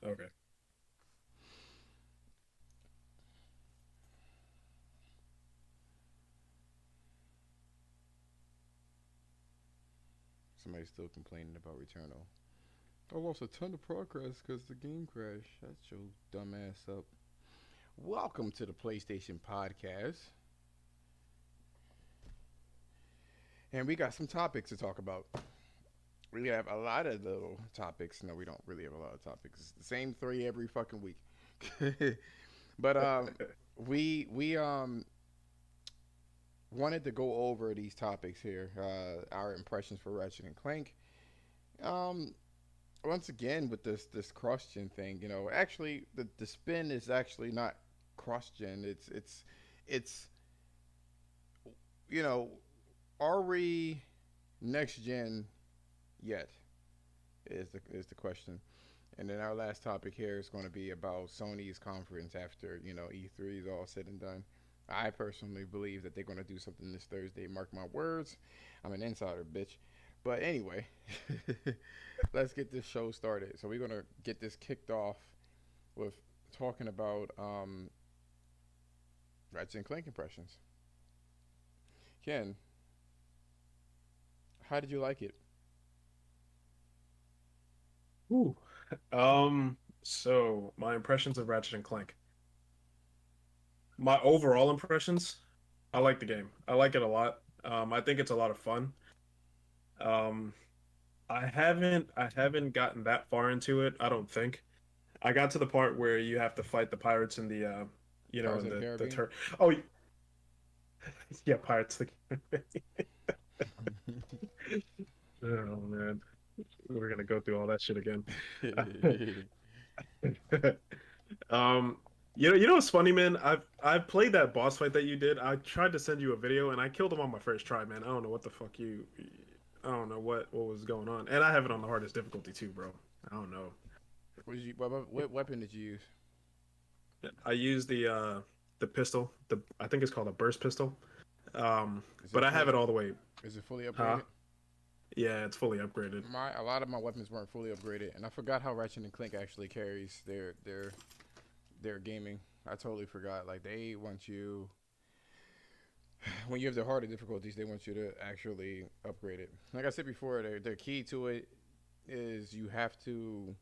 Okay. Somebody's still complaining about Returnal. I lost a ton of progress because the game crashed. Shut your dumb ass up. Welcome to the PlayStation Podcast. And we got some topics to talk about. We have a lot of little topics. No, we don't really have a lot of topics. It's the same three every fucking week. but we wanted to go over these topics here. Our impressions for Ratchet and Clank. Um, Once again with this cross gen thing, actually the spin is actually not cross gen. It's you know, are we next gen yet? Is the question. And then our last topic here is going to be about Sony's conference after E3 is all said and done. I personally believe that they're going to do something this Thursday. Mark my words. I'm an insider, bitch. But anyway, let's get this show started. So we're going to get this kicked off with talking about Ratchet and Clank impressions. Ken, how did you like it? Ooh. So my impressions of Ratchet and Clank. My overall impressions, I like the game. I like it a lot. I think it's a lot of fun. Um, I haven't gotten that far into it, I don't think. I got to the part where you have to fight the pirates in the Pirates in of the the Caribbean? tur Oh, yeah, pirates. Oh man, we're gonna go through all that shit again. Um, you know what's funny, man? I've played that boss fight that you did. I tried to send you a video and I killed him on my first try, man. I don't know what the fuck you. I don't know what was going on, and I have it on the hardest difficulty too, bro. I don't know. what weapon did you use? I used the pistol. I think it's called a burst pistol. Is But it I have fully it all the way. is it fully Huh? upgraded? Yeah, it's fully upgraded. My A lot of my weapons weren't fully upgraded, and I forgot how Ratchet and Clank actually carries their gaming. I totally forgot. Like they want you when you have the harder difficulties, they want you to actually upgrade it. Like I said before, their key to it is you have to.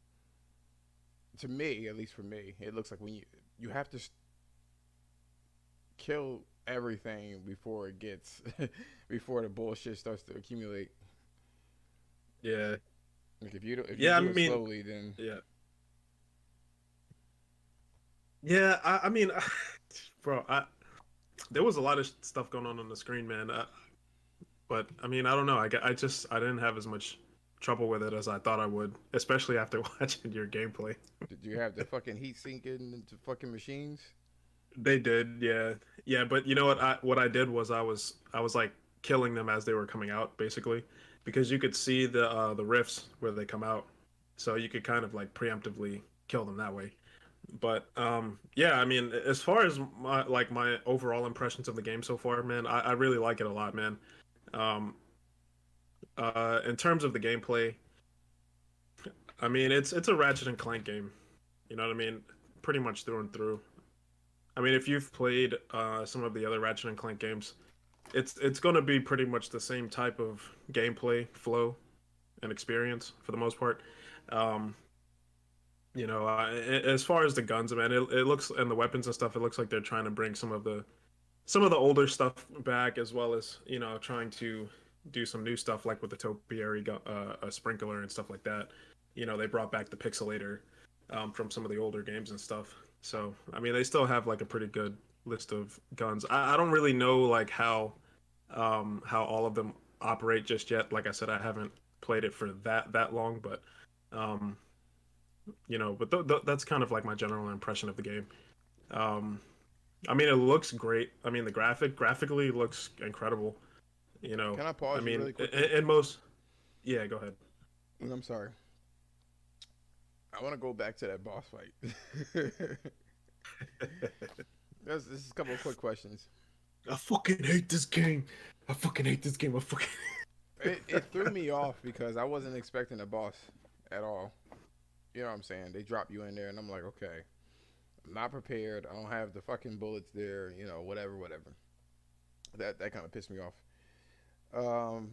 To me, at least for me, it looks like when you have to kill everything before it gets before the bullshit starts to accumulate. Yeah, Like if you yeah. I do it mean, slowly, then yeah, yeah. I mean, bro, there was a lot of stuff going on the screen, man. But I mean, I don't know. I didn't have as much trouble with it as I thought I would, especially after watching your gameplay. did you have the fucking heat sinking into fucking machines? They did, yeah, yeah. But you know what I did was I was like killing them as they were coming out, basically, because you could see the rifts where they come out, so you could kind of like preemptively kill them that way. But yeah, I mean, as far as my overall impressions of the game so far, man, I really like it a lot, man. Um, in terms of the gameplay, I mean, it's a Ratchet and Clank game. You know what I mean? Pretty much through and through. I mean, if you've played some of the other Ratchet and Clank games, it's going to be pretty much the same type of gameplay flow and experience for the most part. Um, as far as the guns, man, it looks and the weapons and stuff, it looks like they're trying to bring some of the older stuff back, as well as trying to do some new stuff like with the topiary a sprinkler and stuff like that. They brought back the pixelator from some of the older games and stuff. So I mean, they still have like a pretty good list of guns. I don't really know like how all of them operate just yet. Like I said, I haven't played it for that long, but um, that's kind of like my general impression of the game. Um, I mean, it looks great. I mean, the graphically looks incredible. Can I I pause you mean, really quickly? in most, yeah, go ahead. I'm sorry. I want to go back to that boss fight. This is a couple of quick questions. I fucking hate this game. I fucking hate this game. I fucking. It threw me off because I wasn't expecting a boss at all. You know what I'm saying? They drop you in there, and I'm like, okay, I'm not prepared. I don't have the fucking bullets there. You know, whatever, whatever. That kind of pissed me off. Um,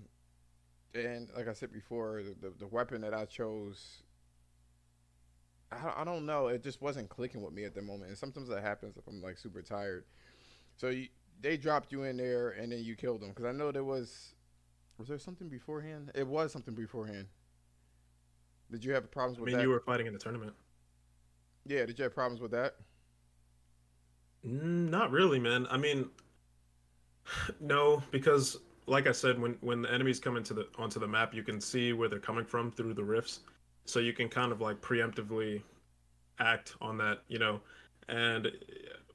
and like I said before, the weapon that I chose, I don't know. It just wasn't clicking with me at the moment. And sometimes that happens if I'm like super tired. So they dropped you in there, and then you killed them. Because I know there was there something beforehand? It was something beforehand. Did you have problems I with mean, you that? were fighting in the tournament. Yeah, did you have problems with that? Not really, man. I mean, no, because like I said, when the enemies come into the onto the map, you can see where they're coming from through the rifts, so you can kind of like preemptively act on that, and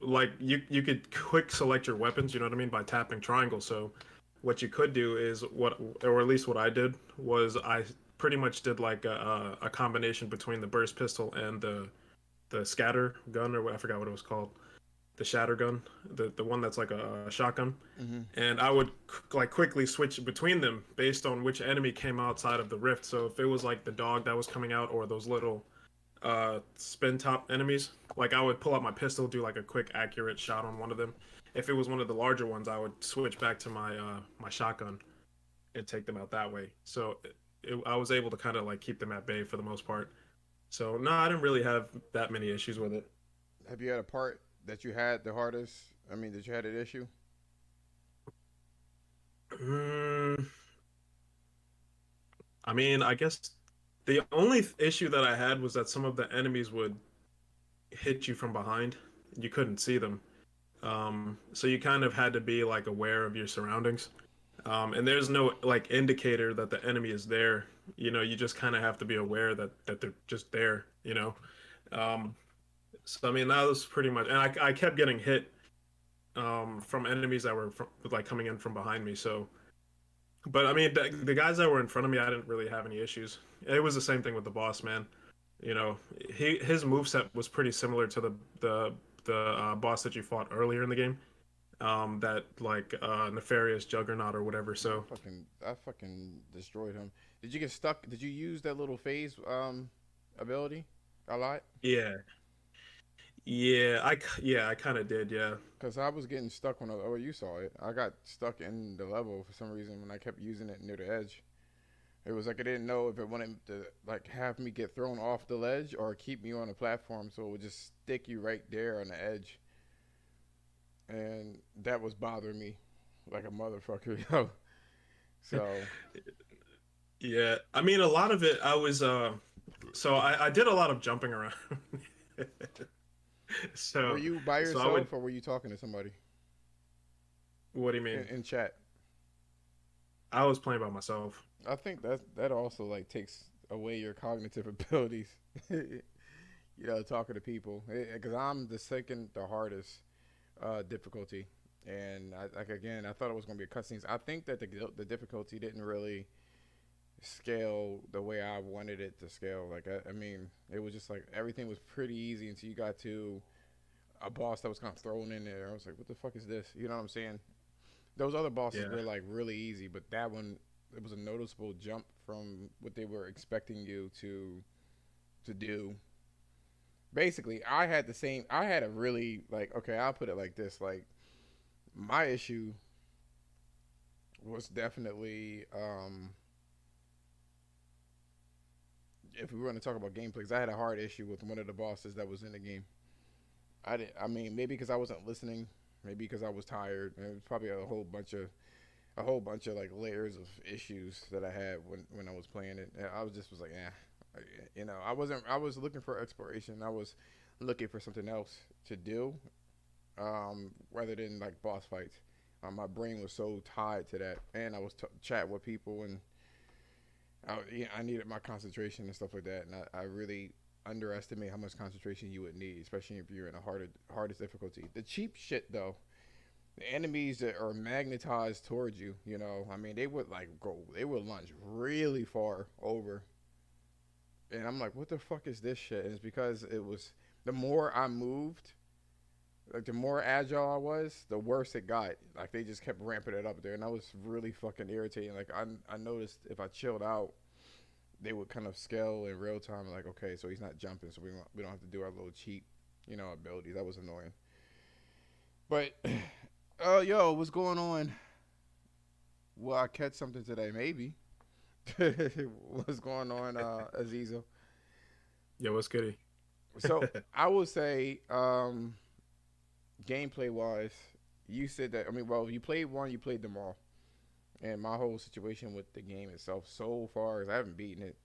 like you could quick select your weapons, you know what I mean, by tapping triangle. So what you could do is or at least what I did was I pretty much did like a combination between the burst pistol and the scatter gun, or what, I forgot what it was called, the shatter gun, the one that's like a shotgun, Mm-hmm. and I would like quickly switch between them based on which enemy came outside of the rift. So if it was like the dog that was coming out or those little spin top enemies, like I would pull out my pistol, do like a quick accurate shot on one of them. If it was one of the larger ones, I would switch back to my shotgun and take them out that way. So I was able to kind of like keep them at bay for the most part. So no, I didn't really have that many issues with it. Have you had a part that you had the hardest? I mean, that you had an issue? Mm, I mean, I guess the only issue that I had was that some of the enemies would hit you from behind. You couldn't see them. So you kind of had to be like aware of your surroundings. And there's no like indicator that the enemy is there. You just kind of have to be aware that they're just there. Um, so I mean that was pretty much, and I kept getting hit from enemies that were like coming in from behind me. So, but I mean the guys that were in front of me, I didn't really have any issues. It was the same thing with the boss man. You know, his move set was pretty similar to the boss that you fought earlier in the game. That like nefarious juggernaut or whatever. Yeah, So I fucking destroyed him. Did you get stuck? Did you use that little phase ability a lot? yeah, yeah, I kind of did. Yeah, Cause I was getting stuck when oh you saw it. I got stuck in the level for some reason when I kept using it near the edge. It was like I didn't know if it wanted to like have me get thrown off the ledge or keep me on the platform, so it would just stick you right there on the edge, and that was bothering me like a motherfucker, yo. So yeah. I mean, a lot of it, I was so I did a lot of jumping around. were so you by so I would. yourself or were you talking to somebody What do you mean? in chat? I was playing by myself. I think that also like takes away your cognitive abilities. Talking to people because I'm the second the hardest difficulty, and like again, I thought it was gonna be a cutscenes. I think that the difficulty didn't really scale the way I wanted it to scale. Like I mean, it was just like everything was pretty easy until you got to a boss that was kind of thrown in there. I was like, what the fuck is this? You know what I'm saying? Those other bosses Yeah, were like really easy, but that one it was a noticeable jump from what they were expecting you to do. Basically, I had the same. I had a really like okay. I'll put it like this: like my issue was definitely if we were going to talk about gameplay, because I had a hard issue with one of the bosses that was in the game. I did. I mean, maybe because I wasn't listening, maybe because I was tired. And it was probably a whole bunch of like layers of issues that I had when I was playing it. And I was like, yeah, I wasn't. I was looking for exploration. I was looking for something else to do, rather than like boss fights. My brain was so tied to that, and I was chat with people, and I needed my concentration and stuff like that. And I really underestimate how much concentration you would need, especially if you're in a hardest difficulty. The cheap shit though, the enemies that are magnetized towards you, I mean, they would lunge really far over, and I'm like, what the fuck is this shit? And it's because it was the more I moved, like the more agile I was, the worse it got. Like they just kept ramping it up there, and that was really fucking irritating. Like I noticed if I chilled out, they would kind of scale in real time. Like, okay, so he's not jumping, so we don't have to do our little cheat, ability. That was annoying. But yo, what's going on? Will I catch something today? Maybe. What's going on, Aziza? Yeah, what's goody? So I would say, gameplay wise, you said that. I mean, well, you played one, you played them all, and my whole situation with the game itself so far is I haven't beaten it.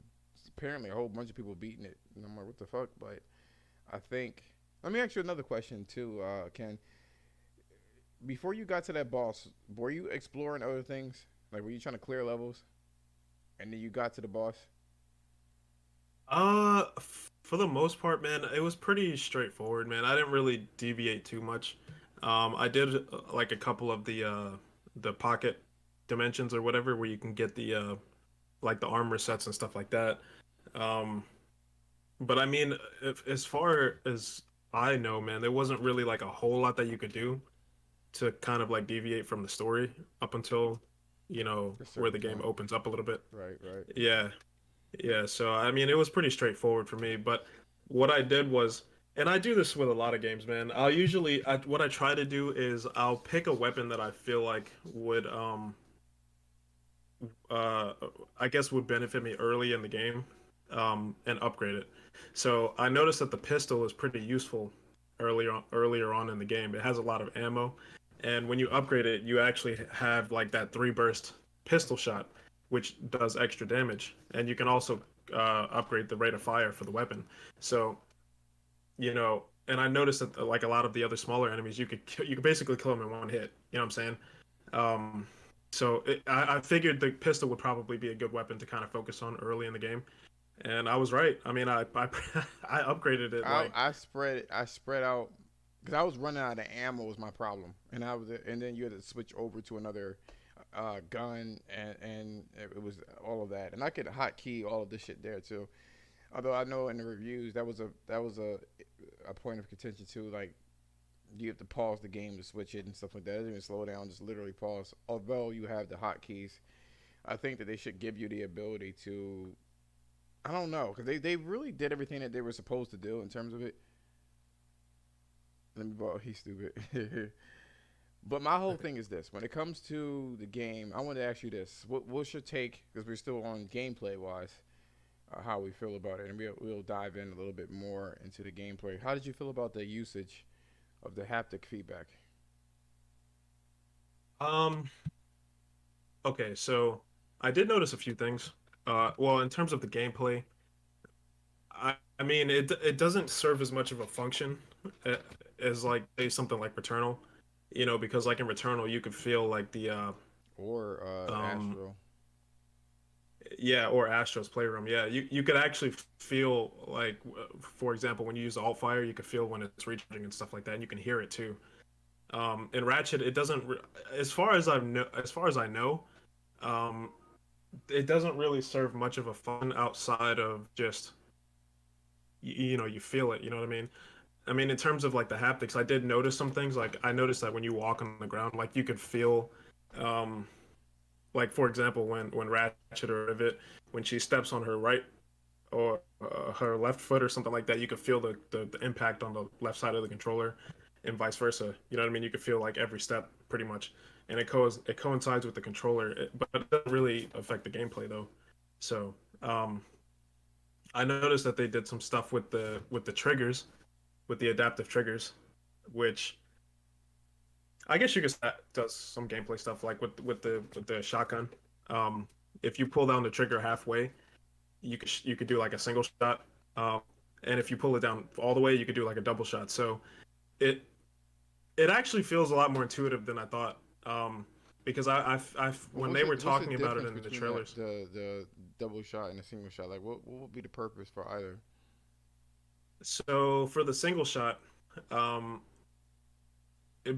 Apparently, a whole bunch of people beating it, and I'm like, what the fuck? But I think. Let me ask you another question too, Ken. Before you got to that boss, were you exploring other things? Like, were you trying to clear levels, and then you got to the boss? For the most part, man, it was pretty straightforward, man. I didn't really deviate too much. I did like a couple of the pocket dimensions or whatever where you can get the like the armor sets and stuff like that. Um, but I mean, if, as far as I know, man, there wasn't really like a whole lot that you could do to kind of like deviate from the story up until, At a where certain the game point. opens up a little bit. Right, right. Yeah. Yeah, so I mean, it was pretty straightforward for me, but what I did was, and I do this with a lot of games, man. What I try to do is I'll pick a weapon that I feel like would, uh, I guess would benefit me early in the game, and upgrade it. So I noticed that the pistol is pretty useful earlier on in the game. It has a lot of ammo, and when you upgrade it, you actually have like that three burst pistol shot, which does extra damage, and you can also upgrade the rate of fire for the weapon. So and I noticed that like a lot of the other smaller enemies, you could basically kill them in one hit. You know what I'm saying? Um, I figured the pistol would probably be a good weapon to kind of focus on early in the game, and I was right. I mean, I upgraded it like I spread out because I was running out of ammo was my problem, and and then you had to switch over to another gun, and it was all of that, and I could hotkey all of this shit there too. Although I know in the reviews that was a point of contention too. Like you have to pause the game to switch it and stuff like that. It doesn't even slow down, just literally pause. Although you have the hotkeys, I think that they should give you the ability to. I don't know because they really did everything that they were supposed to do in terms of it. Let me borrow. He's stupid. But my whole thing is this: when it comes to the game, I want to ask you this: what's your take? Because we're still on gameplay wise, how we feel about it, and we'll dive in a little bit more into the gameplay. How did you feel about the usage of the haptic feedback? um okay, so I did notice a few things. Well, in terms of the gameplay, I mean it doesn't serve as much of a function uh, as like say something like Returnal, because like in Returnal you could feel like the Or um Astro? yeah, or Astro's Playroom. Yeah, you could actually feel like for example when you use alt fire you could feel when it's recharging and stuff like that, and you can hear it too. In Ratchet it doesn't as far as I know, um it doesn't really serve much of a fun outside of just you feel it, you know what I mean? I mean, in terms of like the haptics, I did notice some things. Like I noticed that when you walk on the ground, like you could feel, um, like for example, when Ratchet or Rivet, when she steps on her right or her left foot or something like that, you could feel the impact on the left side of the controller, and vice versa. You know what I mean? You could feel like every step pretty much, and it coincides with the controller, but it doesn't really affect the gameplay though. So I noticed that they did some stuff with the triggers, with the adaptive triggers, which I guess you could say that does some gameplay stuff like with the shotgun. Um, if you pull down the trigger halfway, you could do like a single shot, um, and if you pull it down all the way, you could do like a double shot. So it it actually feels a lot more intuitive than I thought. Because Well, when they were what's the talking about it difference in the between that trailers, the double shot and the single shot? Like, what would be the purpose for either? so for the single shot, um,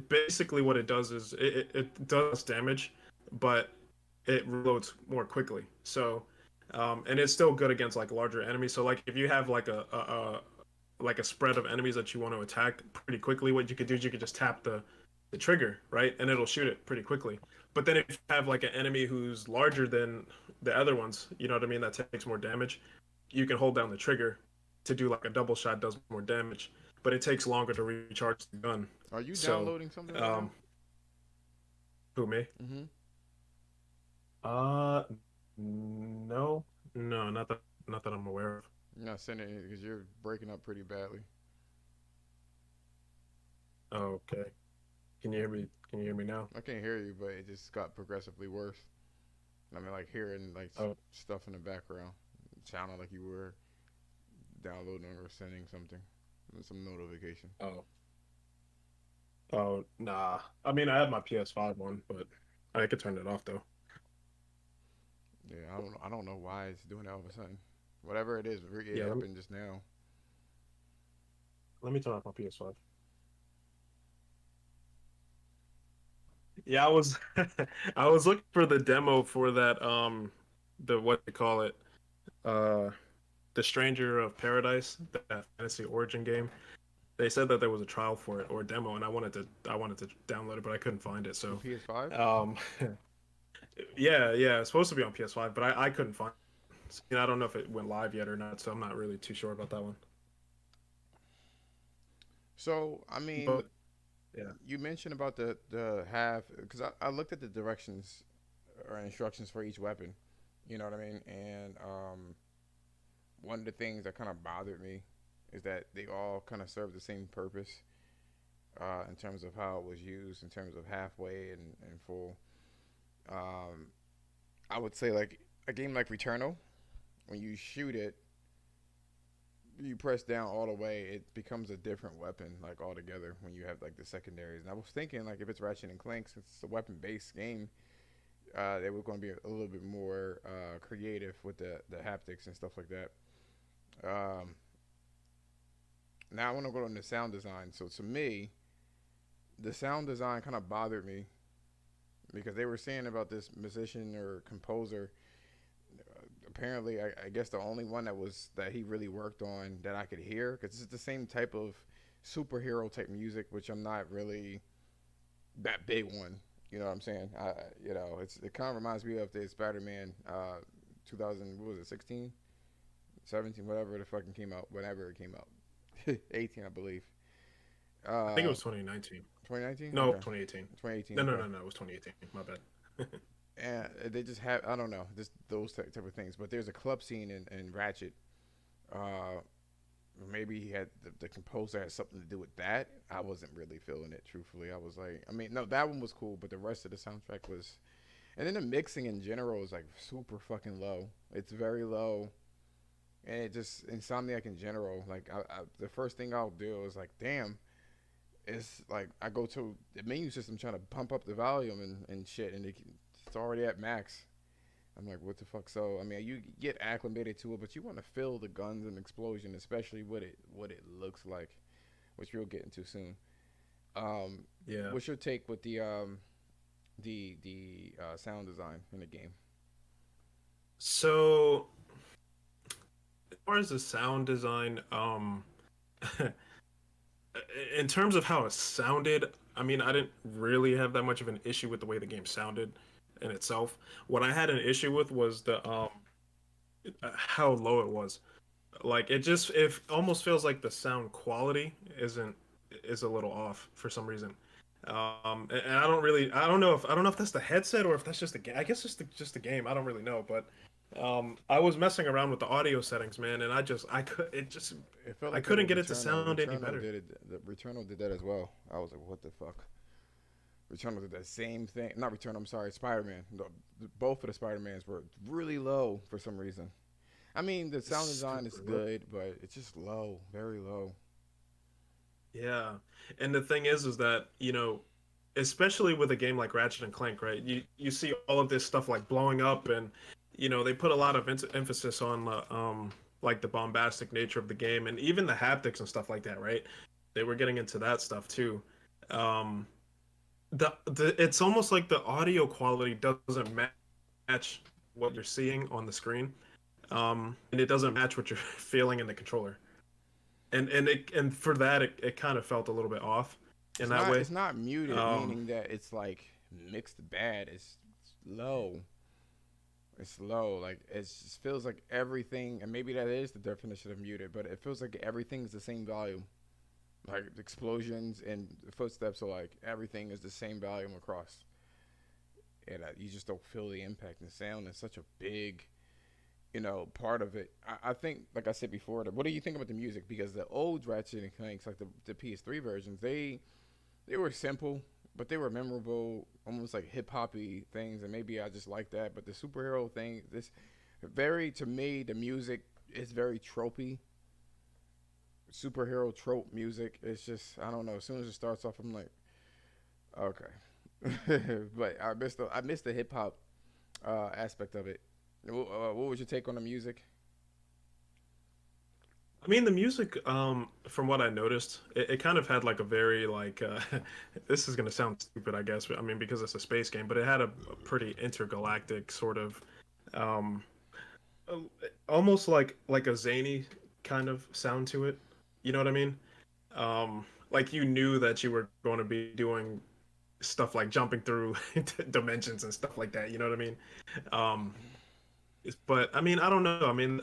basically what it does is it does damage, but it reloads more quickly. So, and it's still good against like larger enemies. So like if you have like like a spread of enemies that you want to attack pretty quickly, what you could do is you could just tap the trigger, right, and it'll shoot it pretty quickly. But then if you have like an enemy who's larger than the other ones, you know what I mean, that takes more damage, you can hold down the trigger to do like a double shot does more damage, but it takes longer to recharge the gun. Are you So, downloading something right now? um, who me? Mm-hmm. Uh, no, no, not that I'm aware of. You're not sending it because you're breaking up pretty badly. Oh, okay. Can you hear me? Can you hear me now? I can't hear you, but it just got progressively worse. I mean, like hearing like Oh, stuff in the background. It sounded like you were downloading or sending something, some notification. oh, oh, nah. I mean, I had my PS5 one, but I could turn it off though. Yeah, I don't know. I don't know why it's doing that all of a sudden. Whatever it is, it Yeah, happened just now. let me turn off my PS5. Yeah, I was I was looking for the demo for that the what they call it uh the Stranger of Paradise, that fantasy origin game. They said that there was a trial for it or a demo, and I wanted to download it, but I couldn't find it. For So, PS5? um, yeah, yeah, it's supposed to be on PS5, but I couldn't find it. So, I don't know if it went live yet or not, so I'm not really too sure about that one. So, I mean, But yeah, you mentioned about the half because I looked at the directions or instructions for each weapon. You know what I mean? And one of the things that kind of bothered me is that they all kind of serve the same purpose in terms of how it was used, in terms of halfway and full. Um, I would say like a game like Returnal, when you shoot it, you press down all the way, it becomes a different weapon like altogether when you have like the secondaries. And I was thinking like if it's Ratchet and Clank, since it's a weapon based game, they were going to be a little bit more creative with the haptics and stuff like that. Um, Now I want to go into sound design. So to me, the sound design kind of bothered me because they were saying about this musician or composer. Apparently, I guess the only one that he really worked on that I could hear because it's the same type of superhero type music, which I'm not really that big one. You know what I'm saying? It kind of reminds me of the Spider-Man 2000, what was it, 16, 17, whatever the fucking came out, whenever it came out, 18 I believe. I think it Uh, was 2019. 2019? No, Okay. 2018. 2018, No, no, okay. no, no, it was 2018. My bad. And they just have, I don't know, just those type of things. But there's a club scene in Ratchet. Uh, Maybe he had the composer had something to do with that. I wasn't really feeling it, truthfully. I was like, I mean, no, that one was cool, but the rest of the soundtrack was, and then the mixing in general is like super fucking low. It's very low, and it just Insomniac in general. Like, the first thing I'll do is like, damn, it's like I go to the menu system trying to pump up the volume and shit, and it's already at max. I'm like, what the fuck? So I mean, you get acclimated to it, but you want to feel the guns and explosion, especially what it looks like, which we'll get into soon. Um, Yeah. what's your take with the sound design in the game? So, as far as the sound design, in terms of how it sounded, I mean, I didn't really have that much of an issue with the way the game sounded in itself. What I had an issue with was the how low it was. Like it almost feels like the sound quality is a little off for some reason. And I don't know if that's the headset or if that's just the game. I guess just the game. I don't really know, but I was messing around with the audio settings, man, and It felt I like that couldn't with get it to Returnal. sound any Returnal better. did it. The Returnal did that as well. I was like, what the fuck? Returnal did that same thing. Not Returnal. I'm sorry. Spider Man. Both of the Spider Mans were really low for some reason. I mean, the It's sound design is super low. good, but it's just low, very low. Yeah, and the thing is that especially with a game like Ratchet and Clank, right? You see all of this stuff like blowing up, and they put a lot of emphasis on like the bombastic nature of the game, and even the haptics and stuff like that, right? They were getting into that stuff too. Um, the it's almost like the audio quality doesn't match what you're seeing on the screen, and it doesn't match what you're feeling in the controller, and for that it kind of felt a little bit off in It's that not. way. It's not muted, Um, meaning that it's like mixed bad. It's low. It's low. Like it just feels like everything, and maybe that is the definition of muted, but it feels like everything's the same volume. Like explosions and footsteps are like everything is the same volume across, and you just don't feel the impact. And sound is such a big, part of it. I think, like I said before, what do you think about the music? Because the old Ratchet and Clanks, like the PS3 versions, they were simple, but they were memorable, almost like hip hoppy things, and maybe I just like that. But the superhero thing, this very to me, the music is very tropey, superhero trope music. It's just I don't know. As soon as it starts off, I'm like, okay, but I missed the hip hop aspect of it. What was your take on the music? I mean, the music, from what I noticed, it kind of had like a very like this is gonna sound stupid, I guess, but I mean because it's a space game, but it had a pretty intergalactic sort of, um, uh, almost like a zany kind of sound to it. You know what I mean? Like you knew that you were going to be doing stuff like jumping through dimensions and stuff like that. You know what I mean? Um, but I mean, I don't know. I mean,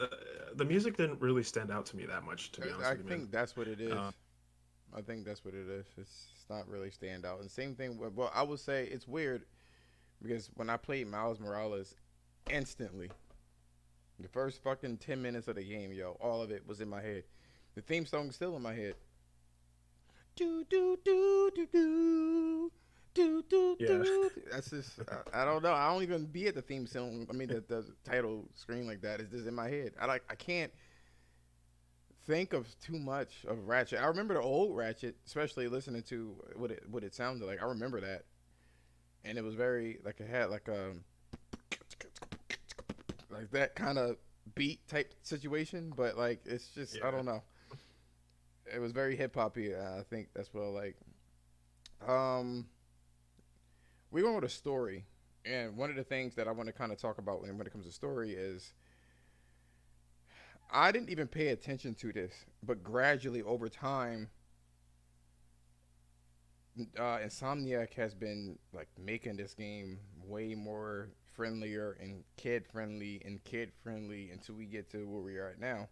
the music didn't really stand out to me that much, to be honest I with you, man. think that's what it is. Uh, I think that's what it is. It's not really stand out. And same thing. Well, I would say it's weird because when I played Miles Morales, instantly the first fucking 10 minutes of the game, yo, all of it was in my head. The theme song is still in my head. Do do do do do. Do do yeah, do. That's just I don't know. I don't even be at the theme song. I mean the title screen like that. It's just in my head. I can't think of too much of Ratchet. I remember the old Ratchet, especially listening to what it sounded like. I remember that, and it was very like it had like that kind of beat type situation. But like it's just I yeah. don't know. It was very hip hoppy. I think that's what I like. Um, we went with a story, and one of the things that I want to kind of talk about when it comes to story is I didn't even pay attention to this, but gradually over time, Insomniac has been like making this game way more friendlier and kid friendly until we get to where we are at now.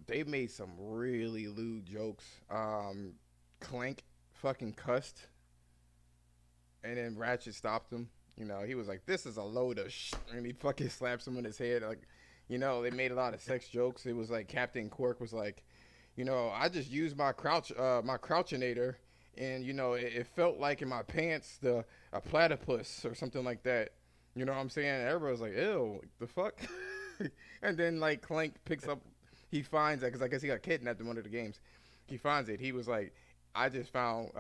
They've made some really lewd jokes. Clank fucking cussed, and then Ratchet stopped him. He was like, "This is a load of sh," and he fucking slaps him in his head. Like, they made a lot of sex jokes. It was like Captain Quirk was like, I just used my crouchinator, and it felt like in my pants a platypus or something like that. You know what I'm saying? Everybody was like, "Ew, the fuck," and then like Clank picks up, he finds that because I guess he got kidnapped in one of the games. He finds it. He was like, "I just found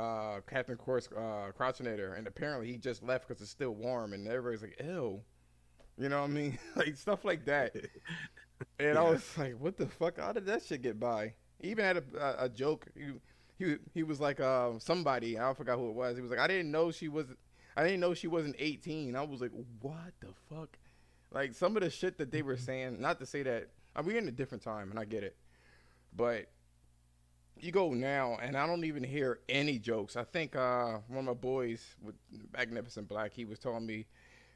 Captain Quirk's crouchinator, and apparently he just left because it's still warm." And everybody's like, "Ew," you know what I mean? Like stuff like that. And I Yeah. was like, "What the fuck? How did that shit get by?" He even had a joke. He was like somebody, I forgot who it was. He was like, I didn't know she wasn't 18. I was like, "What the fuck?" Like some of the shit that they were saying. Not to say that we're in a different time, and I get it, but you go now, and I don't even hear any jokes. I think one of my boys with Magnificent Black, he was telling me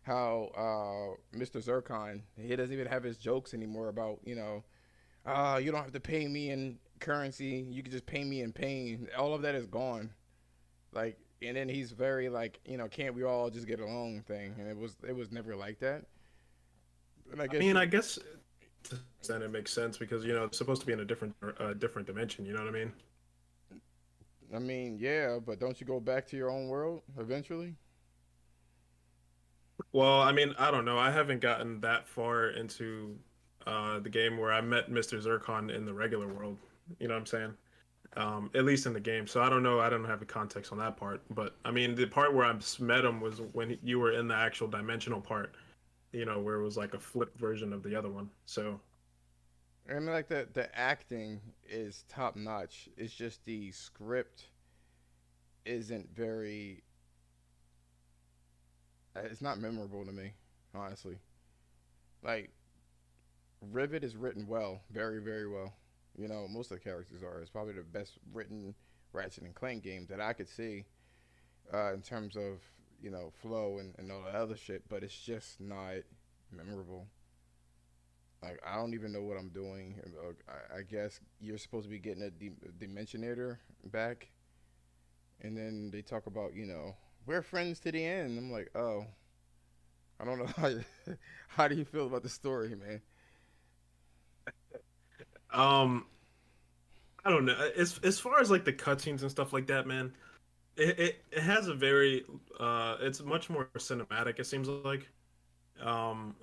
how Mr. Zircon, he doesn't even have his jokes anymore about you don't have to pay me in currency, you can just pay me in pain. All of that is gone. Like, and then he's very like, can't we all just get along thing, and it was never like that. And I I guess mean, I guess then it makes sense because it's supposed to be in a different dimension. You know what I mean? yeah, but don't you go back to your own world eventually? Well, I mean, I don't know. I haven't gotten that far into the game where I met Mr. Zircon in the regular world. You know what I'm saying? At least in the game. So I don't know. I don't have the context on that part. But I mean, the part where I met him was when you were in the actual dimensional part. Where it was like a flipped version of the other one. So And like the acting is top notch. It's just the script isn't very. It's not memorable to me, honestly. Like Rivet is written well, very very well. Most of the characters are. It's probably the best written Ratchet and Clank game that I could see in terms of flow and all the other shit, but it's just not memorable. Like I don't even know what I'm doing. I guess you're supposed to be getting a dimensionator back, and then they talk about we're friends to the end. I'm like, oh, I don't know how do you feel about the story, man? Um, I don't know. As far as like the cutscenes and stuff like that, man, it has a very it's much more cinematic. It seems like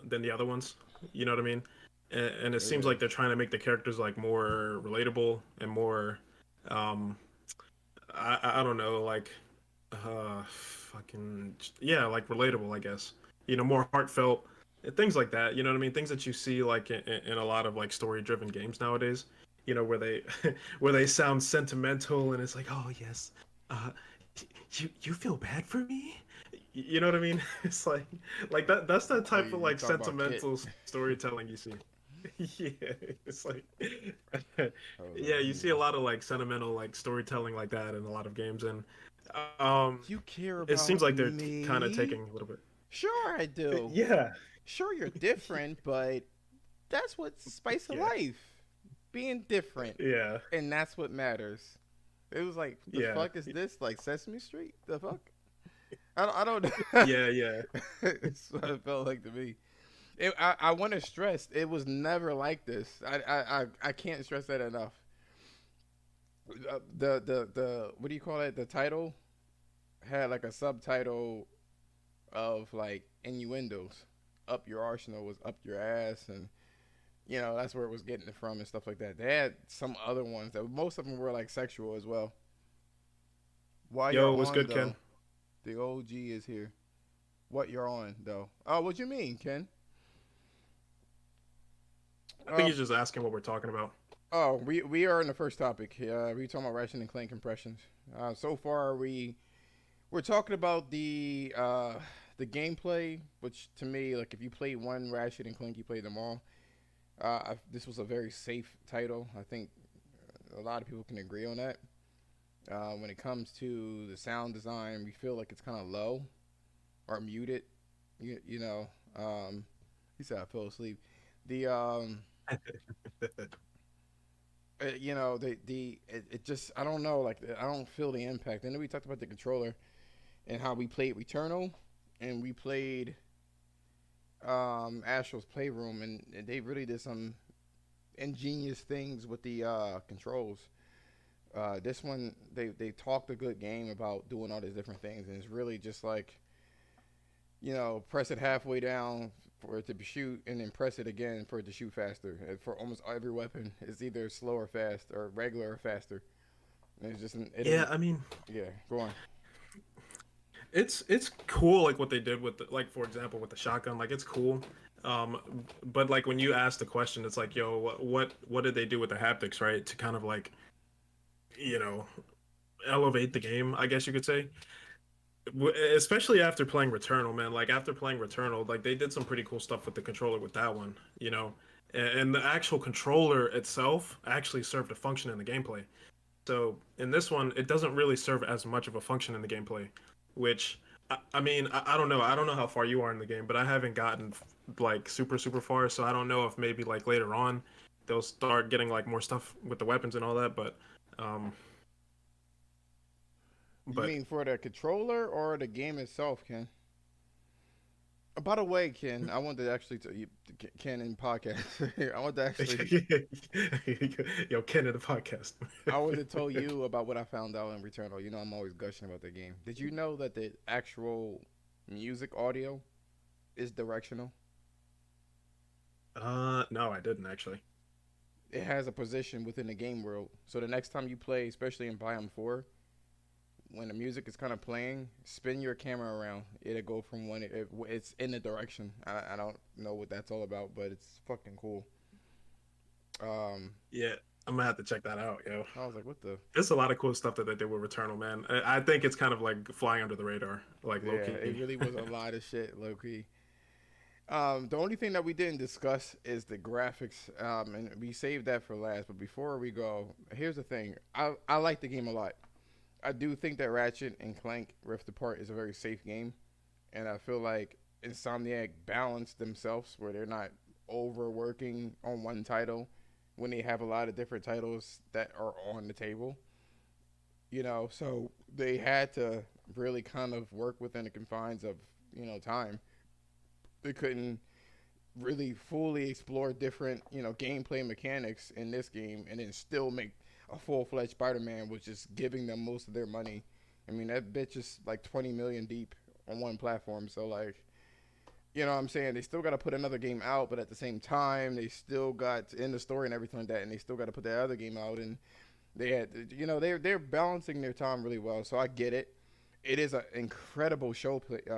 than the other ones. You know what I mean? And it It seems like is. they're trying to make the characters like more relatable and more um I don't know, like fucking yeah, like relatable, I guess. More heartfelt and things like that. You know what I mean? Things that you see like in a lot of like story-driven games nowadays. Where they where they sound sentimental and it's like, oh yes, uh, you feel bad for me. You know what I mean? It's like that. That's the Oh, type of you like talk about Kit. sentimental storytelling you see. Yeah, it's like I was yeah, like, you see a lot of like sentimental like storytelling like that in a lot of games, and um, you care it seems about like they're kind of me? taking a little bit. Sure, I do. Yeah, Sure, you're different, but that's what's spice of yeah, life. Being different, yeah, and that's what matters. It was like, the yeah, fuck is this? Like Sesame Street? The fuck? I don't know. yeah, yeah. It's what it felt like to me. I want to stress, it was never like this. I can't stress that enough. The what do you call it? The title had like a subtitle of like innuendos. Up your arsenal was up your ass, and that's where it was getting it from and stuff like that. They had some other ones that most of them were like sexual as well. While you're Yo, what's on good, Ken? though, the OG is here. What you're on though? Oh, what you mean, Ken? I think Uh, he's just asking what we're talking about. oh, we are in the first topic. We talking about Ratchet and Clank impressions. So far we're talking about the gameplay, which to me, like if you played one Ratchet and Clank, you played them all. This was a very safe title. I think a lot of people can agree on that. When it comes to the sound design, we feel like it's kind of low or muted. You know, he said I fell asleep. The it just I don't know, like I don't feel the impact. And then we talked about the controller and how we played Returnal and we played Astral's Playroom, and they really did some ingenious things with the controls. This one, they talked a good game about doing all these different things, and it's really just like press it halfway down for it to shoot, and then press it again for it to shoot faster. And for almost every weapon, it's either slow or fast, or regular or faster. And it's just it Yeah, didn't. I mean, Yeah, go on. it's cool like what they did with like for example with the shotgun, like it's cool. Um, but like when you ask the question, it's like, yo, what did they do with the haptics, right? To kind of like you know elevate the game, I guess you could say. Especially after playing Returnal, man. Like after playing Returnal, like they did some pretty cool stuff with the controller with that one, and the actual controller itself actually served a function in the gameplay. So in this one, it doesn't really serve as much of a function in the gameplay, which I mean, I don't know. I don't know how far you are in the game, but I haven't gotten like super far, so I don't know if maybe like later on they'll start getting like more stuff with the weapons and all that. Um, You but mean for the controller or the game itself, Ken? By the way, Ken, I wanted to actually tell you, Ken in podcast. I want to actually, yo, Ken in the podcast. I wanted to tell you about what I found out in Returnal. I'm always gushing about the game. Did you know that the actual music audio is directional? No, I didn't actually. It has a position within the game world. So the next time you play, especially in Biome 4, when the music is kind of playing, spin your camera around. It'll go from it's in the direction. I don't know what that's all about, but it's fucking cool. Um, Yeah, I'm gonna have to check that out, yo. I was like, what the? There's a lot of cool stuff that they did with Returnal, man. I think it's kind of like flying under the radar, like low Yeah, it key. really was a lot of shit, low key. The only thing that we didn't discuss is the graphics, and we saved that for last. But before we go, here's the thing: I like the game a lot. I do think that Ratchet and Clank Rift Apart is a very safe game. and I feel like Insomniac balanced themselves where they're not overworking on one title when they have a lot of different titles that are on the table. So they had to really kind of work within the confines of time. They couldn't really fully explore different gameplay mechanics in this game and then still make a full-fledged Spider-Man, which is giving them most of their money. I mean, that bitch is like 20 million deep on one platform, so like, what I'm saying, they still got to put another game out, but at the same time they still got in the story and everything like that, and they still got to put that other game out. And they had, they're balancing their time really well, so I get it. It is an incredible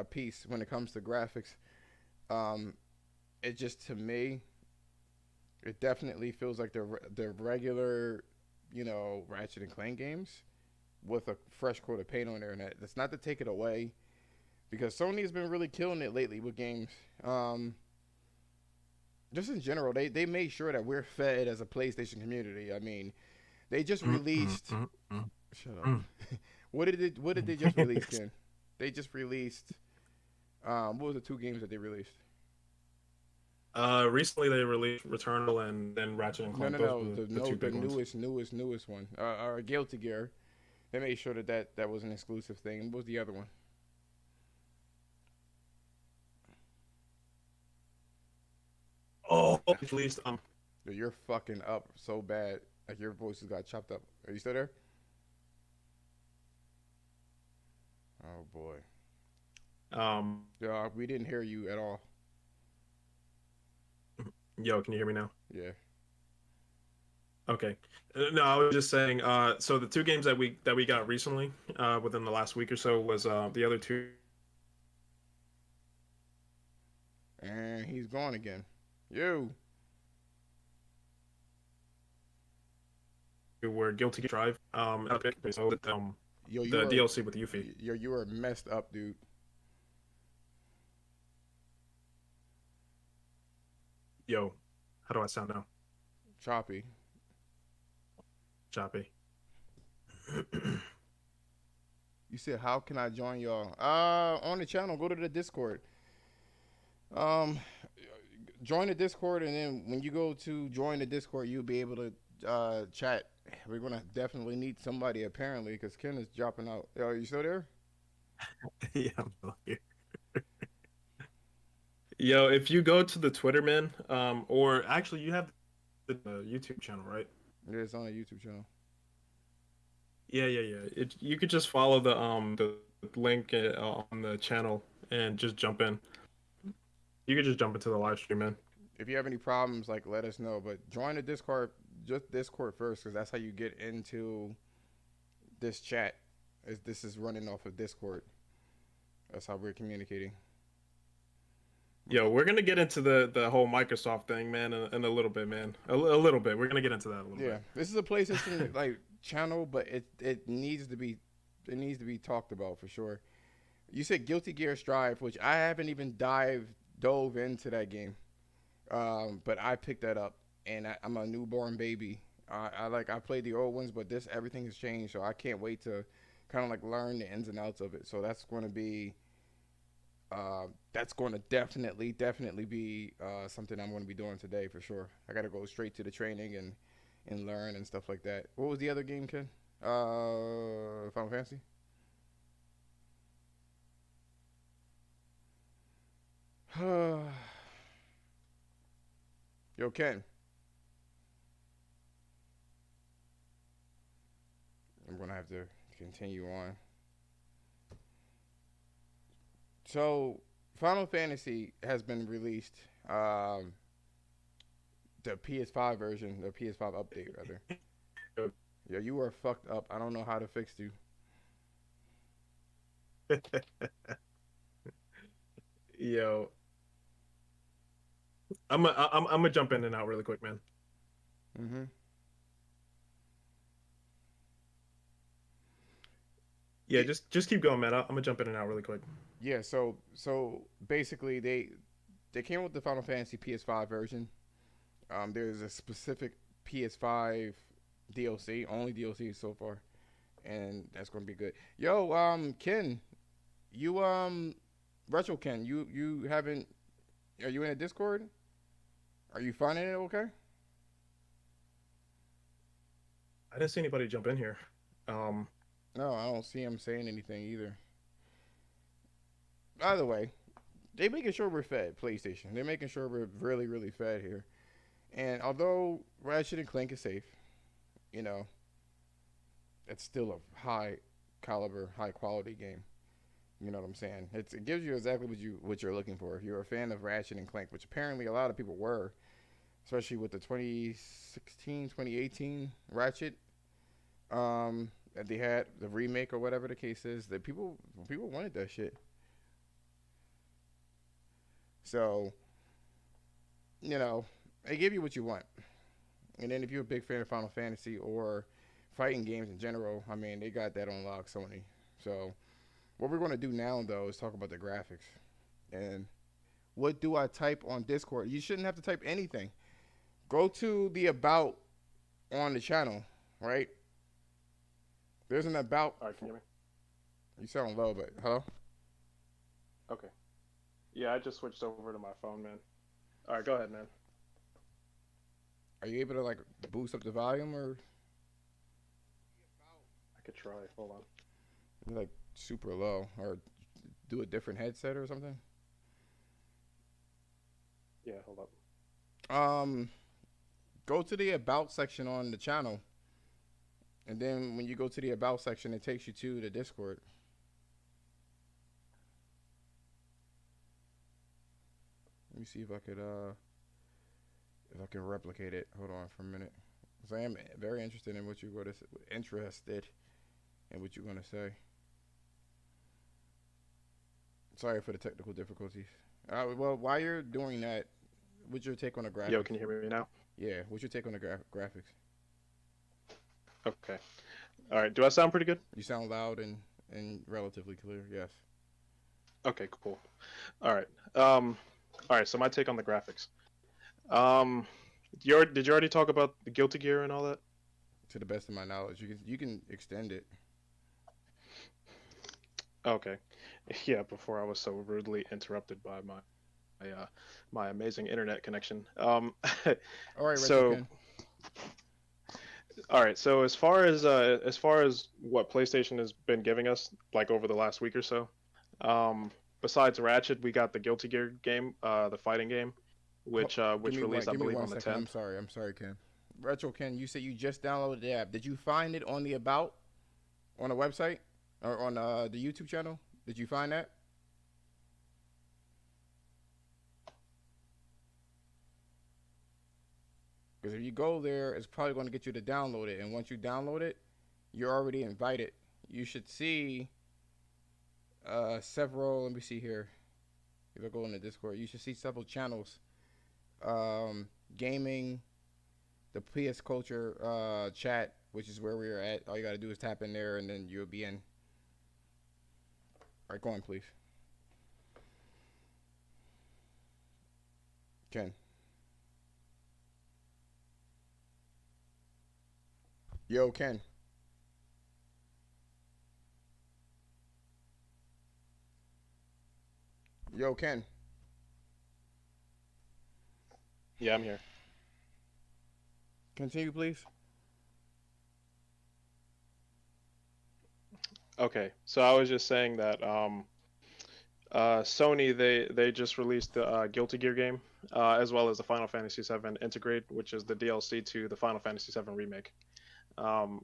piece when it comes to graphics. um it just, to me, it definitely feels like the regular, Ratchet and Clank games with a fresh coat of paint on there. And that's not to take it away, because Sony has been really killing it lately with games. Just in general, they made sure that we're fed as a PlayStation community. I mean, they just released. Shut up. What did they just release, Ken? They just released. What was the two games that they released? Recently they released Returnal and then Ratchet and No, Clank. no, Those no. were the two The big ones. newest one. Our Guilty Gear. They made sure that was an exclusive thing. What was the other one? Oh, released Dude, you're fucking up so bad. Like your voice has got chopped up. Are you still there? Oh boy. um Yeah, we didn't hear you at all. yo, can you hear me now? Yeah. Okay. No, I was just saying. So the two games that we got recently, within the last week or so, was the other two And he's gone again. You. were Guilty Gear Drive. Okay, so Yo, you the are. DLC with Yuffie. You are messed up, dude. Yo, how do I sound now? Choppy. Choppy. You said, how can I join y'all? On the channel, go to the Discord. Um, Join the Discord, and then when you go to join the Discord, you'll be able to chat. We're gonna definitely need somebody apparently, because Ken is dropping out. Yo, are you still there? Yeah, I'm still here. Yo, if you go to the Twitter, man, or actually you have the YouTube channel, right? Yeah, it's on a YouTube channel. Yeah. You could just follow the link on the channel and just jump in. You could just jump into the live stream, man. If you have any problems, like, let us know. But join the Discord, just Discord first, because that's how you get into this chat. As this is running off of Discord. That's how we're communicating. Yo, we're gonna get into the whole Microsoft thing, man, in a little bit, man. A little bit. We're gonna get into that a little Yeah, bit. this is a PlayStation like channel, but it needs to be talked about for sure. You said Guilty Gear Strive, which I haven't even dove into that game, but I picked that up, and I'm a newborn baby. I played the old ones, but everything has changed, so I can't wait to kind of like learn the ins and outs of it. So that's going to definitely be something I'm going to be doing today for sure. I got to go straight to the training and learn and stuff like that. What was the other game, Ken? Final Fantasy. Yo, Ken. I'm going to have to continue on. So, Final Fantasy has been released. The PS5 version, the PS5 update, rather. Yeah, you are fucked up. I don't know how to fix you. Yo, I'm gonna jump in and out really quick, man. Mm-hmm. Yeah, just keep going, man. I'm gonna jump in and out really quick. Yeah, so basically they came with the Final Fantasy PS5 version. There's a specific PS5 DLC, only DLC so far, and that's gonna be good. Yo, Ken, you Retro Ken, you haven't. Are you in a Discord? Are you finding it okay? I didn't see anybody jump in here. Um, No, I don't see him saying anything either. By the way, they making sure we're fed. PlayStation. They're making sure we're really, really fed here. And although Ratchet and Clank is safe, you know, it's still a high caliber, high quality game. You know what I'm saying? It gives you exactly what you're looking for. If you're a fan of Ratchet and Clank, which apparently a lot of people were, especially with the 2016, 2018 Ratchet, that they had the remake or whatever the case is, that people wanted that shit. So you know, they give you what you want. And then if you're a big fan of Final Fantasy or fighting games in general, I mean, they got that on lock, Sony. So what we're going to do now, though, is talk about the graphics. And what do I type on Discord? You shouldn't have to type anything. Go to the about on the channel, right? There's an about. all right, can you hear You sound low, but hello? me? Okay. Yeah, I just switched over to my phone, man. All right, go ahead, man. Are you able to like boost up the volume or I could try. Hold on. like super low or do a different headset or something? Yeah, hold up. Um, Go to the about section on the channel, and then when you go to the about section, it takes you to the Discord. Let me see if I can replicate it. Hold on for a minute. Because I am very interested in what you're going to interested in what you're going to say. Sorry for the technical difficulties. Well, while you're doing that, what's your take on the Yo, graphics? can you hear me now? Yeah, what's your take on the graphics? Okay. All right. Do I sound pretty good? You sound loud and relatively clear. Yes. Okay, cool. All right. Um, all right. So my take on the graphics. Um, did you already talk about the Guilty Gear and all that? To the best of my knowledge, you can extend it. Okay. Yeah. Before I was so rudely interrupted by my amazing internet connection. All right, Retro So Ken. all right. So as far as what PlayStation has been giving us, like over the last week or so, besides Ratchet, we got the Guilty Gear game, the fighting game, which released I Give me believe one on the second. 10th. I'm sorry, Ken. Retro Ken, you said you just downloaded the app. Did you find it on the about on the website or on the YouTube channel? Did you find that? Because if you go there, it's probably going to get you to download it. And once you download it, you're already invited. You should see several. Let me see here. If I go in the Discord, you should see several channels. Gaming, the PS Culture chat, which is where we're at. All you got to do is tap in there, and then you'll be in. All right, go on, please. Ken. Yo, Ken. Yo, Ken. Yeah, I'm here. Continue, please. Okay. So I was just saying that Sony they just released the Guilty Gear game, as well as the Final Fantasy VII Integrate, which is the DLC to the Final Fantasy VII remake,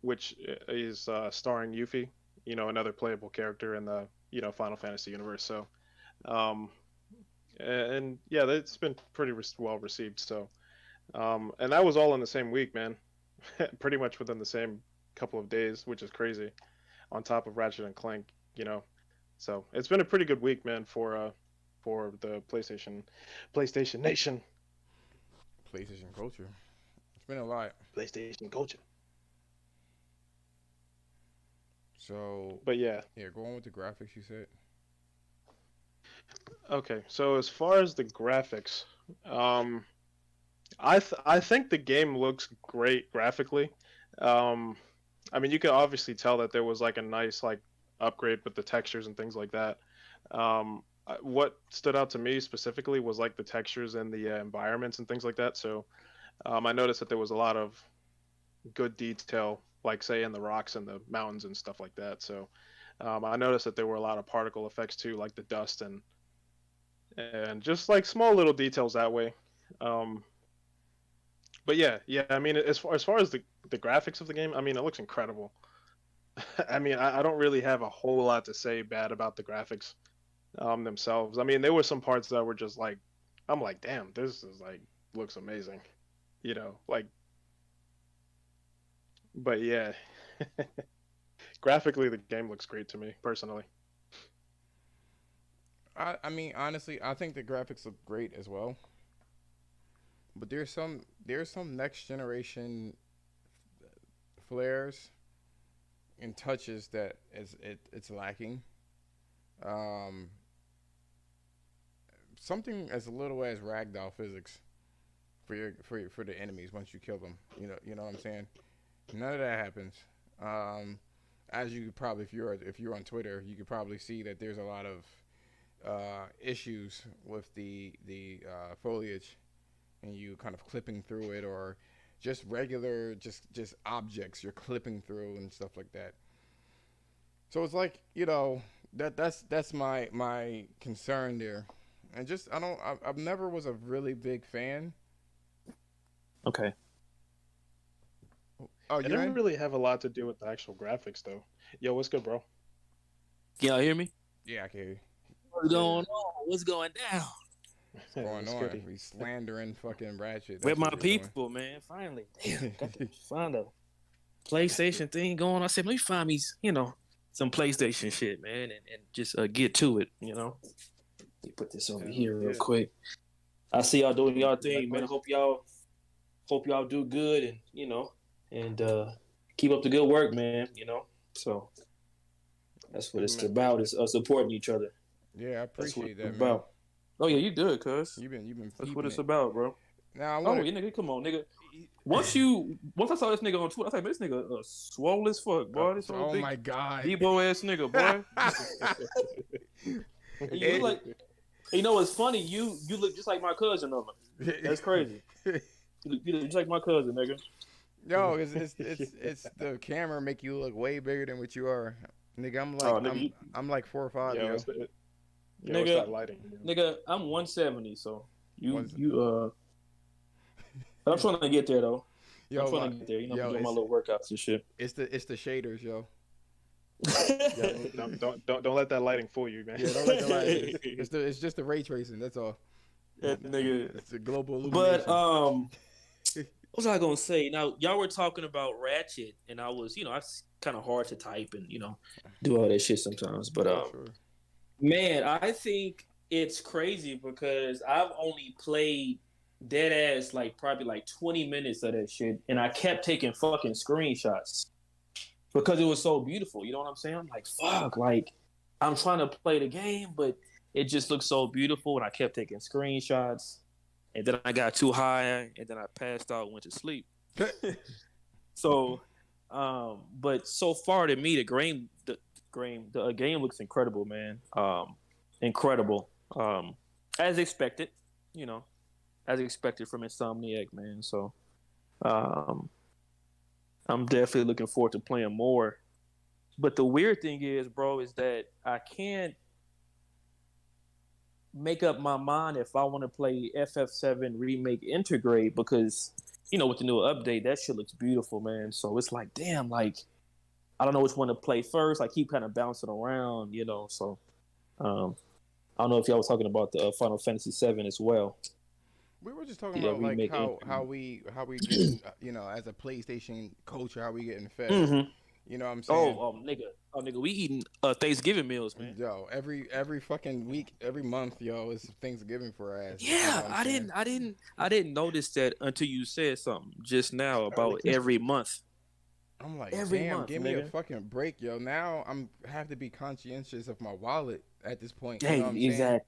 which is starring Yuffie, another playable character in the Final Fantasy universe. So, um, and yeah, it's been pretty well received. So, and that was all in the same week, man. Pretty much within the same couple of days, which is crazy. On top of Ratchet and Clank, you know. So it's been a pretty good week, man, for the PlayStation Nation. PlayStation Culture. It's been a lot. PlayStation culture. So, But yeah, yeah, go on with the graphics you said. okay. So as far as the graphics, um, I think the game looks great graphically. Um, I mean, you can obviously tell that there was like a nice like upgrade with the textures and things like that. what stood out to me specifically was like the textures and the environments and things like that. So I noticed that there was a lot of good detail, like say in the rocks and the mountains and stuff like that. So I noticed that there were a lot of particle effects too, like the dust and just like small little details that way. Um, but yeah. I mean, as far as the graphics of the game, I mean, it looks incredible. I mean, I don't really have a whole lot to say bad about the graphics themselves. I mean, there were some parts that were just like, I'm like, damn, this is like looks amazing, like. But yeah, graphically the game looks great to me personally. I mean, honestly, I think the graphics look great as well. But there's some next generation flares and touches that it's lacking. Um, Something as little as ragdoll physics for the enemies once you kill them. You know what I'm saying. None of that happens. Um, as you could probably, if you're on Twitter, you could probably see that there's a lot of issues with the foliage, and you kind of clipping through it, or just regular just objects you're clipping through and stuff like that. So it's like, that's my concern there, and just I've never was a really big fan. Okay. Oh, It you're didn't in? really have a lot to do with the actual graphics though. Yo, what's good, bro? Can y'all hear me? Yeah, I can hear you. What's Yeah, going on? What's going down? What's going it's on? goody. We slandering fucking Ratchet. With That's my what we're doing. people, man. Finally. Damn, got to find a PlayStation thing going. I said, let me find me, some PlayStation shit, man, and just get to it. Let me put this over Hell here real yeah. quick. I see y'all doing y'all Like, thing, man. I hope y'all do good and keep up the good work, man. So that's what it's man. about, is us supporting each other. Yeah, I That's what appreciate it's that, man. about. Oh yeah, you good, cuz. You've been That's what peeping it's it. about, bro. Now I Oh, want yeah, nigga, come on, nigga. Once I saw this nigga on Twitter, I was like, this nigga swole as fuck, to. boy. This old Oh big my god. Debo ass nigga, boy. And you look like, it's funny. You look just like my cousin, on That's crazy. You look just like my cousin, nigga. Yo, it's the camera make you look way bigger than what you are, nigga. I'm Oh, like nigga, I'm like 4'5", Yo, yo. it's nigga, that lighting. nigga, I'm 170, so you Once, you. But I'm trying to get there though. I'm yo, trying to get there. I'm yo, doing my little workouts and shit. it's the shaders, yo. Yo, don't let that lighting fool you, man. Yeah, don't let the light. It's just the ray tracing. That's all. That nigga. It's the global But illumination. what was I gonna say? Now y'all were talking about Ratchet, and I was, it's kind of hard to type and do all that shit sometimes. But Sure. man, I think it's crazy because I've only played dead ass like probably like 20 minutes of that shit, and I kept taking fucking screenshots because it was so beautiful. You know what I'm saying? I'm like, fuck, like I'm trying to play the game, but it just looks so beautiful, and I kept taking screenshots. And then I got too high, and then I passed out, and went to sleep. So, but so far to me, the game looks incredible, man. Incredible, as expected, you know, as expected from Insomniac, man. So, um, I'm definitely looking forward to playing more. But the weird thing is, bro, is that I can't make up my mind if I want to play FF7 Remake Integrate because, with the new update, that shit looks beautiful, man. So it's like, damn, like, I don't know which one to play first. I keep kind of bouncing around, So I don't know if y'all was talking about the Final Fantasy 7 as well. We were just talking The about like remake. how we getting as a PlayStation culture, how we getting fed. Mm-hmm. You know what I'm saying? Nigga, we eating Thanksgiving meals, man. Yo, every fucking week, every month, yo, it's Thanksgiving for our asses. You know Yeah, what I'm saying? I didn't notice that until you said something just now about every month. I'm like, Every damn, month, give me a nigga. fucking break, yo. Now I'm have to be conscientious of my wallet at this point. You Hey, know what I'm saying? exactly.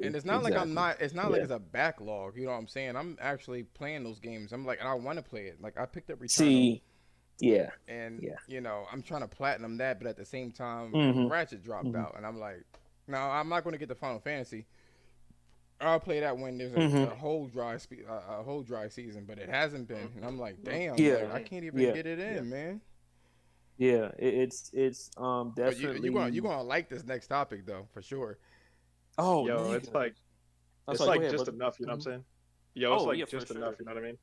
And it's not like I'm not. It's not like it's a backlog. You know what I'm saying? I'm actually playing those games. I'm like, and I want to play it. Like I picked up Returnal. See, yeah, And yeah. I'm trying to platinum that, but at the same time, Mm-hmm. Ratchet dropped Mm-hmm. out, and I'm like, Now I'm not going to get the Final Fantasy. I'll play that when there's Hmm. a whole a whole dry season, but it hasn't been, and I'm like, damn, like I Yeah, can't even yeah, get it Yeah. in, man. yeah. It's But you definitely. gonna like this next topic though, for sure. Oh, Yo, nigga. I'm it's sorry. Go like ahead, just brother. enough, you know what I'm Hmm. saying? Yo, it's Oh yeah, like for just enough, sure, you know what I mean?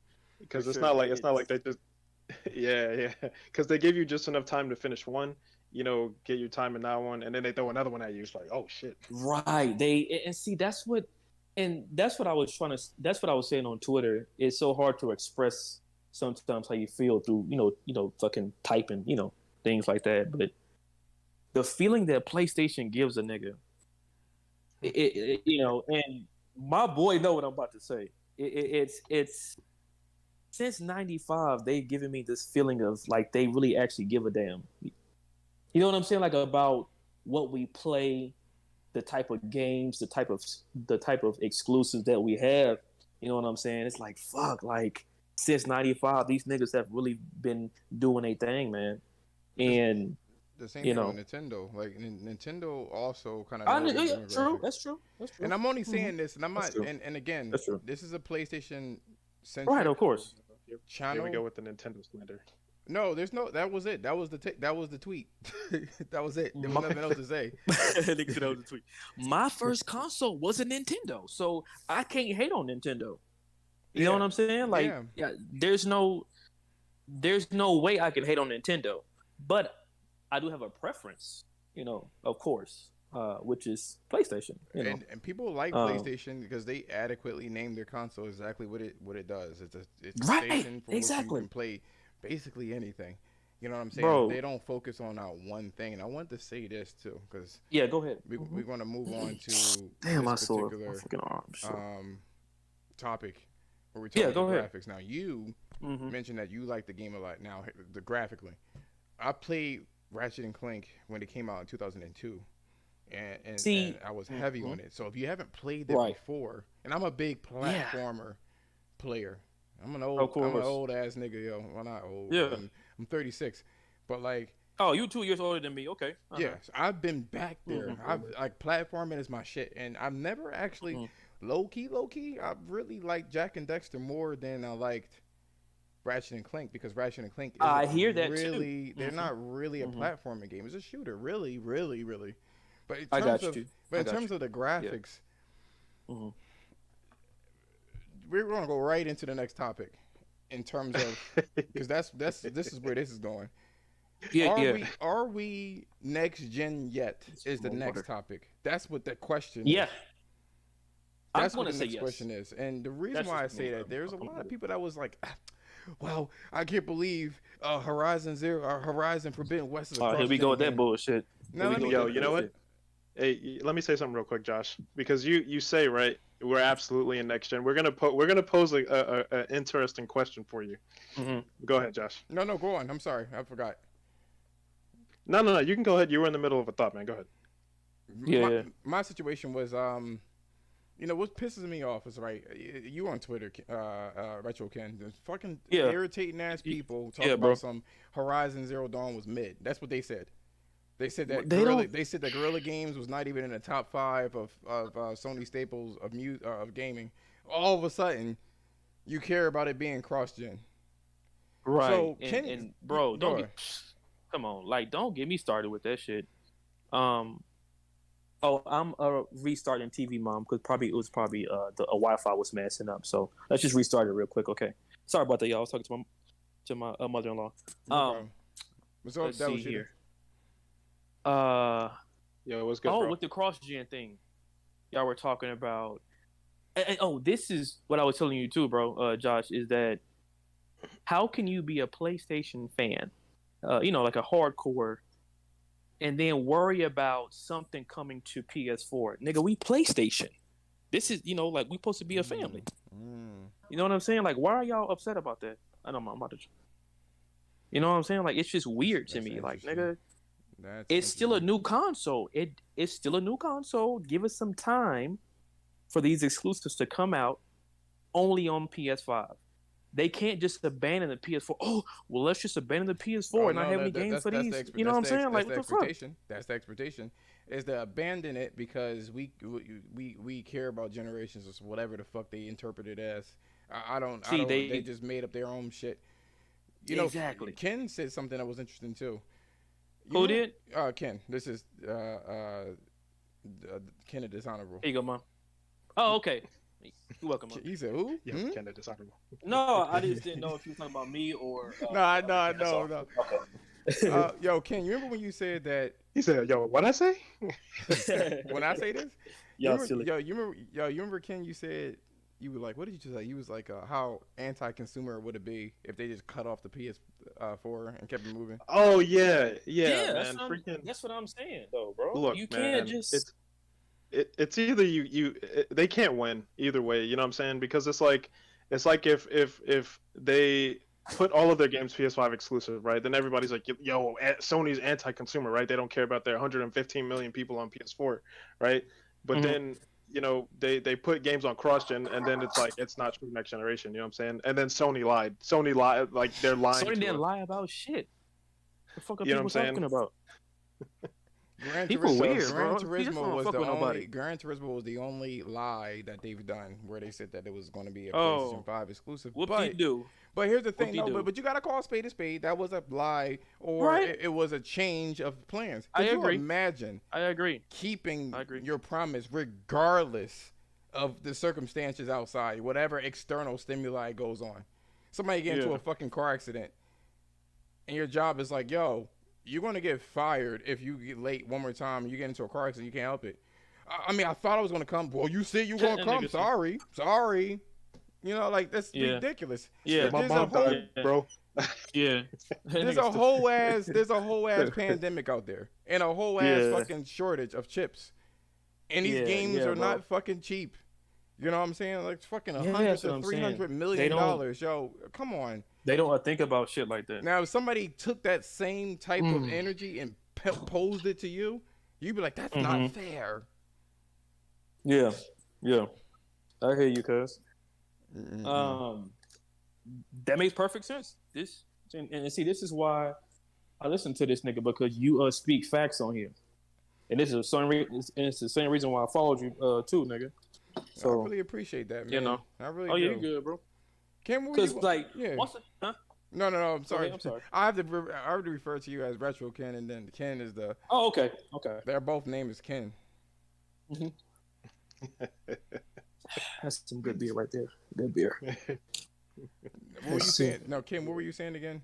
for Because sure. it's not like they just yeah, yeah. Because they give you just enough time to finish one, get your time in that one, and then they throw another one at you. It's like, oh shit. Right. And see that's what I was trying to. That's what I was saying on Twitter. It's so hard to express sometimes how you feel through fucking typing things like that. But the feeling that PlayStation gives a nigga, and my boy know what I'm about to say. It's since '95 they've given me this feeling of like they really actually give a damn. You know what I'm saying? Like about what we play, the type of games, the type of exclusives that we have. You know what I'm saying? It's like fuck, like since '95, these niggas have really been doing a thing, man. This, And the same you thing with know, Nintendo. Like Nintendo also kind of I know their yeah, true. demographic. That's true. That's And true. I'm only Hmm. saying this, and I'm That's not. true. And again, That's true. this is a PlayStation Right, centric of course. Here we channel. go with the Nintendo slander. No, there's no. That was it. That was the tweet. That was it. There was My, nothing else to say. nigga said that was a tweet. My first console was a Nintendo, so I can't hate on Nintendo. You know Yeah, what I'm saying? Like, yeah. yeah, there's no way I can hate on Nintendo, but I do have a preference, of course, which is PlayStation. And people like Um, PlayStation because they adequately name their console exactly what it does. It's a right, station from which you exactly, can play basically anything. You know what I'm saying? They bro. don't focus on one thing. And I want to say this too because Yeah, go ahead. we're going to move on to Damn, this I saw my particular fucking arm. Sure. um, topic where we're talking Yeah, about the go ahead. graphics. Now you Hmm. mentioned that you like the game a lot. Now the graphically, I played Ratchet and Clank when it came out in 2002 and See, I was heavy hmm on it. So if you haven't played it right? before, and I'm a big Yeah, platformer player. of I'm an course. old ass nigga, yo. Well, not old. Yeah. I'm 36, but like, Oh, you 2 years older than me. Okay. Uh huh. yes, I've been back there. Hmm. I've like platforming is my shit, and I've never actually Hmm. low key. I really liked Jack and Dexter more than I liked Ratchet and Clank because Ratchet and Clank isn't I hear that too. really. They're Hmm. not really a Hmm. platforming game. It's a shooter, really, really, really. But I got you. I in got terms you. of the Yeah. graphics, Hmm. we're gonna go right into the next topic. In terms of, because that's this is where this is going. Yeah. Yeah. Are we next gen yet? Is the More next water. topic. That's what the question is. Yeah. I'm That's what gonna the say next yes. question is. And the reason That's why I just me. say that, there's a I'm lot of cool. people that was like, "Ah, well, I can't believe Horizon Zero or Horizon Forbidden West is a Here cross we gen go with that again. bullshit. Here Now we let go me with Yo, that you know what? bullshit. Hey, let me say something real quick, Josh, because you say right, we're absolutely in next gen. We're gonna pose a interesting question for you. Hmm. Go ahead, Josh. no, go on. I'm sorry, I forgot. No, you can go ahead. You were in the middle of a thought, man. Go ahead. My Yeah. my situation was what pisses me off is right. You on Twitter, Retro Ken, the fucking Yeah. irritating ass people talk Yeah, about bro. some Horizon Zero Dawn was mid. That's what they said. They said that They don't. Guerrilla Games was not even in the top five of Sony staples of gaming. All of a sudden, you care about it being cross gen. Right. So And bro, go don't ahead. get. Come on, like don't get me started with that shit. Um. Oh, I'm restarting TV, mom, because probably it was probably the Wi-Fi was messing up. So let's just restart it real quick, okay? Sorry about that, y'all. I was talking to my mother-in-law. No Um, problem. So let's that see was you. here. Uh Yo, it was good, oh, bro. with the cross-gen thing, y'all were talking about. Oh, this is what I was telling you too, bro. Josh, is that how can you be a PlayStation fan, like a hardcore, and then worry about something coming to PS4? Nigga, we PlayStation. This is, like we supposed to be a family. Mm. You know what I'm saying? Like, why are y'all upset about that? I know I'm about to. You know what I'm saying? Like, it's just weird to That's me. Like, interesting. nigga, That's it's still a interesting. new console. It's still a new console. Give us some time for these exclusives to come out only on PS5. they can't just abandon the PS4. Oh, well, let's just abandon the PS4 Oh and not no, have any games for these. You know what I'm saying? Like, what the fuck? That's the expectation. Is to abandon it because we care about generations or whatever the fuck they interpret it as. I don't. See, They just made up their own shit. You know, exactly. Ken said something that was interesting too. Who did? Ken. This is Ken the Dishonorable. Here you go, Mom. Oh, okay. You're welcome, Mom. He said who? Yeah, Ken the Dishonorable. No, I just didn't know if you were talking about me or. No. Okay. Yo, Ken, you remember when you said that? He said, "Yo, what I say?" When I say this, Y'all silly. you remember Ken? You said you were like, what did you just say? You was like, how anti-consumer would it be if they just cut off the PS4 and kept it moving? Oh yeah, Yeah, man. that's what I'm saying, though, bro. Look, you man, can't just. It's either they can't win either way. You know what I'm saying? Because it's like if they put all of their games PS5 exclusive, right? Then everybody's like, yo, Sony's anti-consumer, right? They don't care about their 115 million people on PS4, right? But then they put games on cross-gen, and then it's like it's not true next generation. You know what I'm saying? And then Sony lied. Like they're lying. Sony didn't lie about shit. The fuck are You know people what I'm talking saying? about? People weird, bro. Gran Turismo was fuck the with only. nobody. Gran Turismo was the only lie that they've done where they said that it was going to be a PlayStation 5 exclusive. But here's the thing, but you gotta call a spade. That was a lie, or it was a change of plans. Could you imagine? I agree. Keeping your promise regardless of the circumstances outside, whatever external stimuli goes on. Somebody get into a fucking car accident, and your job is like, yo, you're gonna get fired if you get late one more time and you get into a car accident. You can't help it. I mean, I thought I was gonna come. Well, you said you were gonna come. Sorry. You know, like that's ridiculous. Yeah, my mom died, bro. Yeah. There's a whole ass pandemic out there, and a whole ass fucking shortage of chips. And these games are not fucking cheap. You know what I'm saying? Like fucking $100 to $300 million. Yo, come on. They don't think about shit like that. Now, if somebody took that same type of energy and posed it to you, you'd be like, that's not fair. Yeah. I hear you, cuz. That makes perfect sense. This is why I listen to this nigga, because you speak facts on here, and it's the same reason why I followed you too, nigga. So I really appreciate that, man. You know, I really. Oh yeah, you good, bro. Because huh? No, I'm sorry. Okay, I'm sorry. I have to refer to you as Retro Ken, and then Ken is the. Oh, okay. They're both named as Ken. That's some good beer right there. Good beer. What were you saying? No, Ken, what were you saying again?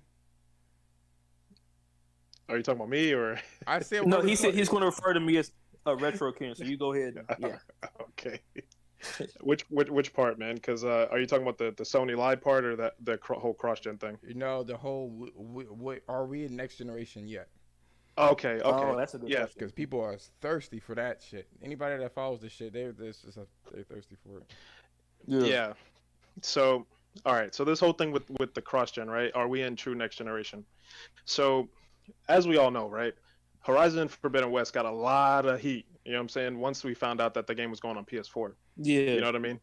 Are you talking about me or? I said no. He said he's going to refer to me as a Retro Ken. So you go ahead. Yeah. Okay. Which part, man? Because are you talking about the Sony Live part or the whole cross-gen thing? No, the whole. Are we in next generation yet? Okay. Oh, that's a good question. Because people are thirsty for that shit. Anybody that follows this shit, they're thirsty for it. Yeah. So, all right. So this whole thing with the cross-gen, right? Are we in true next generation? So, as we all know, right? Horizon Forbidden West got a lot of heat. You know what I'm saying? Once we found out that the game was going on PS4. Yeah. You know what I mean?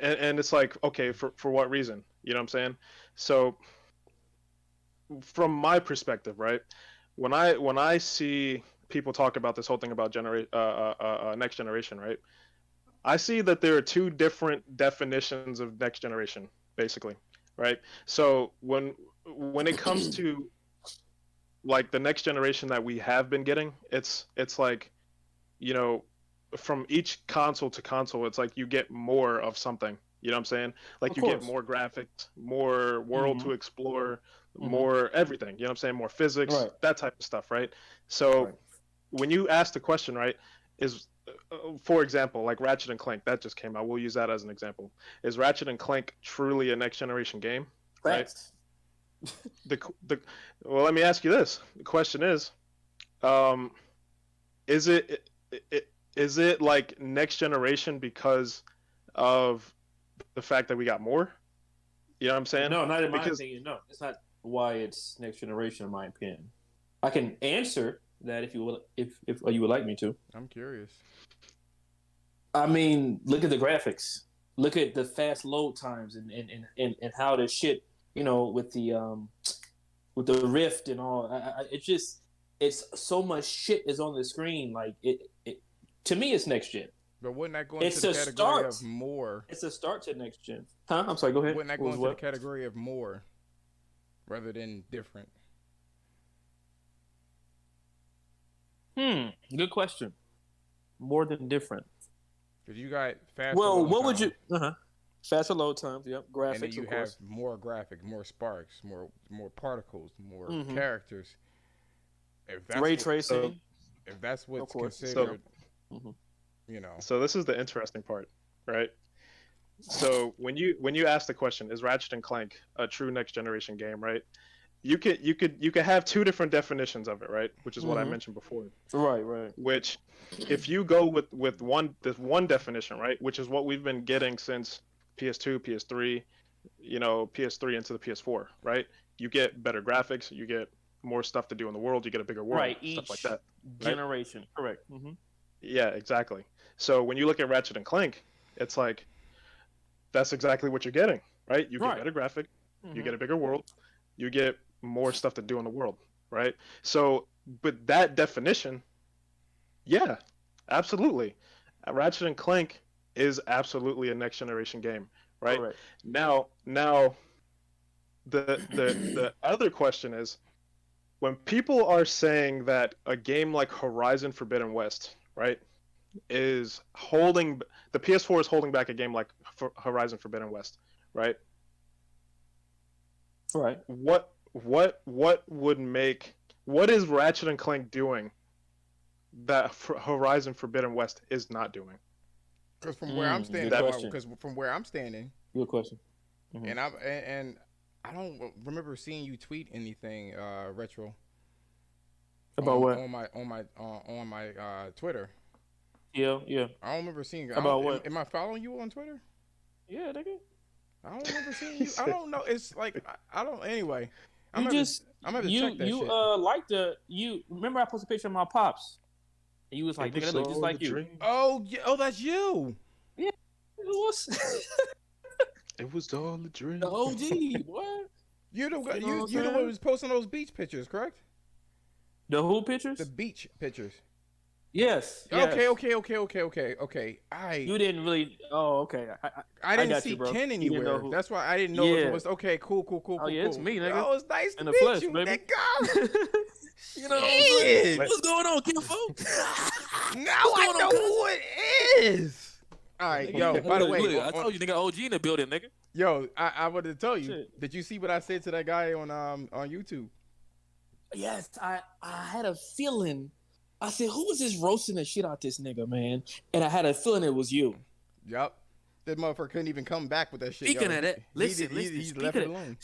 And it's like, okay, for what reason? You know what I'm saying? So, from my perspective, right? When I see people talk about this whole thing about next generation, right? I see that there are two different definitions of next generation, basically, right? So when it comes to like the next generation that we have been getting, it's like, you know, from each console to console, it's like you get more of something. You know what I'm saying? Like you get more graphics, more world to explore, more everything. You know what I'm saying? More physics, that type of stuff, right? So when you ask the question, right, is for example, like Ratchet and Clank, that just came out. We'll use that as an example. Is Ratchet and Clank truly a next generation game? Right. Well, let me ask you this. The question is it like next generation because of the fact that we got more? You know what I'm saying? No, not in my opinion. No, it's not why it's next generation, in my opinion. I can answer that if you would like me to. I'm curious. I mean, look at the graphics. look at the fast load times and how the shit, with the Rift and all. It's so much shit is on the screen. Like it to me, it's next gen. But wouldn't that go into the category of more? It's a start to next gen. Huh? I'm sorry. Go ahead. Wouldn't that go into the category of more rather than different? Good question. More than different. Because you got faster. Well, what time, would you? Faster load times. Yep. Graphics. And then you have more graphics, more sparks, more particles, more characters. If that's ray tracing. If that's what's considered, So this is the interesting part, right? So when you ask the question, is Ratchet and Clank a true next generation game, right? You could have two different definitions of it, right? Which is what I mentioned before. Right. Which, if you go with one definition, right, which is what we've been getting since PS2, PS3, PS3 into the PS4, right? You get better graphics, you get more stuff to do in the world, you get a bigger world, stuff like that. Generation, right? Correct. Yeah, exactly. So when you look at Ratchet and Clank, it's like that's exactly what you're getting, right? You get better graphic, you get a bigger world, you get more stuff to do in the world, right? So with that definition, yeah, absolutely. Ratchet and Clank is absolutely a next generation game, right? Correct. Now the other question is, when people are saying that a game like Horizon Forbidden West, right, is holding the PS4 is holding back a game like Horizon Forbidden West, right? Right. What is Ratchet and Clank doing that Horizon Forbidden West is not doing? Because from where I'm standing, good question. And I don't remember seeing you tweet anything retro about what on my Twitter. Yeah. I don't remember seeing about what. Am I following you on Twitter? Yeah, nigga. I don't remember seeing you. I don't know. It's like I don't. Anyway, I'm gonna check that shit. You remember I posted a picture of my pops. And you was like, nigga, that look just like you. Oh, yeah, that's you. Yeah, it was. It was all a dream. The OG, what? You the one who was posting those beach pictures, correct? The who pictures? The beach pictures. Yes. Okay. You didn't really. Oh, okay. I didn't see Ken anywhere. That's why I didn't know it was. Okay, cool. Oh yeah, it's me, nigga. Oh, it's nice in to the meet flesh, you, baby. nigga. You know what's going on, Ken folks? Now I know who it is. All right, yo. By the way, look, I told you, nigga, OG in the building, nigga. Yo, I wanted to tell you. Shit. Did you see what I said to that guy on YouTube? Yes, I had a feeling. I said, who was this roasting the shit out this nigga, man? And I had a feeling it was you. Yep. That motherfucker couldn't even come back with that shit. Speaking of that, listen. He's left it alone.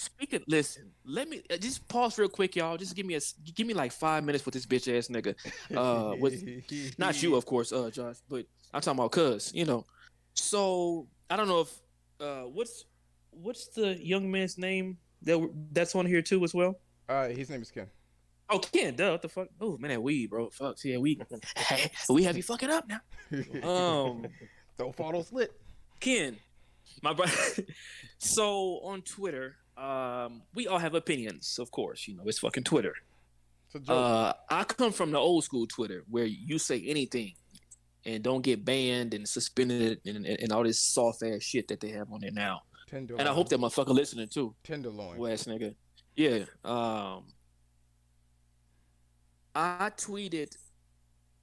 Listen. Let me just pause real quick, y'all. Just give me like 5 minutes with this bitch ass nigga. Not you, of course, Josh, but I'm talking about cuz, So I don't know if what's the young man's name that's on here too as well? His name is Ken. Oh, Ken, duh, what the fuck? Oh, man, that weed, bro. Fuck, yeah, we have you fucking up now. Don't follow slit. Ken, my brother. So on Twitter, we all have opinions, of course. It's fucking Twitter. I come from the old school Twitter where you say anything and don't get banned and suspended and all this soft ass shit that they have on there now. Tenderloin. And I hope that motherfucker listening too. Tenderloin. Ass nigga. Yeah. I tweeted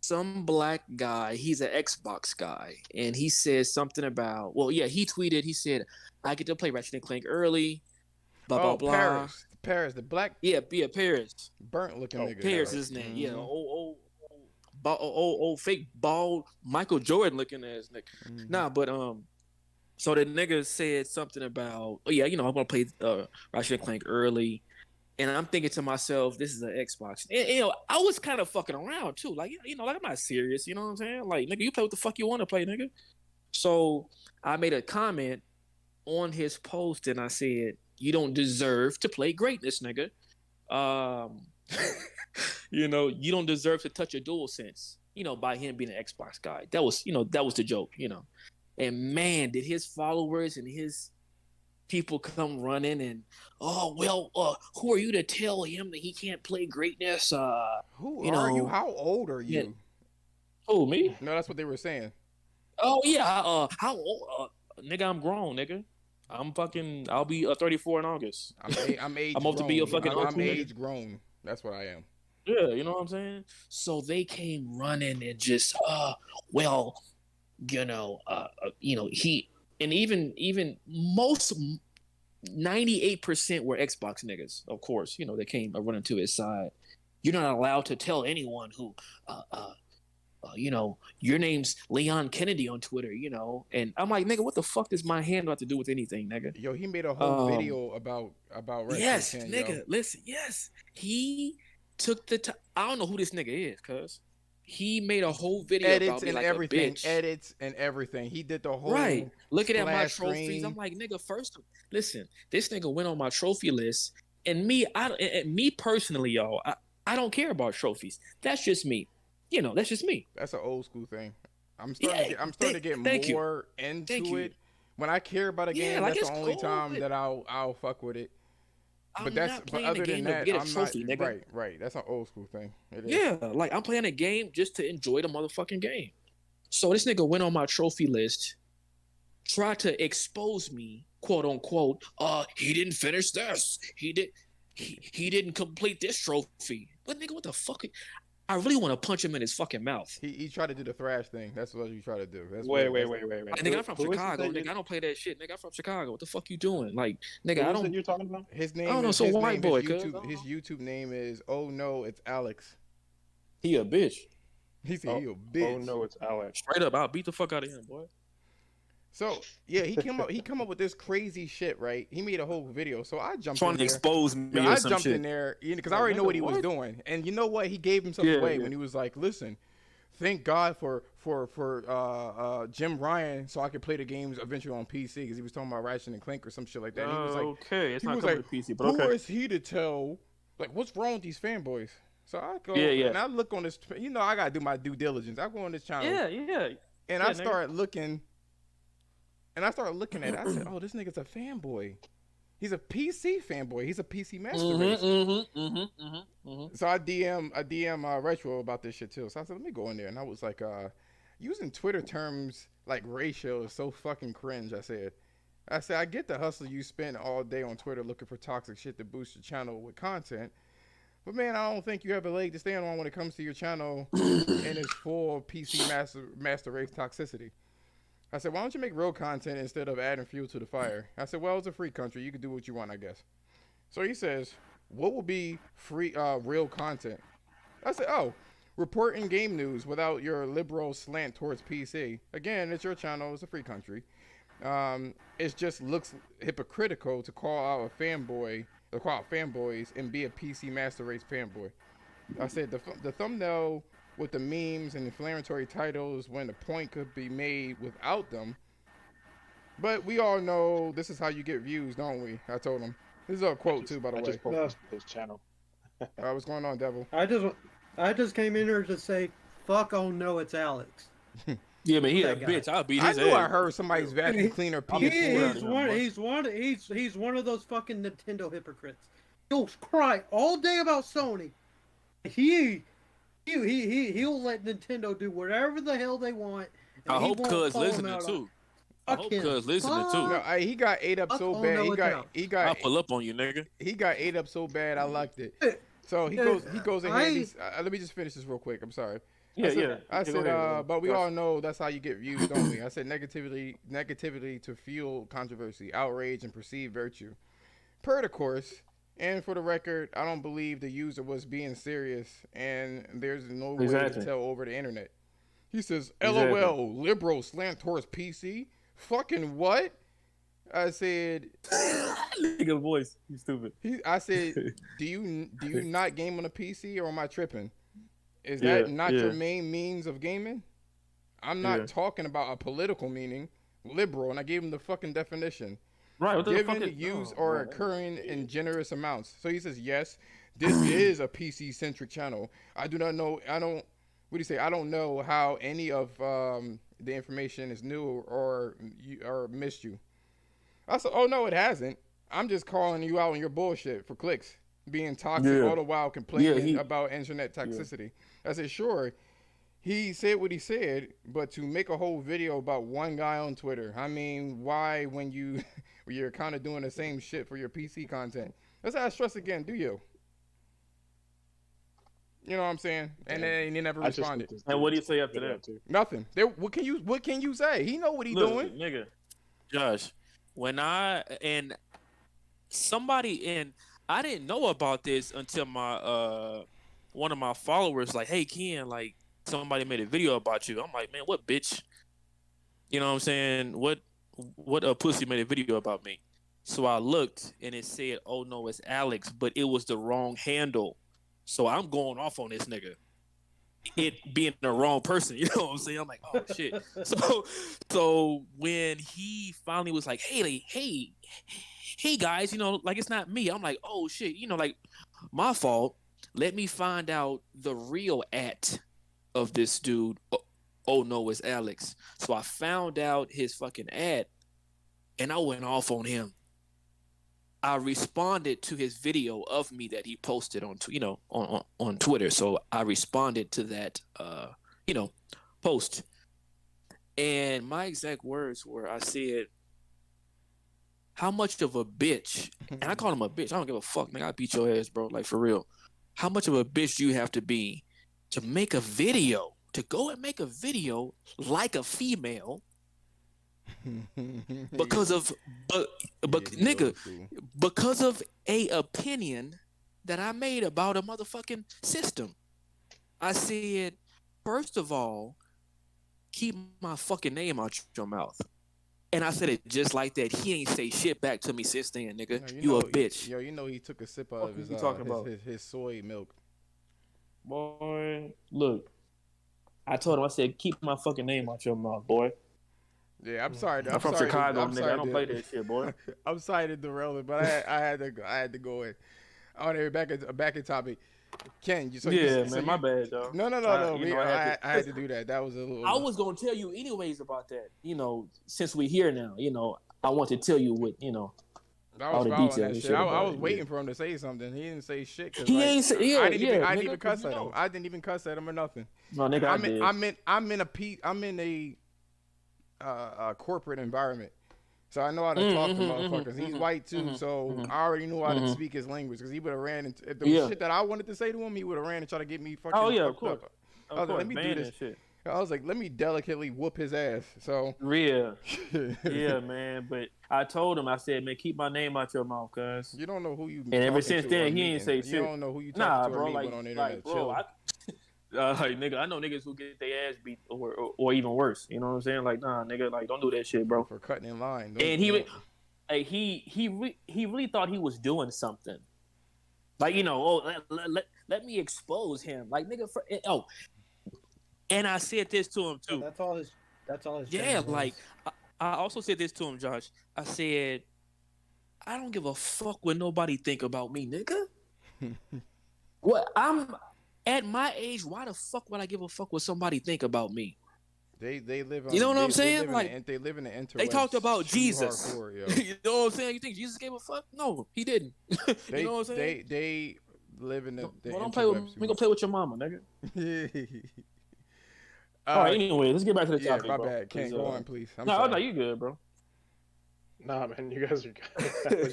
some black guy, he's an Xbox guy, and he said something about, he tweeted, he said, I get to play Ratchet and Clank early, blah, blah. Paris, the black. Yeah, Paris. Burnt looking nigga. Paris is his name, yeah. Fake bald Michael Jordan looking ass nigga. Mm-hmm. Nah, but, so the nigga said something about, I'm going to play Ratchet and Clank early. And I'm thinking to myself, this is an Xbox. And, I was kind of fucking around too. Like, I'm not serious. You know what I'm saying? Like, nigga, you play what the fuck you want to play, nigga. So I made a comment on his post and I said, you don't deserve to play greatness, nigga. You don't deserve to touch a DualSense, by him being an Xbox guy. That was the joke, And man, did his followers and his people come running and, oh well, who are you to tell him that he can't play greatness? Who You are you? know, How old are yeah. you? Who, me? No, that's what they were saying. Oh yeah, how old? Nigga, I'm grown, nigga. I'll be 34 in August. I'm I'm age off to be a grown. fucking I'm uncle, nigga. age grown. That's what I am. Yeah, you know what I'm saying? So they came running and just, well, he, and even most 98% were Xbox niggas. Of course, they came running to his side. You're not allowed to tell anyone who, your name's Leon Kennedy on Twitter, and I'm like, nigga, what the fuck does my hand got to do with anything, nigga? Yo, he made a whole video about Ratchet Yes, Clank, nigga, yo. listen, yes, he took the time. I don't know who this nigga is, cuz he made a whole video about me like a bitch. Edits and everything. He did the whole Right, looking at my splash trophies, I'm screen. like, nigga, first, listen, this nigga went on my trophy list, and me personally, y'all, I don't care about trophies. That's just me. That's just me. That's an old school thing. I'm Yeah, starting to get thank you. more Thank into you. it. When I care about a Yeah, game, like that's it's the only cool, time but that I'll fuck with it. I'm But not playing other the than game to that, get a I'm not trophy, nigga. right. That's an old school thing. It is. Yeah, like I'm playing a game just to enjoy the motherfucking game. So this nigga went on my trophy list, tried to expose me, quote unquote. He didn't finish this. He didn't complete this trophy. But nigga, what the fuck? I really want to punch him in his fucking mouth. He tried to do the thrash thing. That's what you try to do. That's Wait. Like, nigga, I'm from Chicago. Nigga, I don't play that shit. Nigga, I'm from Chicago. What the fuck you doing? Like, nigga, I Who is don't. it you're talking about? His I name don't know. is So his white name boy, is cuz. YouTube. His YouTube name is Oh No, It's Alex. He a bitch. He said he a Oh bitch. no, it's Alex. Straight up, I'll beat the fuck out of him, boy. So yeah, he come up with this crazy shit, right? He made a whole video. So I jumped Trying in to there. expose me Yeah, or I some jumped shit. in there because I Like, already know nigga, what he was what? doing. And you know what? He gave himself Yeah, away yeah. when he was like, "Listen, thank God for Jim Ryan, so I could play the games eventually on PC." Because he was talking about Ratchet and Clank or some shit like that. And he was like, okay, it's he not was coming like, to PC, but "Who okay. is he to tell? Like, what's wrong with these fanboys?" So I go Yeah. and I look on this. I gotta do my due diligence. I go on this channel Yeah. and Yeah, I start looking. And I started looking at it. I said, "Oh, this nigga's a fanboy. He's a PC fanboy. He's a PC master race." So I DM Retro about this shit too. So I said, let me go in there, and I was like, using Twitter terms like ratio is so fucking cringe. I said, I get the hustle you spend all day on Twitter looking for toxic shit to boost your channel with content, but man, I don't think you have a leg to stand on when it comes to your channel and its full PC master race toxicity. I said, why don't you make real content instead of adding fuel to the fire? I said, well, it's a free country. You can do what you want, I guess. So he says, what will be free, real content? I said, oh, reporting game news without your liberal slant towards PC. Again, it's your channel. It's a free country. It just looks hypocritical to call out a fanboy, to call out fanboys and be a PC Master Race fanboy. I said, the thumbnail with the memes and inflammatory titles when the point could be made without them. But we all know this is how you get views, don't we? I told him. This is a quote too, by the way. Just posted his channel. What's going on, Devil? I just came in here to say, fuck, oh no, it's Alex. Yeah, man, he a That guy. bitch. I'll beat I his knew ass. I heard somebody's vacuum cleaner PS4. He's one of those fucking Nintendo hypocrites. He'll cry all day about Sony. He'll let Nintendo do whatever the hell they want. I hope Cuz listening too. I hope Cuz listening too. No, he got ate up so bad. I'll pull up on you, nigga. He got ate up so bad. I liked it. So he goes in here. Let me just finish this real quick. I'm sorry. I said, but we all know that's how you get views, don't we? I said negativity to fuel controversy, outrage, and perceived virtue. Per the course, and for the record, I don't believe the user was being serious, and there's no way to tell over the internet. He says, LOL, liberal slant towards PC? Fucking what? I said, nigga voice, you stupid. I said, do you not game on a PC, or am I tripping? Is that not your main means of gaming? I'm not talking about a political meaning, liberal, and I gave him the fucking definition. Right, Given, used, or occurring in generous amounts. So he says, yes, this is a PC-centric channel. I do not know, what do you say? I don't know how any of the information is new or you or missed you. I said, oh no, it hasn't. I'm just calling you out on your bullshit for clicks, being toxic, Yeah. all the while Yeah, complaining about internet yeah. toxicity. I said, sure, he said what he said, but to make a whole video about one guy on Twitter, I mean, why when when you're kind of doing the same shit for your PC content? Let's ask Stress again, do you? You know what I'm saying? And Damn. then he never I just responded. looked this And what do you dude's say after video that? too. Nothing. There. What can you say? He know what he Look, doing. nigga. Josh, when I didn't know about this until my one of my followers like, hey Ken, like somebody made a video about you. I'm like, man, what bitch? You know what I'm saying? What a pussy made a video about me? So I looked and it said, oh no, it's Alex, but it was the wrong handle. So I'm going off on this nigga. It being the wrong person, you know what I'm saying? I'm like, oh shit. So when he finally was like, hey guys, you know, like it's not me. I'm like, oh shit, you know, like my fault. Let me find out the real at of this dude. Oh no, it's Alex. So I found out his fucking ad and I went off on him. I responded to his video of me that he posted on on Twitter. So I responded to that post. And my exact words were, I said, how much of a bitch, and I called him a bitch. I don't give a fuck, nigga. I beat your ass, bro. Like, for real. How much of a bitch do you have to be to make a video, to go and make a video like a female because of, nigga, because of a opinion that I made about a motherfucking system? I said, first of all, keep my fucking name out your mouth. And I said it just like that. He ain't say shit back to me since then, nigga. You a bitch. Yo, you know he took a sip out of his soy milk. Boy, look. I told him, I said, keep my fucking name out your mouth, boy. Yeah, I'm sorry. I'm from Chicago, nigga. I don't play that shit, boy. I'm sorry to derail it, but I had to go in. All right, back in topic. Ken, my bad, dog. No. I had to do that. That was a little. I was gonna tell you anyways about that. You know, since we're here now, you know, I want to tell you what, you know. I was following that shit. I was waiting for him to say something. He didn't say shit. He ain't say. Yeah, I didn't even cuss cuss at him. I didn't even cuss at him or nothing. No, nigga, I'm in a corporate environment, so I know how to talk to motherfuckers. He's white too, so I already knew how to speak his language because he would have ran into the shit that I wanted to say to him. He would have ran and tried to get me fucking. Oh yeah, of course. I was like, let me do this. Shit. I was like, let me delicately whoop his ass. So yeah, man. But I told him, I said, man, keep my name out your mouth, cuz. You don't know who you. And ever since then, he ain't say shit. You don't know who you talking to, bro. like, on the internet. Like, bro, nigga, I know niggas who get their ass beat or even worse. You know what I'm saying? Like, nah, nigga, like, don't do that shit, bro. For cutting in line. And he really thought he was doing something. Like, you know, let me expose him. Like, nigga, and I said this to him too. That's all his. Yeah, like I also said this to him, Josh. I said, I don't give a fuck what nobody think about me, nigga. What I'm at my age, why the fuck would I give a fuck what somebody think about me? They live on. You know what I'm saying? Like they live in the interwebs. They talked about Jesus. Hardcore, you know what I'm saying? You think Jesus gave a fuck? No, he didn't. You know what I'm saying? They live in the. Don't play with. We gonna play with your mama, nigga. All right. Anyway, Anyway, let's get back to the topic. My bro. bad. Can't go on, please. No, you good, bro. Nah, man, you guys are good.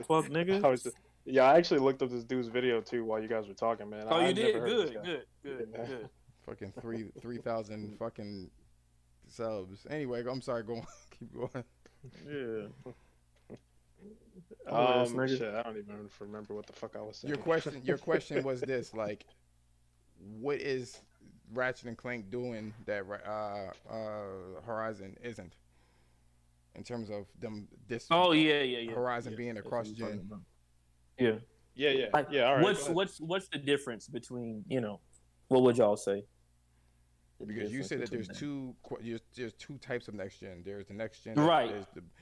Fuck, nigga. I actually looked up this dude's video too while you guys were talking, man. Oh, you did? Good. Fucking 3,000 fucking subs. Anyway, I'm sorry. Go on. Keep going. Yeah. Shit, I don't even remember what the fuck I was saying. Your question was this, like, what is Ratchet and Clank doing that Horizon isn't? In terms of them, this. Oh yeah. Horizon being a cross gen. Yeah. Like, yeah. All right. What's the difference between, you know, what would y'all say? Because you said that there's two types of next gen. There's the next gen, right?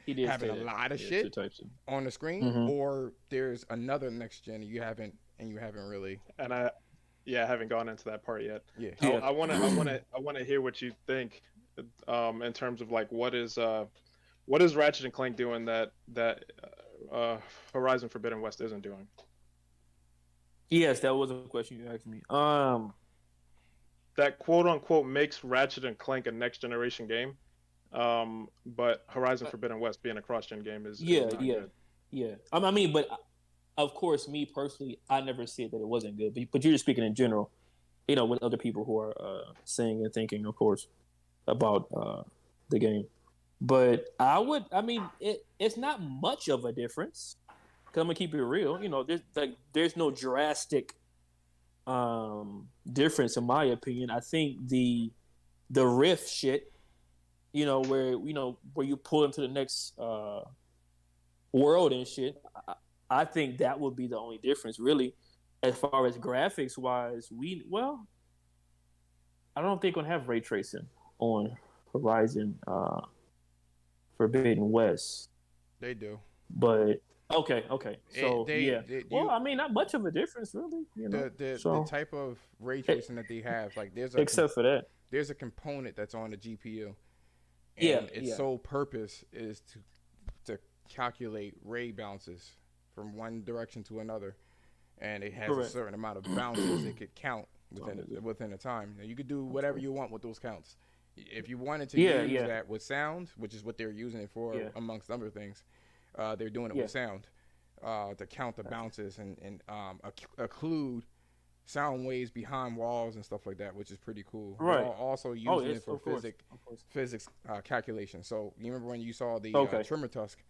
There's having a lot of shit on the screen, or there's another next gen you haven't really. And I haven't gone into that part yet. Yeah. I want to hear what you think in terms of like what is Ratchet and Clank doing that Horizon Forbidden West isn't doing? Yes, that was a question you asked me. That quote unquote makes Ratchet and Clank a next generation game. But Horizon Forbidden West being a cross-gen game is not good. Yeah. I mean, but of course, me personally, I never said that it wasn't good. But you're just speaking in general, with other people who are saying and thinking, of course, about the game. But it's not much of a difference. Cause I'm gonna keep it real. There's no drastic difference in my opinion. I think the riff shit, where you pull into the next world and shit. I think that would be the only difference, really, as far as graphics wise. I don't think we're gonna have ray tracing on Horizon Forbidden West. They do, but okay. So not much of a difference, really. The type of ray tracing that they have, like except for that, there's a component that's on the GPU. And its sole purpose is to calculate ray bounces from one direction to another, and it has a certain amount of bounces it could count within a time. Now, you could do whatever you want with those counts. If you wanted to use that with sound, which is what they're using it for, amongst other things, they're doing it with sound to count the bounces and occlude sound waves behind walls and stuff like that, which is pretty cool. Right. They're also using it for physics calculation. So you remember when you saw the Trimmer Tusk,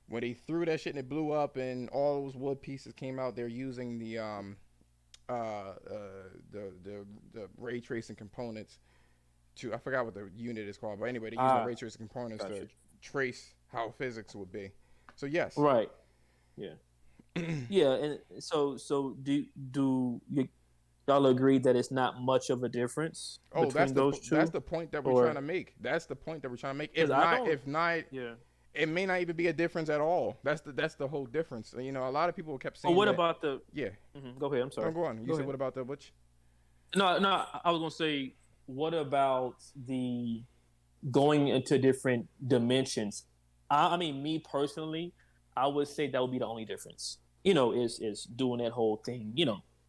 when they threw that shit and it blew up and all those wood pieces came out? They're using the ray tracing components to, I forgot what the unit is called, but anyway, they're using the ray tracing components to trace how physics would be. So yes. Right. Yeah. Yeah, and so do y'all agree that it's not much of a difference between those two? That's the point that we're trying to make. If not, it may not even be a difference at all. That's the whole difference. A lot of people kept saying. But what about the? Yeah. Mm-hmm. Go ahead. I'm sorry. No, go on. You said what about the which? No. I was gonna say, what about the going into different dimensions? I mean, me personally, I would say that would be the only difference. Is doing that whole thing.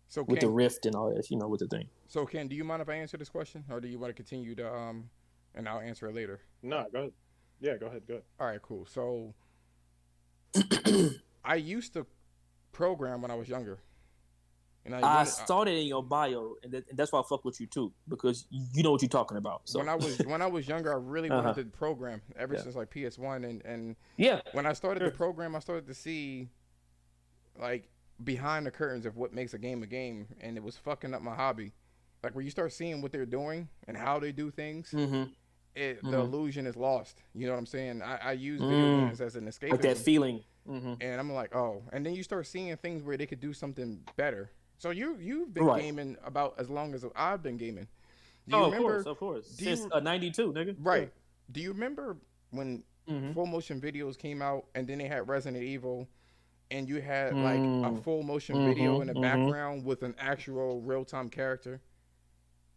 So with the rift and all that. With the thing. So Ken, do you mind if I answer this question, or do you want to continue to and I'll answer it later? No, go ahead. Yeah, go ahead. All right, cool. So I used to program when I was younger. And I saw that in your bio, and that's why I fuck with you too, because you know what you're talking about. So when I was younger, I really wanted to program ever since like PS1, and when I started the program, I started to see like behind the curtains of what makes a game, and it was fucking up my hobby. Like when you start seeing what they're doing and how they do things, the illusion is lost. You know what I'm saying? I use video games as an escapism. Like that feeling. And I'm like, oh, and then you start seeing things where they could do something better. So you've been gaming about as long as I've been gaming. Do you remember, of course. Since 92, nigga. Right. Do you remember when full motion videos came out, and then they had Resident Evil, and you had like a full motion video in the background with an actual real time character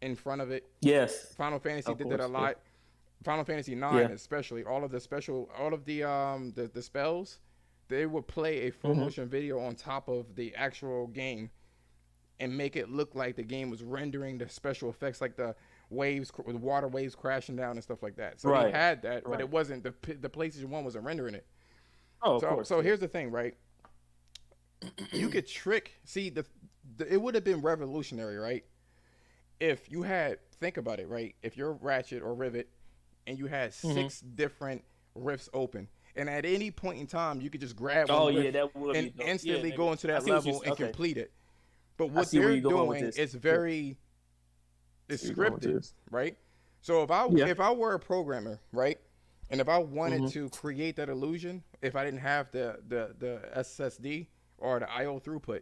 in front of it? Yes. Final Fantasy did that a lot. Yeah. Final Fantasy 9 especially, all of the spells, they would play a full motion video on top of the actual game and make it look like the game was rendering the special effects, like the waves, the water waves crashing down and stuff like that. So they had that, but it wasn't the PlayStation 1 wasn't rendering it. Oh, of course. So here's the thing, right? You could trick. See, it would have been revolutionary, right? If you had, think about it, right? If you're Ratchet or Rivet, and you had 6 different rifts open, and at any point in time, you could just grab one rift and instantly go into that level and complete it. But what they're doing is very scripted, right? So if I were a programmer, right, and if I wanted to create that illusion, if I didn't have the SSD or the IO throughput,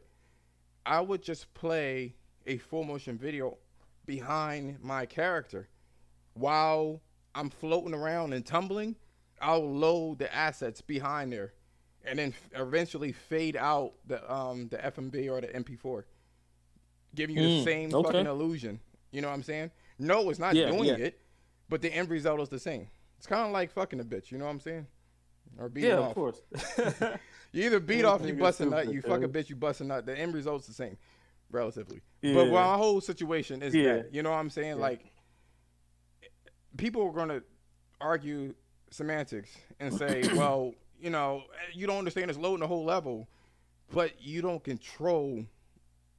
I would just play a full motion video behind my character while I'm floating around and tumbling. I'll load the assets behind there, and then eventually fade out the FMV or the MP4, giving you the same fucking illusion. You know what I'm saying? No, it's not doing it, but the end result is the same. It's kind of like fucking a bitch, you know what I'm saying? Or beating Yeah, off. of course. You either beat off, you Everything bust a is nut. stupid, You fuck a dude. bitch, you bust a nut. The end result's the same, relatively. Yeah. But my whole situation is Yeah. that, you know what I'm saying? Yeah. Like, people are gonna argue semantics and say, well, you know, you don't understand it's loading the whole level, but you don't control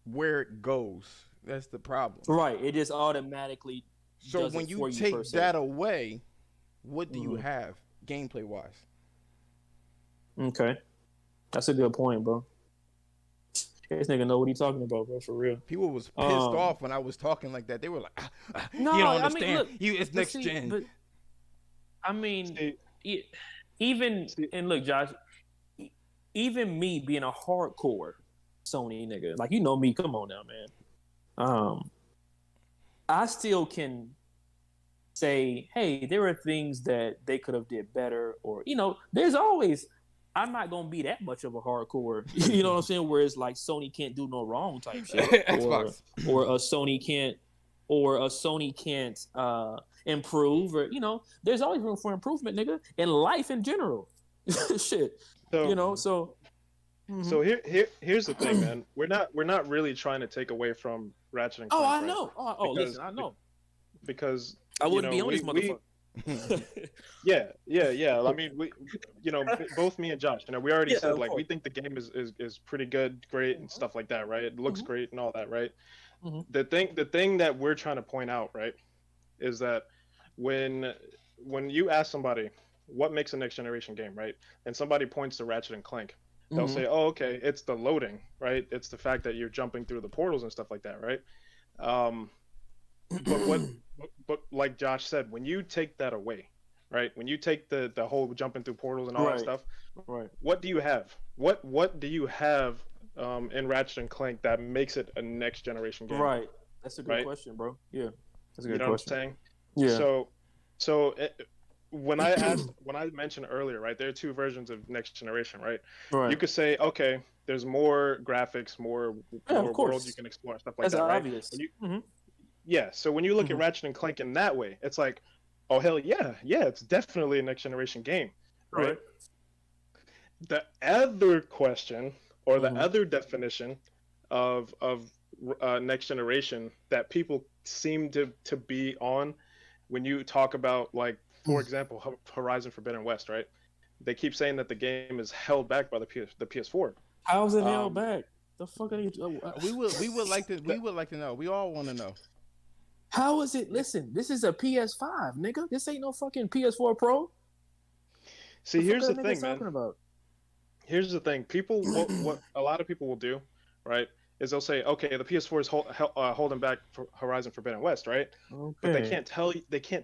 where it goes. That's the problem. Right. It just automatically. So does when it you for you, take per se. that away, what do you Mhm. have gameplay wise? Okay, that's a good point, bro. This nigga know what he talking about, bro. For real. People was pissed off when I was talking like that. They were like, No, you don't I mean, understand. look, It's But next see, gen. But I mean, See, even see- and look, Josh, even me being a hardcore Sony nigga, like you know me, come on now, man. I still can say, hey, there are things that they could have did better, or there's always. I'm not gonna be that much of a hardcore, you know what I'm saying? Where it's like Sony can't do no wrong type shit, Xbox. or a Sony can't improve, or there's always room for improvement, nigga, in life in general. Shit, So So so here's the thing, man. We're not really trying to take away from Ratchet and Clank, I right? know. Because- Listen, I know. Because I wouldn't be on we, this motherfucker. Yeah. I mean, both me and Josh, we already Yeah, said of like we course. think the game is pretty good, great, and stuff like that, right? It looks Mhm. great and all that, right? Mhm. The thing that we're trying to point out, right, is that when you ask somebody what makes a next generation game, right, and somebody points to Ratchet and Clank, they'll Mhm. say, "Oh, okay, it's the loading, right? It's the fact that you're jumping through the portals and stuff like that, right?" But like Josh said, when you take that away, right? When you take the whole jumping through portals and all that Right. stuff, Right. what do you have? What do you have in Ratchet and Clank that makes it a next generation game? Right. That's a good Right? question, bro. Yeah. That's a You good know question. what I'm saying? Yeah. So when I mentioned earlier, right, there are two versions of next generation, right? Right. You could say, okay, there's more graphics, more Yeah, of worlds course. you can explore, stuff like That's that, right? obvious. When you- Mhm. Yeah, so when you look at Mhm. Ratchet and Clank in that way, it's like, oh hell yeah, it's definitely a next generation game, right? The other question or the Mhm. other definition of next generation that people seem to be on when you talk about, like, for example, Horizon Forbidden West, right? They keep saying that the game is held back by the PS4. How's it held Um, back? The fuck are you? we would like to know. We all want to know. How is it? Listen, this is a PS5, nigga. This ain't no fucking PS4 Pro. See, The fuck here's are the niggas thing, talking man. about? Here's the thing. People, what a lot of people will do, right, is they'll say, okay, the PS4 is holding back for Horizon Forbidden West, right? Okay. But they can't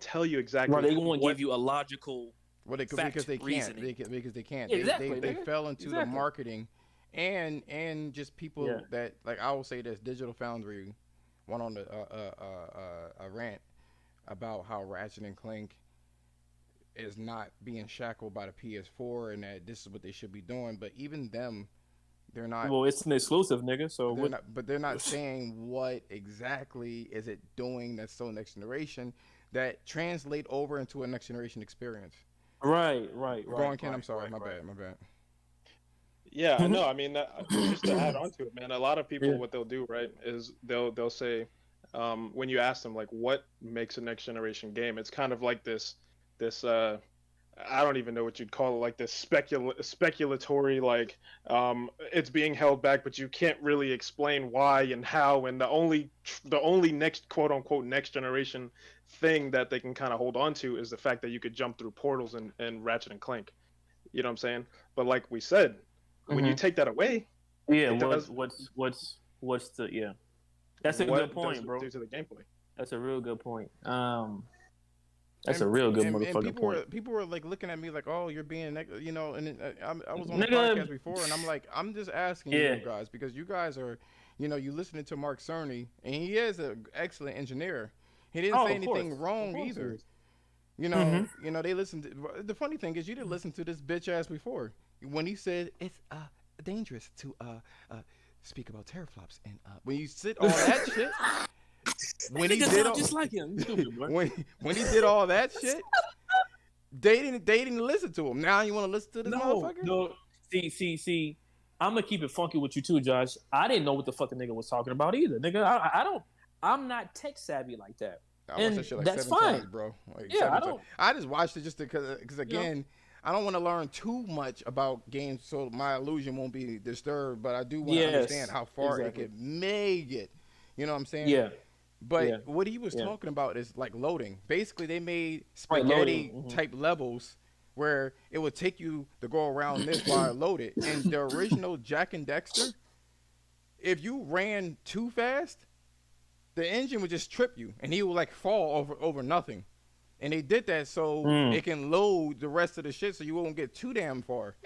tell you exactly. Right, they won't what, give you a logical. Well, Fact because they can't. reasoning. Because they can't. Exactly, They nigga. fell into the Exactly. marketing, and just people Yeah. that, like, I will say this: Digital Foundry went on a rant about how Ratchet and Clank is not being shackled by the PS4 and that this is what they should be doing. But even them, they're not. Well, it's an exclusive, nigga. So They're what? not, but they're not saying what exactly is it doing that's so next generation that translate over into a next generation experience. Right. Go on, Ken. I'm sorry. My bad. Yeah, no, I mean, just to add on to it, man. A lot of people, Yeah. what they'll do, right, is they'll say, when you ask them like, what makes a next generation game, it's kind of like this I don't even know what you'd call it, like this speculatory, like, it's being held back, but you can't really explain why and how, and the only next, quote unquote, next generation thing that they can kind of hold on to is the fact that you could jump through portals and Ratchet and Clank. You know what I'm saying? But like we said, when you take that away, Yeah. it does- What's the yeah? That's a what good point, does it bro. do to the gameplay? That's a real good point. That's a real good motherfucking point. People were like looking at me like, "Oh, you're being, you know." And I was on the Nigga. podcast before, and I'm like, I'm just asking Yeah. you guys because you guys are, you listening to Mark Cerny, and he is an excellent engineer. He didn't say of course. anything wrong Of course either. he is. They listened. The funny thing is, you didn't listen to this bitch ass before when he said it's dangerous to speak about teraflops, and when you sit all that shit, when he nigga did sound all, just like him. You stupid, boy. when he did all that shit, they didn't listen to him. Now you want to listen to this motherfucker? No. See. I'm gonna keep it funky with you too, Josh. I didn't know what the fuck the nigga was talking about either, nigga. I don't. I'm not tech savvy like that. I watched that shit like that's 7 fine. times, bro. Like Yeah, 7 I times. don't. I just watched it just because again, I don't want to learn too much about games, so my illusion won't be disturbed. But I do want to understand how far it may get. You know what I'm saying? Yeah. But what he was talking about is like loading. Basically, they made spaghetti loading. type levels where it would take you to go around this while it loaded. And the original Jack and Dexter, if you ran too fast, the engine would just trip you, and he would like fall over nothing. And they did that so it can load the rest of the shit, so you won't get too damn far.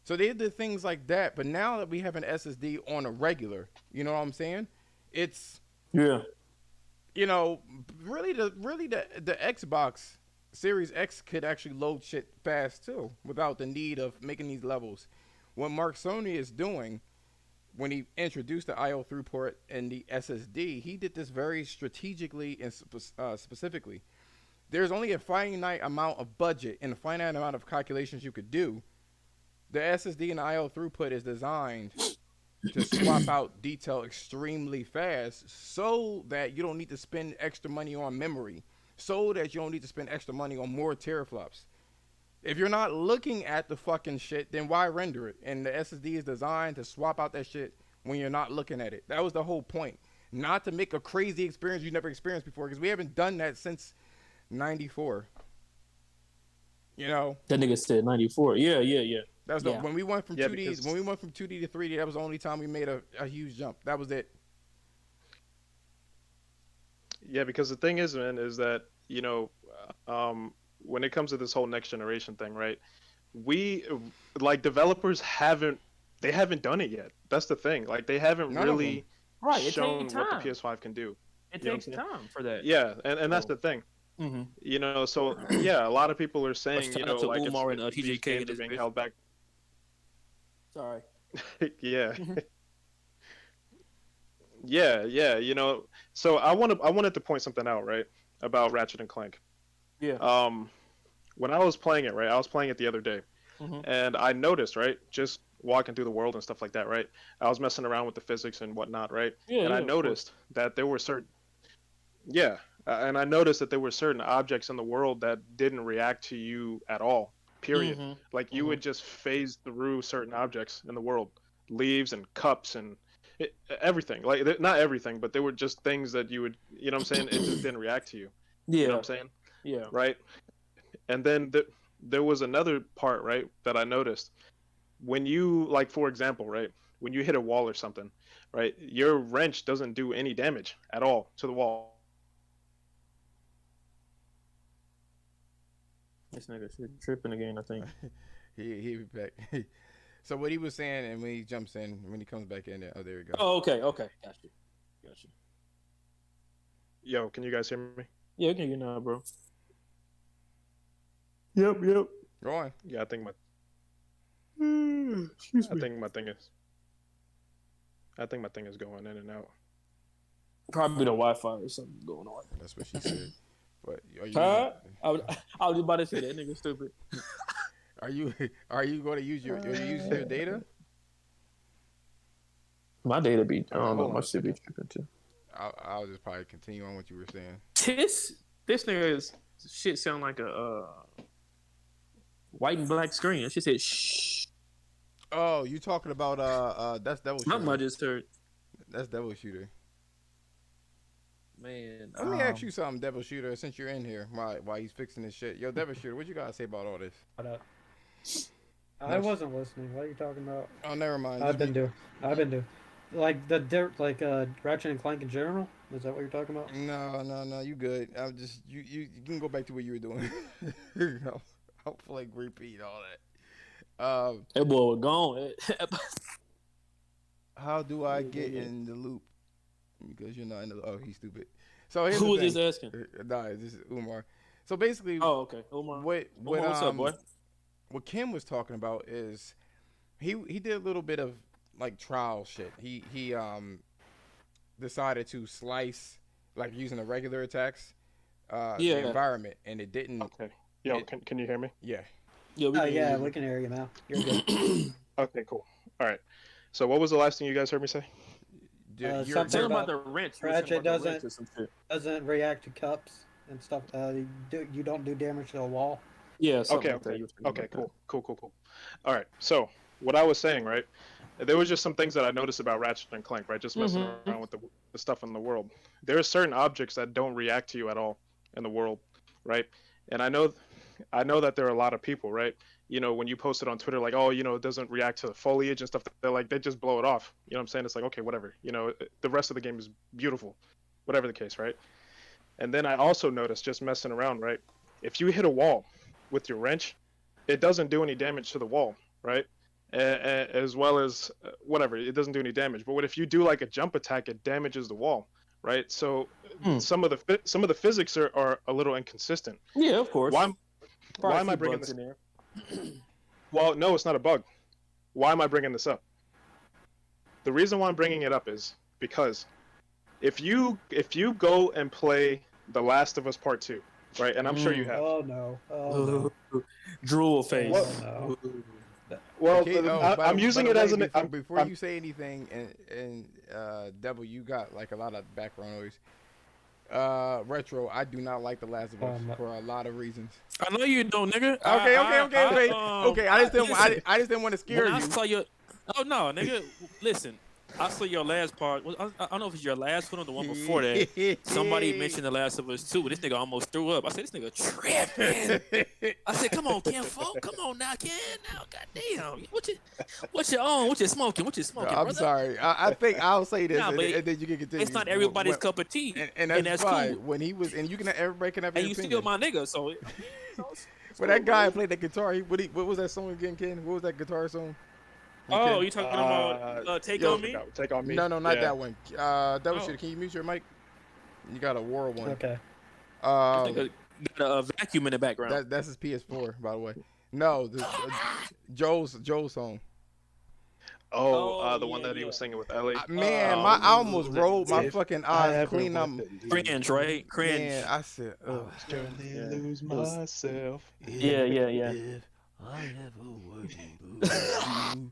So they did things like that. But now that we have an SSD on a regular, you know what I'm saying? It's you know, really the Xbox Series X could actually load shit fast too, without the need of making these levels. What Mark Sony is doing when he introduced the I/O throughput and the SSD, he did this very strategically and specifically. There's only a finite amount of budget and a finite amount of calculations you could do. The SSD and the I/O throughput is designed to swap out detail extremely fast so that you don't need to spend extra money on memory, so that you don't need to spend extra money on more teraflops. If you're not looking at the fucking shit, then why render it? And the SSD is designed to swap out that shit when you're not looking at it. That was the whole point. Not to make a crazy experience you never experienced before, because we haven't done that since 94. You know? That nigga said 94. Yeah. That was when we went from 2D because... when we went from 2D to 3D, that was the only time we made a huge jump. That was it. Yeah, because the thing is, man, is that, you know, when it comes to this whole next generation thing, right? We like developers haven't done it yet. That's the thing. Like they haven't really shown what the PS5 can do. It takes time for that. Yeah, and that's the thing. Mm-hmm. You know, so yeah, a lot of people are saying, you know, like Umar and these TJK games are being held back. Sorry. Yeah. yeah, you know. So I wanted to point something out, right, about Ratchet and Clank. Yeah. When I was playing it, right, I was playing it the other day, and I noticed, right, just walking through the world and stuff like that, right, I was messing around with the physics and whatnot, right, and I noticed that there were certain, and I noticed that there were certain objects in the world that didn't react to you at all. Period. Like you would just phase through certain objects in the world, leaves and cups and everything. Like not everything, but there were just things that you would, you know what I'm saying? It just didn't react to you. Yeah. You know what I'm saying? Yeah. Right. And then there was another part, right, that I noticed. When you, like, for example, right, when you hit a wall or something, right, your wrench doesn't do any damage at all to the wall. This nigga tripping again, I think. he back. So what he was saying, and when he jumps in, when he comes back in there, there you go. Oh, okay. Got you. Yo, can you guys hear me? Yeah, I can hear you now, bro. Yep. Go on. Yeah, I think my thing is going in and out. Probably the Wi-Fi or something going on. That's what she said. But are you? I was about to say that nigga stupid. Are you going to use your data? My data be I don't know. My shit be tripping too. I'll just probably continue on what you were saying. This nigga's shit sound like a white and black screen. It just said shh. Oh, you talking about that's Devil Shooter. Something I just heard. That's Devil Shooter. Man, let me ask you something, Devil Shooter, since you're in here while he's fixing this shit. Yo, Devil Shooter, what you gotta say about all this? What up? I wasn't listening. What are you talking about? Oh, never mind. I've been doing. Like Ratchet and Clank in general? Is that what you're talking about? No, you good. I'm just you can go back to what you were doing. Hopefully repeat all that. That boy was gone. How do I get in the loop? Because you're not in the loop. Oh, he's stupid. So here's who was the this thing. asking? Nah, this is Umar. So basically, oh okay, Umar. What's up, boy? What Kim was talking about is he did a little bit of like trial shit. He decided to slice like using the regular attacks, the Yeah. environment, and it didn't. Okay. Yo, It- can you hear me? Yeah. Yeah, we Oh can yeah, hear you. we can hear you now. You're good. Okay, cool. All right. So what was the last thing you guys heard me say? You're- something Tell him about about the wrench. Ratchet Or some shit. doesn't react to cups and stuff. You don't do damage to a wall. Yeah. something Okay, like that. okay, You were saying okay, about cool. All right. So what I was saying, right? There was just some things that I noticed about Ratchet and Clank, right? Just messing Mhm. around with the stuff in the world. There are certain objects that don't react to you at all in the world, right? And I know that there are a lot of people, right? You know, when you post it on Twitter, like, oh, you know, it doesn't react to the foliage and stuff. They just blow it off. You know what I'm saying? It's like, okay, whatever. You know, the rest of the game is beautiful, whatever the case, right? And then I also noticed, just messing around, right? If you hit a wall with your wrench, it doesn't do any damage to the wall, right? As well as whatever, it doesn't do any damage. But what if you do like a jump attack, it damages the wall, right? So some of the physics are a little inconsistent. Yeah, of course. Why Probably am a I few bringing bugs this? in there? Well, no, it's not a bug. Why am I bringing this up? The reason why I'm bringing it up is because if you go and play The Last of Us Part 2, right? And I'm sure you have. Oh no. Oh no. Drool face. Oh, no. Well, Okay, I'm using it as an. Before you say anything, and Devil, you got like a lot of background noise. Retro, I do not like The Last of Us for a lot of reasons. I know you don't, nigga. Okay. I just didn't want to scare When you. I saw your, oh no, nigga. Listen, I saw your last part. I don't know if it's your last one or the one before that. Somebody mentioned The Last of Us 2. This nigga almost threw up. I said, this nigga tripping. I said, come on, Ken Folk. Come on now, Ken. Now, goddamn. What you on? What you smoking? What you smoking, I'm brother? sorry. I think I'll say this, Nah, and, but and then you can continue. It's not everybody's cup of tea, and that's fine. cool. When he was, and you can everybody can have And an you opinion. still my nigga, so. But that guy played that guitar. What was that song again, Ken? What was that guitar song? Oh, Okay. you talking about Take yo, On Me? Take on me. No, not Yeah. that one. Devil Oh. Shit, can you mute your mic? You got a world one. Okay. Nigga got a vacuum in the background. That's his PS4, by the way. No, Joe's song. Oh, the yeah, one that he was singing with Ellie. Man, Oh, I almost rolled my fucking eyes clean up. Cringe, right? Cringe. Man, I said, lose myself. Yeah. If I ever were to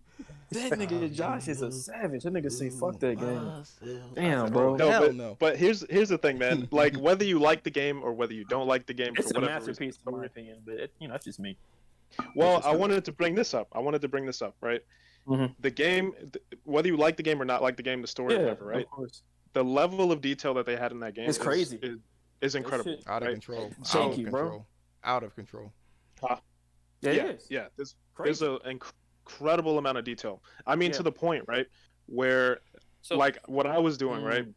That nigga Josh is a savage. That nigga say fuck that game. Damn, bro. No, Hell but, no. but here's the thing, man. Like whether you like the game or whether you don't like the game It's for a whatever masterpiece reason. in my opinion, but that's just me. Well, I wanted to bring this up. Right? Mhm. The game, whether you like the game or not like the game, the story, or whatever, right? Of course. The level of detail that they had in that game It's crazy. Is incredible. shit- out of right? control. Thank Out of you, bro. control. Out of control. Yeah, Yeah, it is. yeah. There's Crazy. an incredible amount of detail. I mean, Yeah. to the point, right, where So, like what I was doing, right,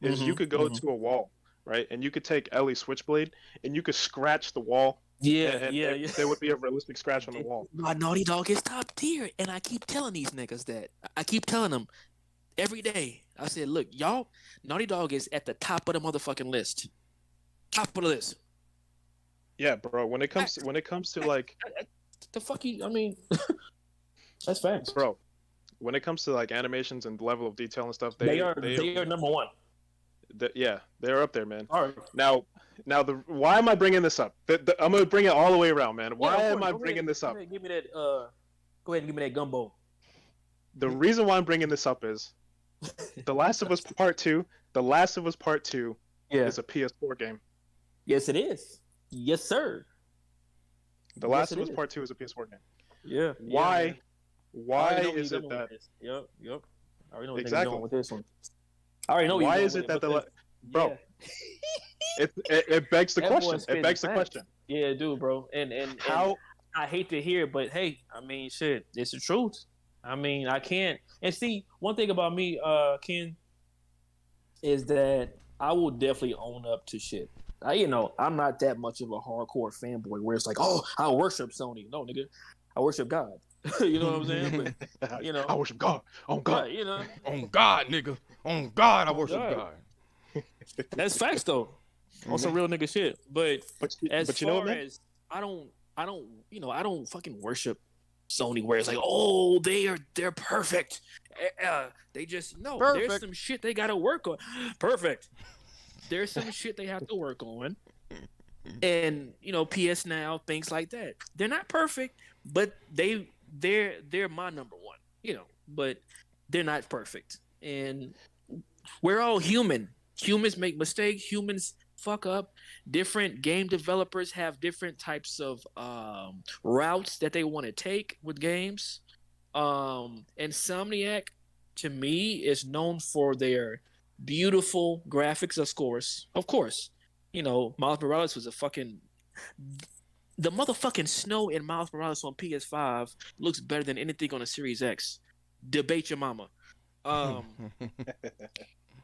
is you Mhm, could go mhm. to a wall, right, and you could take Ellie's switchblade and you could scratch the wall. yeah, and yeah. there would be a realistic scratch on the wall. My Naughty Dog is top tier, and I keep telling these niggas that. I keep telling them every day. I said, look, y'all, Naughty Dog is at the top of the motherfucking list. Top of the list. Yeah, bro. When it comes to like, The fuck you? I mean, that's facts. bro, when it comes to like animations and level of detail and stuff, They are number one. yeah, they're up there, man. All right. Now why am I bringing this up? I'm gonna bring it all the way around, man. Why Yeah, of am I course. Go bringing ahead. this up? Go ahead, give me that. Go ahead and give me that gumbo. The reason why I'm bringing this up is The Last of Us Part 2. The Last of Us Part 2 Yeah. is a PS4 game. Yes, it is. Yes, sir. The Yes, Last it of Us is. Part 2 is a PS4 game. Yeah. Why? Why I already know where is you're it going that? with this. Yep. I already know what Exactly. you're going with this one. I already know where Why you're is going it with that but bro? It begs the That boy question. It spitting begs the facts. question. Yeah, dude, bro. And How? I hate to hear it, but hey, I mean, shit, it's the truth. I mean, I can't. And see, one thing about me, Ken, is that I will definitely own up to shit. I'm not that much of a hardcore fanboy where it's like, oh, I worship Sony. No, nigga, I worship God. You know what I'm saying? But, I worship God. Oh God. right, On God, nigga. On God, I worship God. God. that's facts though. On some real nigga shit. But But as you know far what, man? as I don't fucking worship Sony where it's like, oh, they're perfect. They just there's Perfect. some shit they gotta work on. Perfect. there's some shit they have to work on, and PS Now, things like that. They're not perfect, but they're my number one. But they're not perfect, and we're all human. Humans make mistakes. Humans fuck up. Different game developers have different types of routes that they want to take with games. Insomniac, to me, is known for their beautiful graphics, of course. Miles Morales was the motherfucking snow in Miles Morales on PS5 looks better than anything on a Series X. Debate your mama.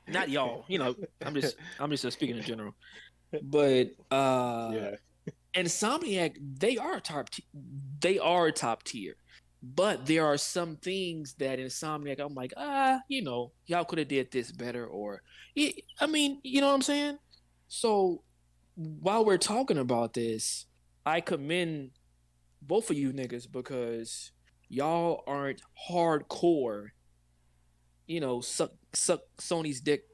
Not y'all. I'm just speaking in general. But Yeah. Insomniac, they are top tier. But there are some things that Insomniac, I'm like, y'all could have did this better, or I mean, you know what I'm saying? So while we're talking about this, I commend both of you niggas because y'all aren't hardcore, suck Sony's dick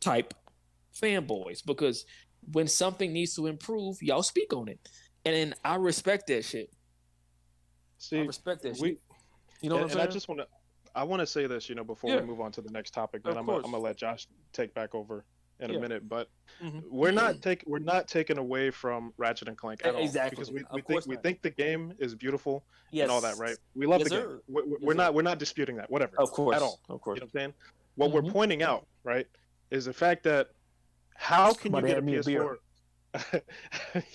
type fanboys, because when something needs to improve, y'all speak on it. And I respect that shit. See, I respect that shit. You know what I'm saying? I want to say this, before we move on to the next topic, then I'm gonna let Josh take back over in a minute. But we're not taking away from Ratchet and Clank at all, because we think the game is beautiful and all that, right? We love the game. We're not disputing that, whatever. Of course, at all. Of course. You know what I'm saying? What we're pointing out, right, is the fact that how can you get a PS4?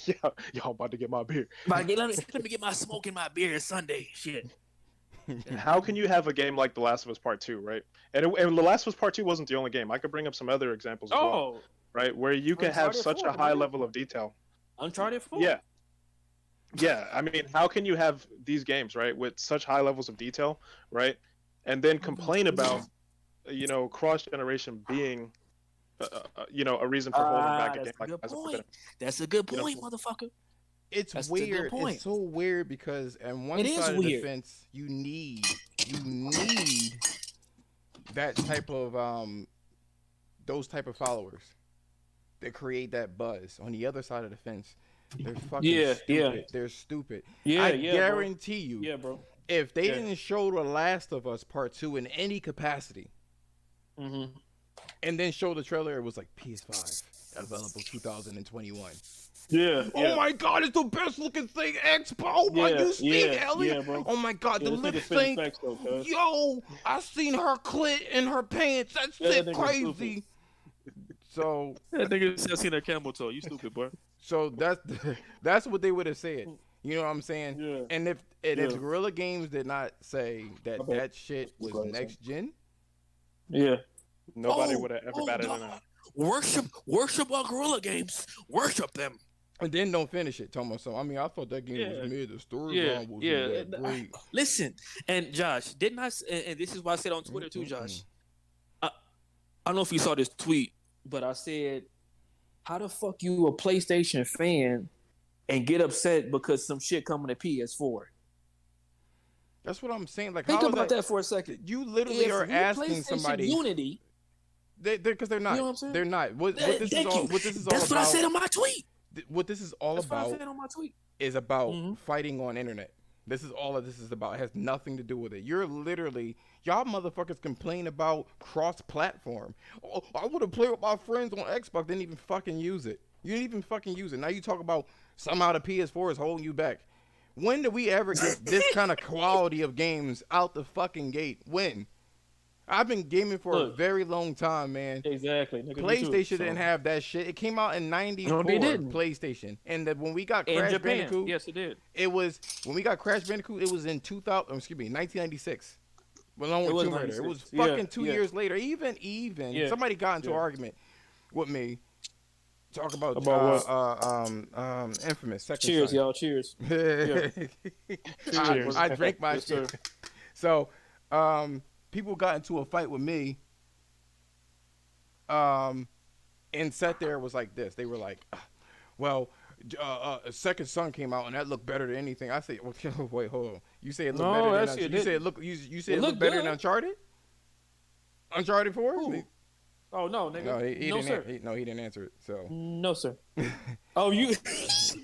Yeah, y'all about to get my beer. Let me get my smoke in my beer Sunday. Shit. How can you have a game like The Last of Us Part 2, right? And The Last of Us Part 2 wasn't the only game. I could bring up some other examples as well, right? Where you can have such a high level of detail. Uncharted 4? Yeah. Yeah, I mean, how can you have these games, right, with such high levels of detail, right? And then complain about, cross-generation being, a reason for holding back a game like that. That's a good point, motherfucker. It's weird. It's so weird because on one side of the fence, you need that type of those type of followers that create that buzz. On the other side of the fence, they're fucking stupid. Yeah. They're stupid. I guarantee you, bro. If they didn't show The Last of Us Part 2 in any capacity, and then show the trailer, it was like PS5 available 2021. Yeah. Oh my God, it's the best looking thing, Expo. You seen Ellie? Bro. Oh my God, the lip sync. Yo, I seen her clit in her pants. That shit crazy. So that nigga said seen her camel toe. You stupid, boy. So that's what they would have said. You know what I'm saying? Yeah. And if Guerrilla Games did not say that shit was next gen, nobody would have ever batted an eye. Worship our Guerrilla Games. Worship them. And then don't finish it, Thomas. So I mean, I thought that game was mid. The storyline was great. Listen, and Josh, didn't I? And this is why I said on Twitter too, Josh. I don't know if you saw this tweet, but I said, "How the fuck you a PlayStation fan and get upset because some shit coming to PS4?" That's what I'm saying. Like, think about that for a second. You literally are asking somebody. Unity. Because they're not. You know what I'm saying? They're not. What this is all That's about. what I said on my tweet. What this is all about what I said on my tweet. Is about fighting on internet. This is all this is about. It has nothing to do with it. You're literally, y'all motherfuckers complain about cross-platform. Oh, I would have played with my friends on Xbox. Didn't even fucking use it. You didn't even fucking use it. Now you talk about somehow the PS4 is holding you back. When did we ever get this kind of quality of games out the fucking gate? When? I've been gaming for a very long time, man. Exactly. PlayStation didn't have that shit. It came out in '94. No, they didn't. PlayStation, and when we got Crash Bandicoot, yes, it did. It was when we got Crash Bandicoot. It was in 1996. Along with Tomb Raider. It was fucking 2 years later. Even somebody got into an argument with me. Talk about Infamous. Second cheers, Son. Y'all. Cheers. Cheers. I drank my shit. So, people got into a fight with me, and sat there was like this. They were like, well, Second Son came out and that looked better than anything. I said, well, wait, hold on. You say it looked better than Uncharted? You said it looked better than Uncharted? Uncharted 4? Oh no, nigga. No, he No, didn't. sir. He didn't answer it. So No, sir. Oh, you.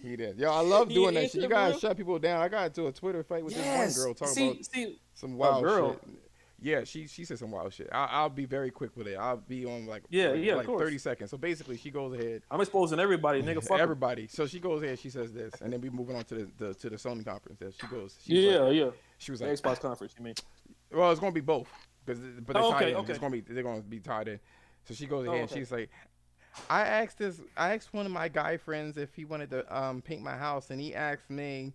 he did. Yo, I love He doing that answered shit. You it, gotta bro? shut people down. I got into a Twitter fight with this one Yes. girl talking about See, some a wild girl. shit. Yeah, she said some wild shit. I'll be very quick with it. I'll be on Yeah, of like course. 30 seconds. So basically, she goes ahead. I'm exposing everybody, nigga. Fuck 'em. Everybody. So she goes ahead. She says this, and then we moving on to the Sony conference. That she goes. Yeah. She was The like, Xbox conference. You mean? well, it's gonna be both, but they're Oh, tied okay, in. okay. They're gonna be tied in. So she goes Oh, ahead and okay. she's like, I asked one of my guy friends if he wanted to paint my house, and he asked me,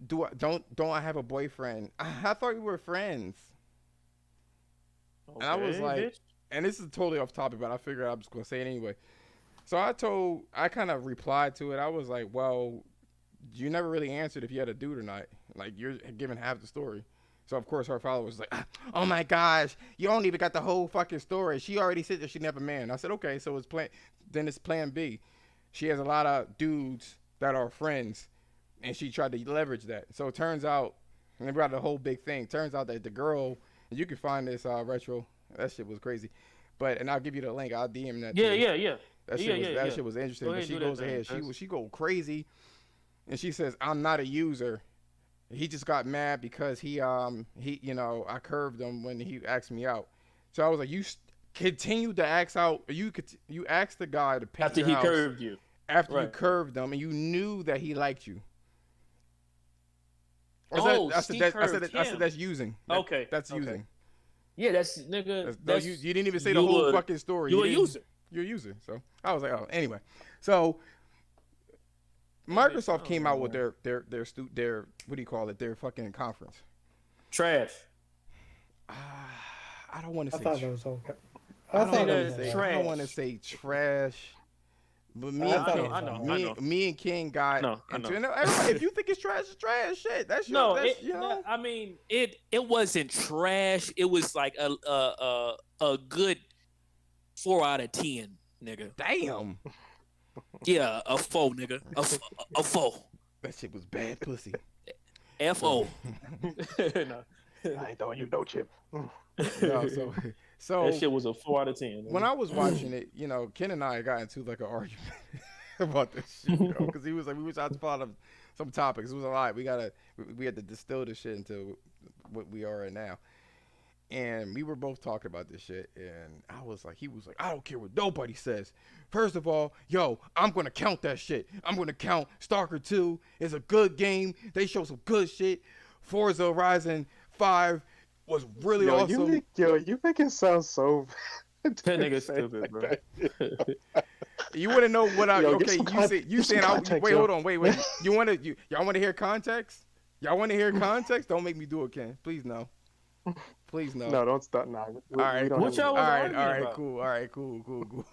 don't I have a boyfriend? I thought we were friends. And I was Okay, like, bitch. and this is totally off topic, but I figured I'm just gonna say it anyway. So I kind of replied to it. I was like, well, you never really answered if you had a dude or not. Like, you're giving half the story. So of course her follower was like, oh my gosh, you don't even got the whole fucking story. She already said that she never man. I said, okay, so then it's plan B. She has a lot of dudes that are friends, and she tried to leverage that. So it turns out, and they brought the whole big thing. Turns out that the girl, and you can find this retro. That shit was crazy. And I'll give you the link. I'll DM that. Yeah, to you. yeah. That shit was interesting. Go But ahead, she do that goes thing, ahead. Chris. She go crazy, and she says, "I'm not a user. He just got mad because he I curved him when he asked me out." So I was like, "You continued to ask out. You asked the guy to paint After your he house curved you. after you Right. curved him, and you knew that he liked you." Oh, I she said curved I said him. that's using. Okay, That's okay. using. Yeah, that's nigga. No, you didn't even say the whole fucking story. You a didn't- user. You're a user. So I was like, oh, anyway. So Microsoft came out with their what do you call it? Their fucking conference. Trash. I don't want to I say. thought that was okay. I I don't thought want it to was say. trash. I don't want to say trash. But me I and thought King, it was I know. me and King got. I know. into- and everybody, if you think it's trash, it's trash. Shit, that's your. No, That's, you know. I mean, it wasn't trash. It was like a good 4 out of 10, nigga. Damn, Yeah, a 4, nigga. A 4. that shit was bad pussy. F-O. I ain't throwing you no chip. No, so That shit was a 4 out of 10. when I was watching it, Ken and I got into like an argument about this shit, because he was like, we were trying to spot some topics. It was a lot. We had to distill this shit into what we are right now. And we were both talking about this shit, and he was like, I don't care what nobody says. First of all, I'm gonna count that shit. I'm gonna count Stalker 2 is a good game. They show some good shit. Forza Horizon 5 was really awesome. You make it sound so bad. That nigga stupid, bro. You want to know what I? Yo, give Okay, some you saying? context, Wait, yo. hold on, wait. Y'all want to hear context? Y'all want to hear context? Don't make me do it, Ken. Please no. Please no. No, don't stop. Nah, All right, don't cool. What y'all was All arguing right, about? cool. All right, cool.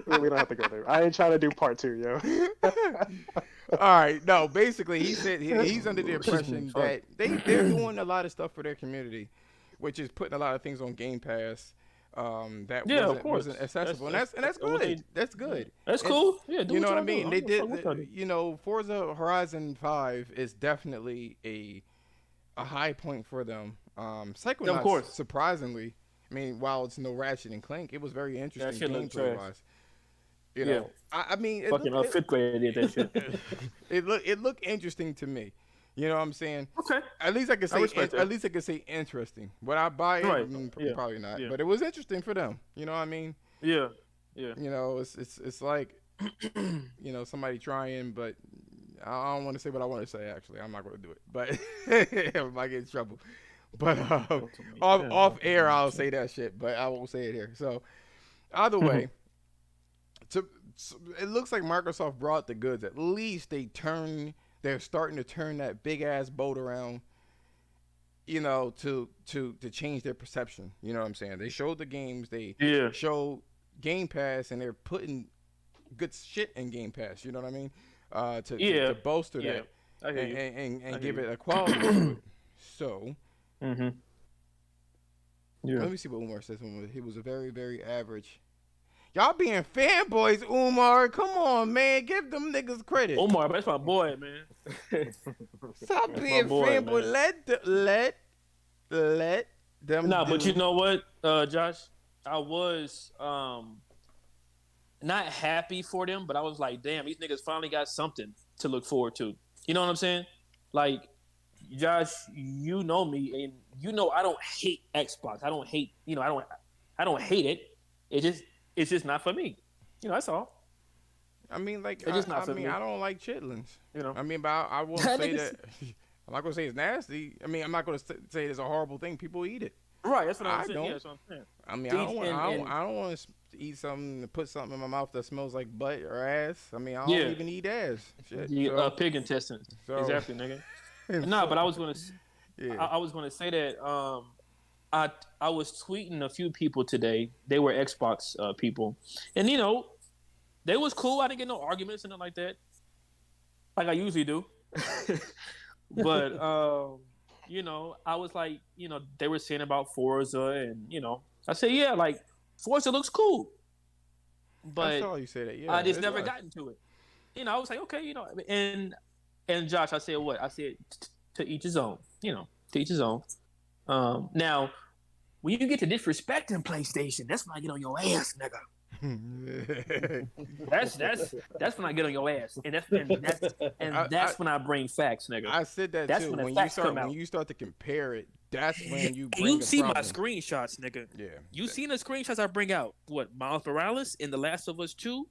we don't have to go there. I ain't trying to do part 2, yo. All right, no. Basically, he said he's under the impression that they're doing a lot of stuff for their community, which is putting a lot of things on Game Pass. That Yeah, of course. wasn't accessible, That's and that's what good. That's good. That's And- cool. Yeah, do You know what I y'all do. mean? They don't give a fuck what did. y'all do. Forza Horizon 5 is definitely a high point for them. Psychonauts, Of course. surprisingly, I mean, while it's no Ratchet and Clank, it was very interesting shit looked gameplay trash. wise. You know, I mean, Fucking 5th grade did that shit. it looked interesting to me. You know what I'm saying? Okay. At least I could say respect that. at least I could say interesting. Would I buy it? Right. Yeah. Probably not. Yeah. But it was interesting for them. You know what I mean? Yeah. Yeah. You know, it's like somebody trying, but I don't want to say what I want to say. Actually, I'm not going to do it, but I might get in trouble. But off air, I'll say that shit, but I won't say it here. So either way, it looks like Microsoft brought the goods. At least they're starting to turn that big ass boat around. To change their perception. You know what I'm saying? They showed the games. They showed Game Pass, and they're putting good shit in Game Pass. You know what I mean? To bolster that I hear you. and give it a quality to it. So Mm-hmm. Yeah. let me see what Umar says. He was a very, very average. Y'all being fanboys, Umar. Come on, man. Give them niggas credit. Omar, that's my boy, man. Stop That's being my boy, fanboy. man. Let them No, but you dudes. know what, Josh? I was not happy for them, but I was like, damn, these niggas finally got something to look forward to. You know what I'm saying? Like, Josh, you know me, and you know I don't hate Xbox. I don't hate, I don't hate it. It's just not for me. That's all. I mean, like, It's just not I for mean, me. I don't like chitlins. You know. I mean, but I won't say that. I'm not gonna say it's nasty. I mean, I'm not gonna say it's a horrible thing. People eat it. Right, that's what I'm I saying. don't. Yeah, that's what I'm saying. I mean, And I don't want to eat something to put something in my mouth that smells like butt or ass. I mean, I don't yeah, even eat ass. Shit. the So, pig intestines. so Exactly, nigga. and No, so- but I was gonna, yeah. I was gonna say that I was tweeting a few people today. They were Xbox people, and they was cool. I didn't get no arguments and nothing like that, like I usually do. But I was like, they were saying about Forza, and I said, yeah, like Forza looks cool, I but saw you say that. Yeah, I just it never does. got into it. I was like, okay, and Josh, I said what? I said to each his own. To each his own. Now, when you get to disrespecting PlayStation, that's when I get on your ass, nigga. That's when I get on your ass, and that's when I bring facts, nigga. I said that That's too. when the When facts come out. you start to compare it, that's when you And bring you the see my problem. screenshots, nigga. Yeah. You seen the screenshots I bring out? What, Miles Morales in The Last of Us 2?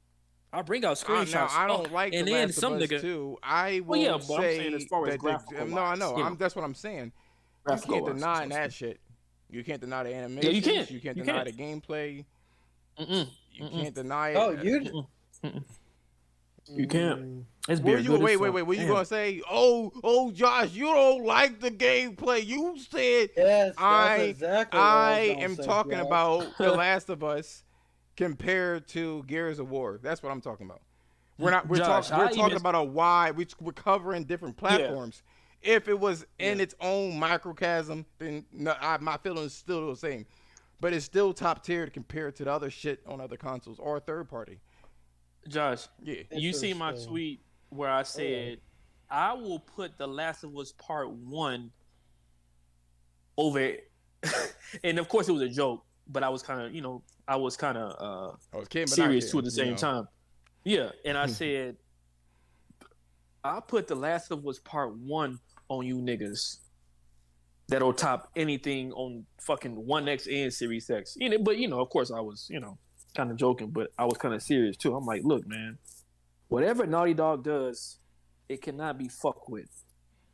I bring out screenshots. Now I don't like and The then Last some of Us nigga. 2. I will Well, yeah, but I'm say saying as far as that graphical no, I wise, know. That's what I'm saying. You can't deny that shit. You can't deny the animation. Yeah, you can't. You can't You deny can't. the gameplay. Mm-mm. You can't deny it. Oh, you. Mm-mm. You can't. Mm, It's Wait, beer good as wait. fuck. What you Damn. gonna say? Oh, Josh, you don't like the gameplay. You said Yes, that's I exactly what I was gonna am say, talking Josh. about The Last of Us compared to Gears of War. That's what I'm talking about. We're not. We're Josh, talking. We're I talking even- about a wide. We're covering different platforms. If it was in its own microcosm, then my feeling is still the same. But it's still top tier to compare to the other shit on other consoles or third party. Josh, Yeah. you see my Interesting. tweet where I said I will put The Last of Us Part 1 over, and of course it was a joke, but I was kind of, I was kind of I was kidding, but not serious too at kidding, the same time. Yeah, and I said I put The Last of Us Part 1 on you niggas that'll top anything on fucking One X and Series X. But of course I was, kind of joking, but I was kind of serious too. I'm like, look, man, whatever Naughty Dog does, it cannot be fucked with.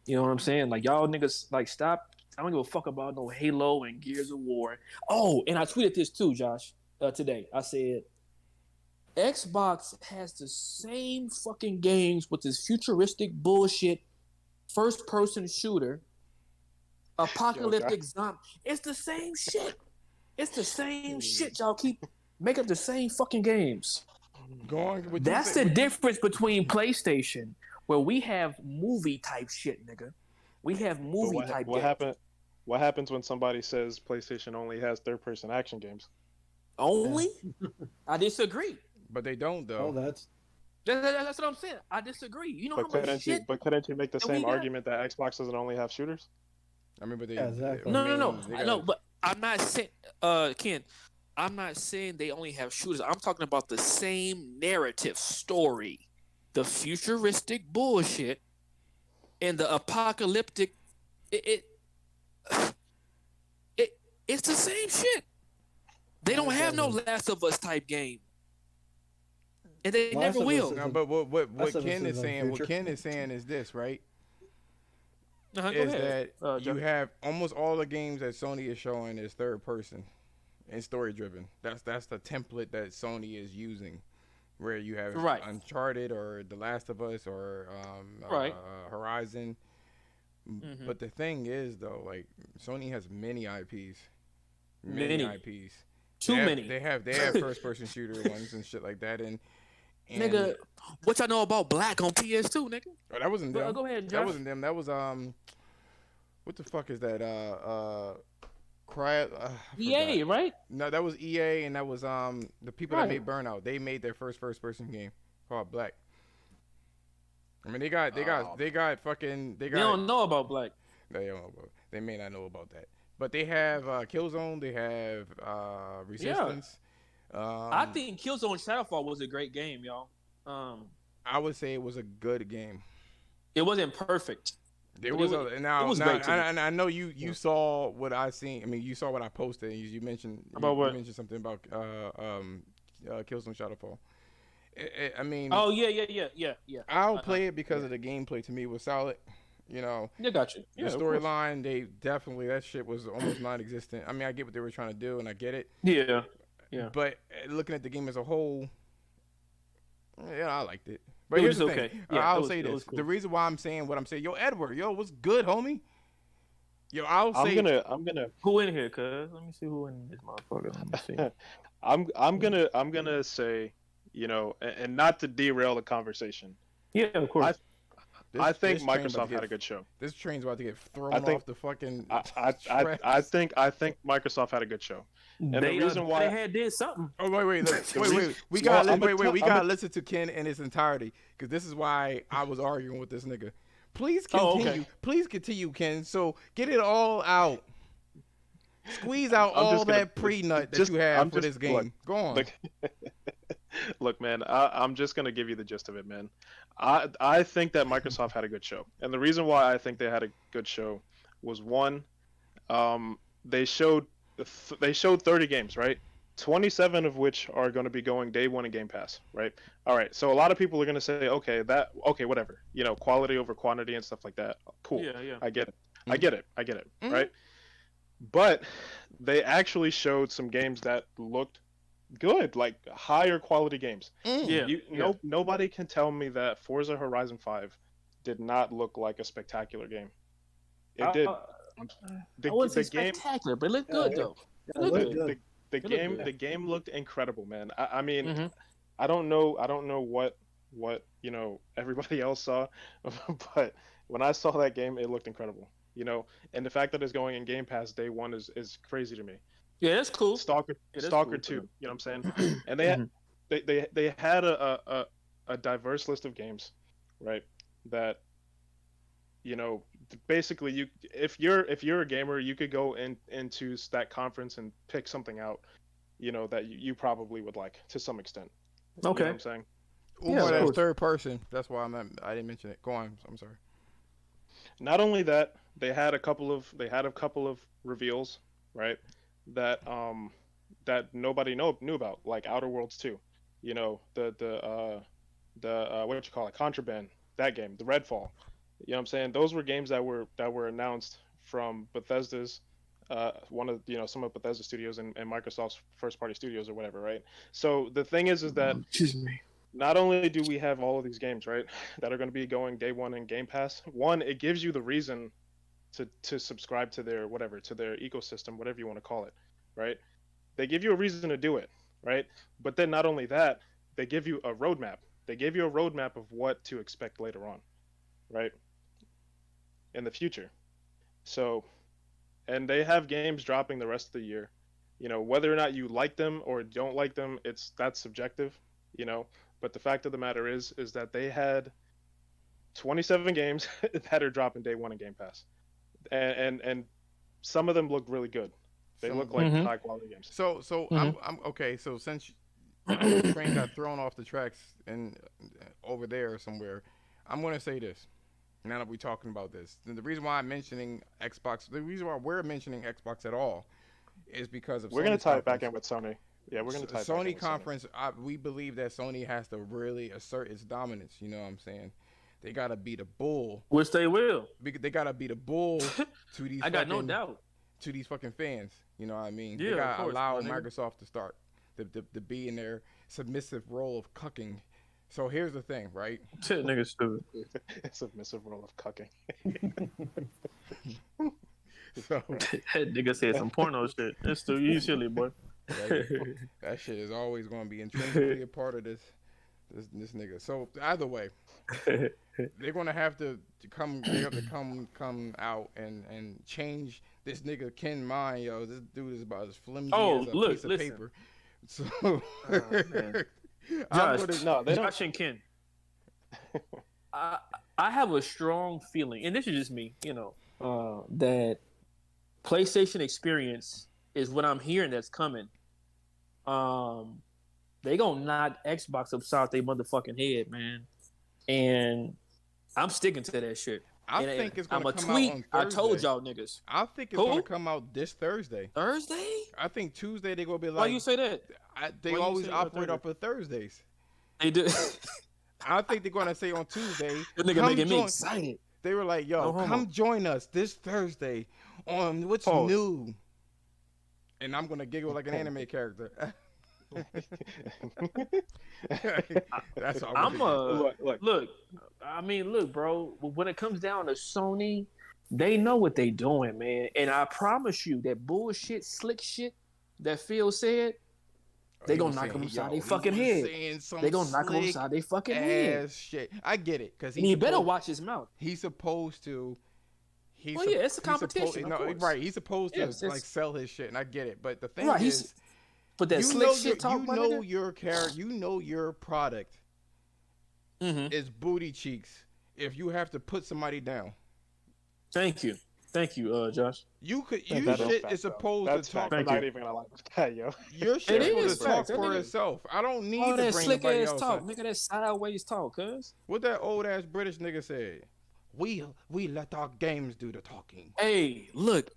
You know what I'm saying? Like, y'all niggas, like, stop. I don't give a fuck about no Halo and Gears of War. Oh, and I tweeted this too, Josh, today. I said, Xbox has the same fucking games with this futuristic bullshit first-person shooter, apocalyptic zombie. It's the same shit. It's the same shit. Y'all keep making up the same fucking games. That's the difference between PlayStation, where we have movie type shit, nigga. We have movie type. What happens when somebody says PlayStation only has third-person action games? Only? I disagree. But they don't though. Oh, that's That's what I'm saying. I disagree. You know how much shit? But couldn't you make the that we same got? argument that Xbox doesn't only have shooters? I mean, but they. Yeah, exactly. I No. mean, they I got- know, but I'm not saying, Ken. I'm not saying they only have shooters. I'm talking about the same narrative story, the futuristic bullshit, and the apocalyptic. It's the same shit. They don't have no Last of Us type game, and they Last never of Us will. is No, but what That's Ken a is saying, what future. Ken is saying is this, right? Go Is ahead. that you Jeff. have almost all the games that Sony is showing is third person and story driven. That's the template that Sony is using, where you have Right. Uncharted or The Last of Us or Right. Horizon. Mhm. But the thing is, though, like Sony has many IPs, Many. IPs. Too many. They have first person shooter ones and shit like that, and Nigga, what y'all know about Black on PS2, nigga? Oh, that wasn't them. Go ahead, That Josh. wasn't them. That was what the fuck is that? Cry. EA, right? No, that was EA, and that was the people Right. that made Burnout. They made their first person game called Black. I mean, they got They don't know about Black. They don't know about. They may not know about that, But they have Killzone. They have Resistance. I think Killzone Shadowfall was a great game, y'all. I would say it was a good game. It wasn't perfect. It was great to me. and I know you saw what I seen. I mean, you saw what I posted. You mentioned About what? You mentioned something about Killzone Shadowfall. I mean, Oh yeah. I'll play it because of the gameplay. To me, was solid. You know, I got you. the storyline, they definitely that shit was almost non-existent. I mean, I get what they were trying to do, and I get it. Yeah. But looking at the game as a whole, yeah, I liked it. But here's the thing. Okay. Yeah, I'll say this: cool. the reason why I'm saying what I'm saying, yo, Edward, yo, what's good, homie? Yo, I'm gonna. Who in here, cuz? Let me see who in this motherfucker. Let me see. I'm gonna say, you know, and not to derail the conversation. Yeah, of course. I think Microsoft had a good show. This train's about to get thrown off the fucking. I think Microsoft had a good show. And the reason why they had did something. Oh wait. We gotta listen to Ken in its entirety because this is why I was arguing with this nigga. Please continue. okay. Please continue, Ken. So get it all out. Squeeze out all that pre-nut that you have for this game. Look, Go on. Look, man, I'm just gonna give you the gist of it, man. I think that Microsoft had a good show, and the reason why I think they had a good show was one, they showed 30 games, right? 27 of which are going to be going day one in Game Pass, right? All right, so a lot of people are going to say, okay, whatever, you know, quality over quantity and stuff like that. Cool, Yeah. I get it, Mm-hmm. I get it, right? But they actually showed some games that looked good, like higher quality games. Yeah. Nobody can tell me that Forza Horizon 5 did not look like a spectacular game. It did. I wouldn't say spectacular, but it looked good though. The game looked incredible, man. I mean, I don't know what you know everybody else saw, but when I saw that game, it looked incredible. You know, and the fact that it's going in Game Pass day one is crazy to me. Yeah, that's cool. Stalker cool, 2, you know what I'm saying? And they had a diverse list of games, right? That, you know, basically if you're a gamer, you could go into that conference and pick something out, you know, that you probably would like to some extent. Okay. You know what I'm saying? Yeah, that's third person. That's why I didn't mention it. Go on. I'm sorry. Not only that, they had a couple of reveals, right? That nobody knew about, like Outer Worlds 2. You know, the what you call it, Contraband, that game, the Redfall. You know what I'm saying? Those were games that were announced from Bethesda's one of, you know, some of Bethesda studios and Microsoft's first party studios or whatever, right? So the thing is that not only do we have all of these games, right, that are going to be going day one in Game Pass, one, it gives you the reason to subscribe to their whatever, to their ecosystem, whatever you want to call it, right? They give you a reason to do it, right? But then not only that, they give you a roadmap. They give you a roadmap of what to expect later on, right? In the future. So, and they have games dropping the rest of the year. You know, whether or not you like them or don't like them, that's subjective, you know. But the fact of the matter is that they had 27 games that are dropping day one in Game Pass. And some of them look really good. They look like high quality games. So I'm okay. So since the train got thrown off the tracks and over there somewhere, I'm gonna say this. Now that we're talking about this, the reason why I'm mentioning Xbox, the reason why we're mentioning Xbox at all, is because of we're gonna tie it back in with Sony. Yeah, we're gonna tie it back in Sony with conference. We believe that Sony has to really assert its dominance. You know what I'm saying? They gotta be the bull, which they will. They gotta be the bull to these. I got no doubt. To these fucking fans, you know what I mean? Yeah, they gotta allow man. Microsoft to start to be in their submissive role of cucking. So here's the thing, right? Shit, nigga stupid. Submissive role of cucking. So that nigga said some porno shit. That's too you silly boy. That shit is always gonna be intrinsically a part of this nigga. So either way, they're gonna have to come. They have to come out and change this nigga Ken mind, yo. This dude is about as flimsy as a piece of paper. So, Josh and Ken. I have a strong feeling, and this is just me, you know, that PlayStation experience is what I'm hearing that's coming. They gonna knock Xbox upside their motherfucking head, man. And I'm sticking to that shit. I And think it's I'm gonna a come tweet. out on Thursday. I told y'all niggas. I think it's Who? gonna come out this Thursday. Thursday? I think Tuesday they're gonna be like. Why you say that? They Why you always say operate Thursday? off of Thursdays. They do. I think they're gonna say on Tuesday. That nigga come making me join- excited. They were like, "Yo, No homo. come join us this Thursday on what's Pause. new," and I'm gonna giggle like an anime character. That's all. I'm a Look. look. I mean, look, bro. When it comes down to Sony, they know what they doing, man. And I promise you, that bullshit, slick shit that Phil said, they gonna knock him upside their fucking head. They gonna knock him upside their fucking head. Shit. I get it, because And he better watch his mouth. He's supposed to. Well, yeah, it's a competition, of No, course. right. He's supposed to Yes, it's- like sell his shit, and I get it. But the thing Right, is, But that you slick know shit talk, my nigga. your character, you know your product Mhm. is booty cheeks. If you have to put somebody down, Thank you, Josh. you could. That's Your fact, shit though. is supposed That's to talk. fact. I'm Thank not you. even gonna lie about that, yo. Your shit It is is supposed to talk facts. That for nigga- itself. I don't need All to that bring slick nobody ass else talk, up. nigga. That sideways talk, cuz. What that old ass British nigga said? We let our games do the talking. Hey, look,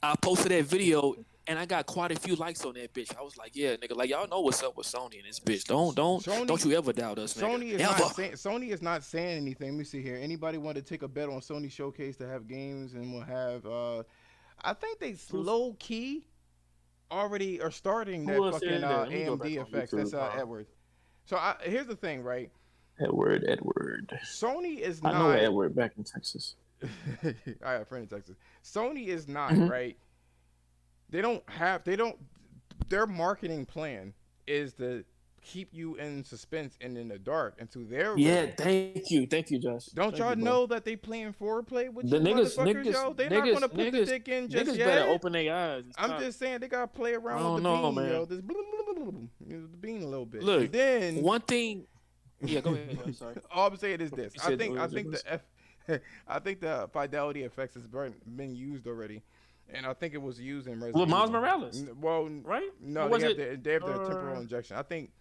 I posted that video and I got quite a few likes on that bitch. I was like, yeah, nigga, like y'all know what's up with Sony and this bitch. Don't you ever doubt us, nigga. Sony is not saying anything. Let me see here. Anybody want to take a bet on Sony Showcase to have games, and we'll have I think they low key already are starting that Who else fucking is there? Let me go AMD back on effects. YouTube. That's Edward. So here's the thing, right? Edward. Sony is I not. know Edward back in Texas. I have a friend in Texas. Sony is not Mhm. right. Their marketing plan is to keep you in suspense and in the dark until their Yeah, thank you, Josh. Don't Thank y'all you, bro. know that they playing foreplay with The you motherfuckers, yo? They're not gonna put the dick in just niggas yet. better open their eyes. and I'm stop. just saying they gotta play around I with don't the know, bean, man. yo. This the bean a little bit. Look, And then one thing. Yeah, go ahead. I'm sorry. all I'm saying is this. You I said think the I think the fidelity effects has been used already, and I think it was used in Resident With Miles Evil. Morales, Well, right? no, Or was they it? have the temporal injection. I think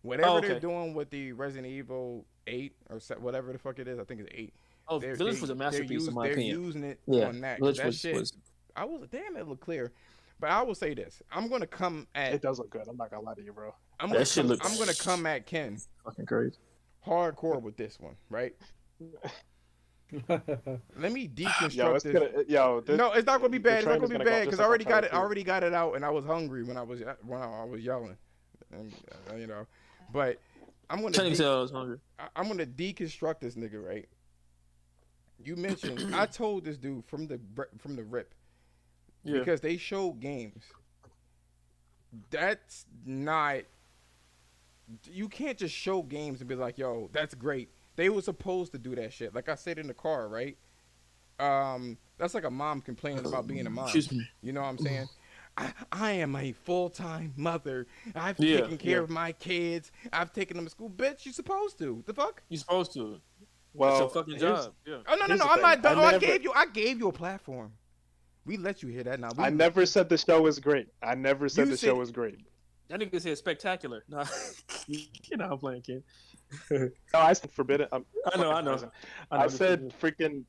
whatever they're okay. doing with the Resident Evil 8 or whatever the fuck it is, I think it's 8. Oh, Village was a masterpiece in my they're opinion. using it Yeah, on that. 'Cause Village that was, shit, was I was damn it looked clear. But I will say this. I'm gonna come It at does look good. I'm not gonna lie to you, bro. That shit looks- I'm gonna come at Ken fucking crazy. hardcore with this one, right? Let me deconstruct Yo, it's this. gonna, yo. This, No, it's not gonna be the bad. It's not train gonna is be go bad just because like I already got it. Uncharted I already got it out, and I was hungry when I was yelling, and, you know. But I'm gonna Channing tell I was hungry. I'm gonna deconstruct this nigga, right? You mentioned I told this dude from the rip Yeah. because they showed games. That's not. You can't just show games and be like, "Yo, that's great." They were supposed to do that shit. Like I said in the car, right? That's like a mom complaining about being a mom. Excuse me. You know what I'm saying? I am a full-time mother. I've Yeah, taken care yeah. of my kids. I've taken them to school. Bitch, you supposed to. The fuck? You supposed to. well, That's your fucking here's- job. Yeah. Oh no, Here's the I'm not thing. done. I I never- gave you a platform. We let you hear that now. I never said the show was great. I never said You the said- show was great. That nigga said spectacular. Nah, you know I'm playing, kid. No, I said forbidden. I know. I said freaking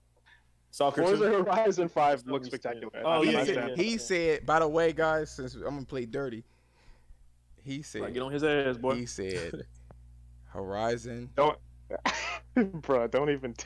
soccer Forza too. Horizon 5 That looks was spectacular. good. Oh, That's yeah, my yeah, stand. yeah. He said, by the way, guys, since I'm gonna play dirty, he said, Like, get on his ass, boy. he said, Horizon. Don't, bro. Don't even.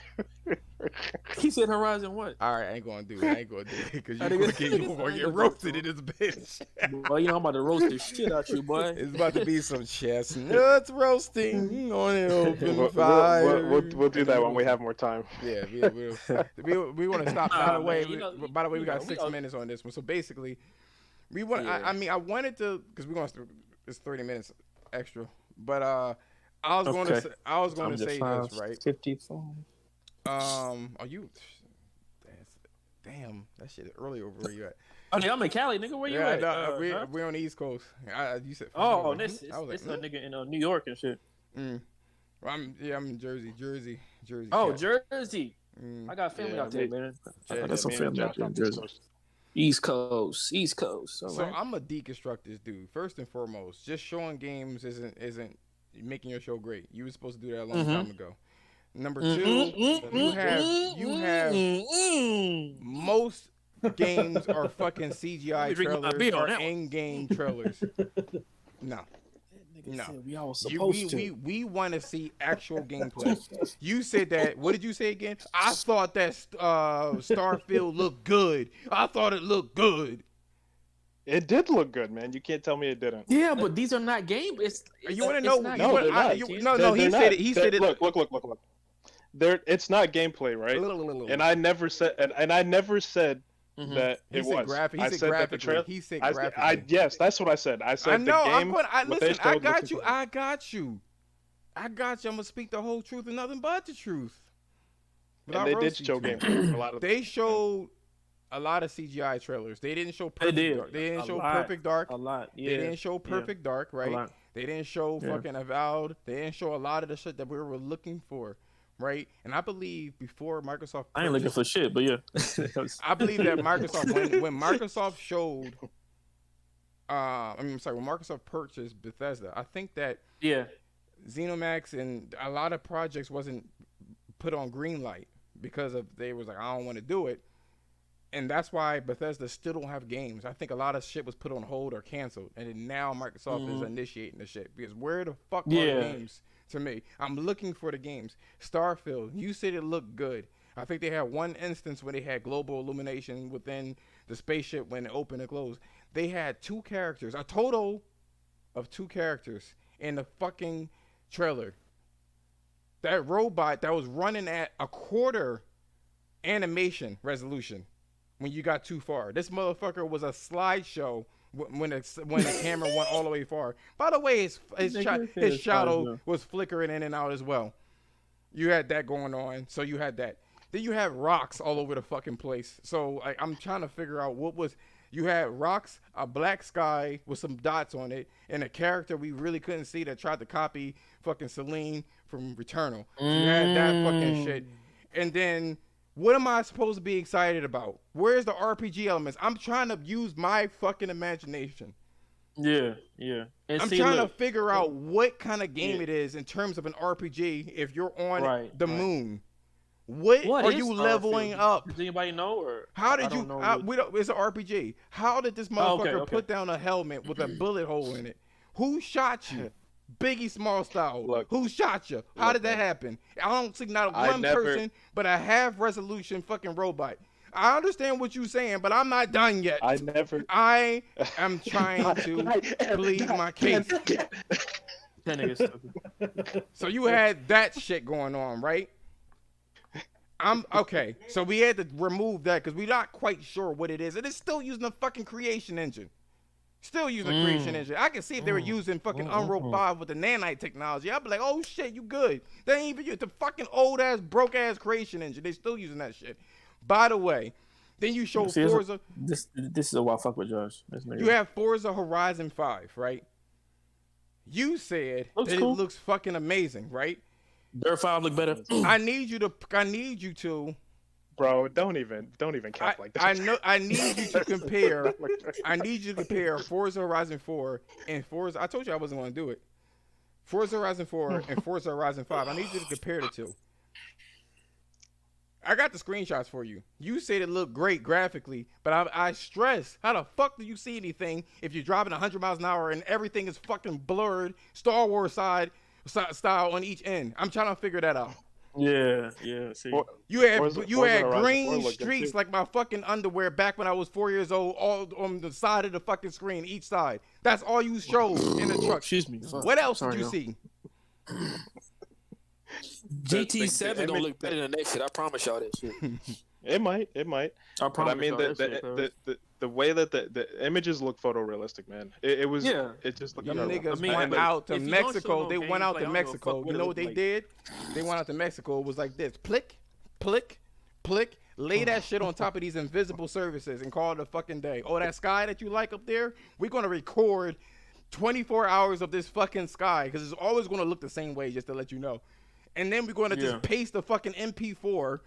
He said Horizon what? All right, I ain't gonna do it. I ain't gonna do it because I you think gonna it's- I ain't get gonna roasted do in this bitch. Boy, you know I'm about to roast the shit out you, boy. It's about to be some chestnuts roasting on an open We'll fire. do that when we have more time. Yeah, we want to stop. By Nah, the way, man, you know- by the way, we you got know, 6 minutes on this one. So basically, we want. Yeah. I mean, I wanted to because we're gonna. It's 30 minutes extra, but I was going to. Okay. I was going to say this right. 55. Are you? Damn, that shit is early over where you at. Oh, nigga, I'm in Cali, nigga. Where you Yeah, at? no, Huh? we're on the East Coast. You said. Oh, I this was like, is a nigga in New York and shit. Well, I'm in Jersey. Oh, cat. Jersey. Mm. I got family Yeah, out there, man. I Yeah, got some me and family Josh out there in on the East Jersey. Coast. East Coast. East Coast. All So right. I'm gonna deconstruct this dude. First and foremost, just showing games isn't making your show great. You were supposed to do that a long time ago. Number two, you have most games are fucking CGI me drink my trailers beer on or that one. in-game trailers. No. No. We all You, supposed to. we want to see actual gameplay. You said that. What did you say again? I thought that Starfield looked good. I thought it looked good. It did look good, man. You can't tell me it didn't. Yeah, but these are not games. You want to know? not You No, wanna- they're I- not. you- No, no. He They're said not. it. He said it. Look. It's not gameplay, right? And I never said, that He it said was. graphic. He I said said that the graphically. trailer. He said I, graphically. yes, that's what I said. I said I know. the I'm game. going. what they Listen. I showed got looked you. good. I got you. I'm gonna speak the whole truth and nothing but the truth. And Without they did roasting show you. gameplay. A lot of They showed a lot of CGI trailers. They didn't show Perfect did. Dark. They didn't A show lot. Perfect Dark. A lot. Yeah. They didn't show Perfect Dark, A right? lot. They didn't show Yeah. fucking Avowed. They didn't show a lot of the shit that we were looking for, right? And I believe before Microsoft, I ain't looking for shit, but yeah. I believe that Microsoft, when Microsoft showed, when Microsoft purchased Bethesda, I think that yeah. Xenomax and a lot of projects wasn't put on green light because of they was like, I don't want to do it. And that's why Bethesda still don't have games. I think a lot of shit was put on hold or canceled. And then now Microsoft is initiating the shit. Because where the fuck are the games to me? I'm looking for the games. Starfield, you said it looked good. I think they had one instance where they had global illumination within the spaceship when it opened and closed. They had two characters, a total of two characters in the fucking trailer. That robot that was running at a quarter animation resolution when you got too far. This motherfucker was a slideshow when the camera went all the way far. By the way, his shadow was flickering in and out as well. You had that going on, so you had that. Then you had rocks all over the fucking place. So I'm trying to figure out what was. You had rocks, a black sky with some dots on it, and a character we really couldn't see that tried to copy fucking Celine from Returnal. So you had that fucking shit. And then, what am I supposed to be excited about? Where's the RPG elements? I'm trying to use my fucking imagination. Yeah. And I'm trying to figure out what kind of game it is in terms of an RPG if you're on the moon. What are is you Starfield? leveling up? Does anybody know? Or How did I you? don't know. It's an RPG. How did this motherfucker okay. put down a helmet with a bullet hole in it? Who shot you? Biggie Small style. Look, Who shot you? How did that happen? I don't see not one person, but a half resolution fucking robot. I understand what you're saying, but I'm not done yet. I am trying to plead my case. That nigga's stupid. So you had that shit going on, right? Okay. So we had to remove that because we're not quite sure what it is. It is still using the fucking creation engine. Still using the creation engine. I can see if they were using fucking Unreal 5 with the nanite technology. I'd be like, oh shit, you good. They ain't even use the fucking old ass, broke ass creation engine. They still using that shit. By the way, then you show Forza. This is why I fuck with Josh. You have Forza Horizon 5, right? You said that it looks fucking amazing, right? Dirt 5 look better. I need you to. Bro, don't even cap like that. I need you to compare. I need you to compare Forza Horizon 4 and Forza. I told you I wasn't going to do it. Forza Horizon 4 and Forza Horizon 5. I need you to compare the two. I got the screenshots for you. You said it looked great graphically, but I stress, how the fuck do you see anything if you're driving 100 miles an hour and everything is fucking blurred, Star Wars style on each end? I'm trying to figure that out. Yeah. See, you had green streaks like my fucking underwear back when I was 4 years old, all on the side of the fucking screen, each side. That's all you showed in the truck. Excuse me. What else did you see? GT7 gonna look better than that shit. I promise y'all that shit. It might. I promise. But I mean, y'all that shit, the way that the images look photorealistic, man. It was. Yeah. It just looked. Them niggas mean, went like, out to if you don't Mexico. show They no went out gameplay, to I don't give a Mexico. fuck what You it know look what they like. did? They went out to Mexico. It was like this: plick, plick, plick. Lay that shit on top of these invisible services and call it a fucking day. Oh, that sky that you like up there? We're gonna record 24 hours of this fucking sky because it's always gonna look the same way. Just to let you know. And then we're gonna just paste the fucking MP4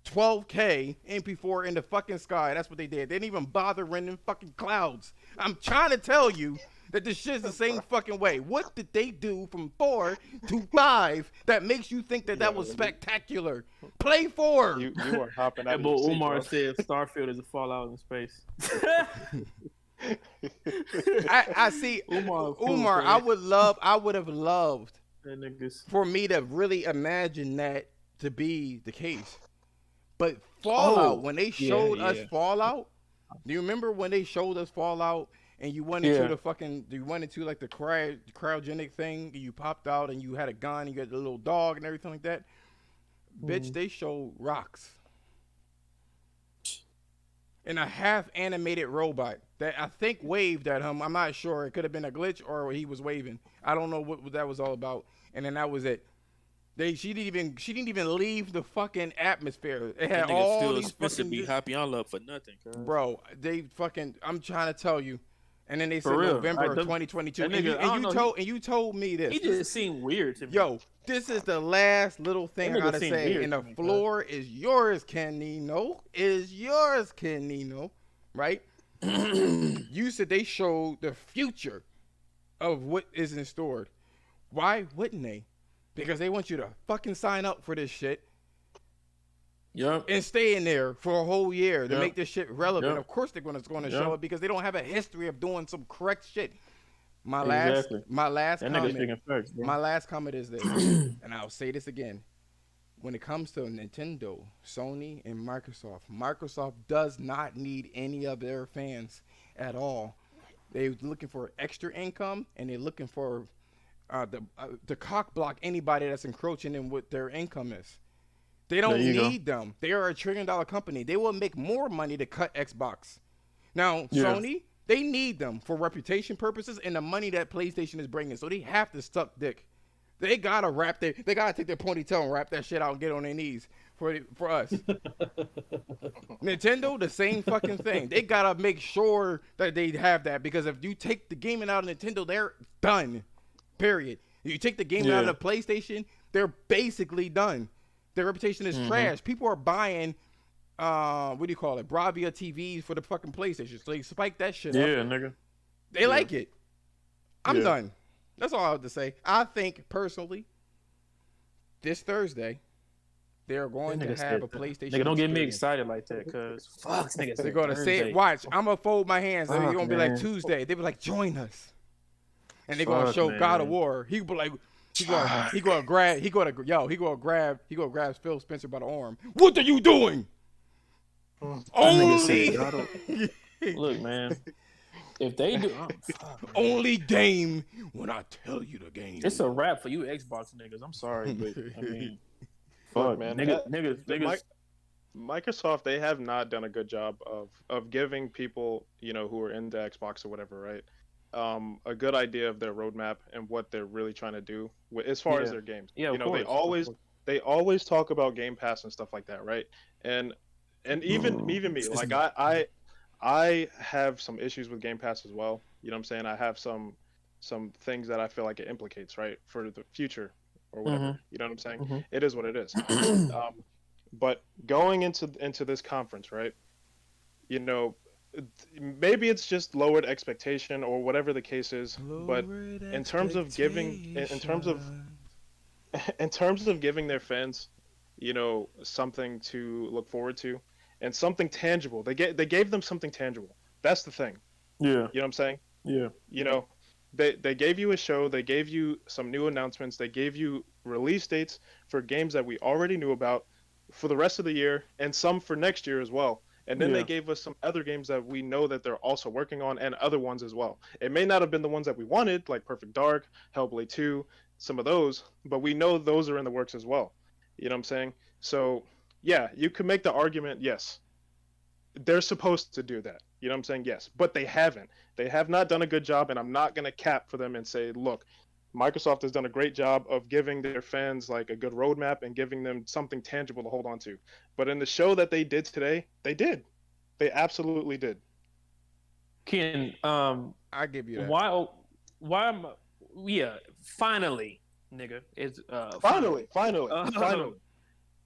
12K MP4 in the fucking sky. That's what they did. They didn't even bother rendering fucking clouds. I'm trying to tell you that this shit's the same fucking way. What did they do from 4 to 5 that makes you think that that was spectacular? Play 4. You are hopping out of But your seat, Umar bro. said Starfield is a Fallout in space. I see. Umar, I would have loved That niggas. for me to really imagine that to be the case. But Fallout, when they showed us Fallout, do you remember when they showed us Fallout and you went into like the cryogenic thing, and you popped out and you had a gun, and you had the little dog and everything like that? Bitch, they showed rocks. And a half animated robot that I think waved at him. I'm not sure. It could have been a glitch or he was waving. I don't know what that was all about. And then that was it. She didn't even leave the fucking atmosphere. It had all still these supposed to fucking be happy on love for nothing, cuz. bro. They fucking. I'm trying to tell you. And then they said For real. November of 2022. And you told me this. He just seemed weird to me. Yo, this is the last little thing That I nigga gotta seemed say. weird And to the me, floor is yours, Canino. Is yours, Canino. Right? You said they showed the future of what is in store. Why wouldn't they? Because they want you to fucking sign up for this shit. Yep. And stay in there for a whole year to make this shit relevant. Yep. Of course they're going to show Yep. it because they don't have a history of doing some correct shit. My Exactly. last That nigga comment. speaking facts, bro. My last comment is this, and I'll say this again. When it comes to Nintendo, Sony, and Microsoft does not need any of their fans at all. They're looking for extra income, and they're looking for to cock block anybody that's encroaching in what their income is. They don't need them. They are $1 trillion company. They will make more money to cut Xbox. Now, Sony, they need them for reputation purposes and the money that PlayStation is bringing. So they have to suck dick. They gotta they gotta take their ponytail and wrap that shit out and get on their knees for us. Nintendo, the same fucking thing. They gotta make sure that they have that, because if you take the gaming out of Nintendo, they're done. Period. If you take the gaming out of the PlayStation, they're basically done. Their reputation is trash. People are buying what do you call it? Bravia TVs for the fucking PlayStation. So they spike that shit up. Yeah, nigga. They like it. I'm done. That's all I have to say. I think, personally, this Thursday, they're going to have a PlayStation. Nigga, don't get me experience. excited like that, cuz. Fuck, nigga. They're going to say it. Watch, I'm going to fold my hands. They're going to be like man. Tuesday. They be like, join us. And they're going to show man. God of War. He be like, he gonna grab Phil Spencer by the arm. What are you doing? Only Look, man. If they do, only game when I tell you the game. it's a wrap for you Xbox niggas. I'm sorry, but I mean, Fuck, man. niggas. Microsoft, they have not done a good job of giving people, who are into Xbox or whatever, right? A good idea of their roadmap and what they're really trying to do as far as their games. Yeah, of course, they always talk about Game Pass and stuff like that, right? And even me, like I have some issues with Game Pass as well. You know what I'm saying? I have some things that I feel like it implicates, right, for the future or whatever. You know what I'm saying? It is what it is. But going into this conference, right? Maybe it's just lowered expectation or whatever the case is. But in terms of giving their fans, something to look forward to. And something tangible. They gave them something tangible. That's the thing. Yeah. You know what I'm saying? Yeah. They gave you a show. They gave you some new announcements. They gave you release dates for games that we already knew about for the rest of the year, and some for next year as well. And then they gave us some other games that we know that they're also working on, and other ones as well. It may not have been the ones that we wanted, like Perfect Dark, Hellblade 2, some of those, but we know those are in the works as well. You know what I'm saying? So yeah, you could make the argument, yes, they're supposed to do that. You know what I'm saying? Yes, but they haven't. They have not done a good job, and I'm not going to cap for them and say, look, Microsoft has done a great job of giving their fans like a good roadmap and giving them something tangible to hold on to. But in the show that they did today, they did. They absolutely did. Ken, I give you that. Why am finally, nigga. It's Finally.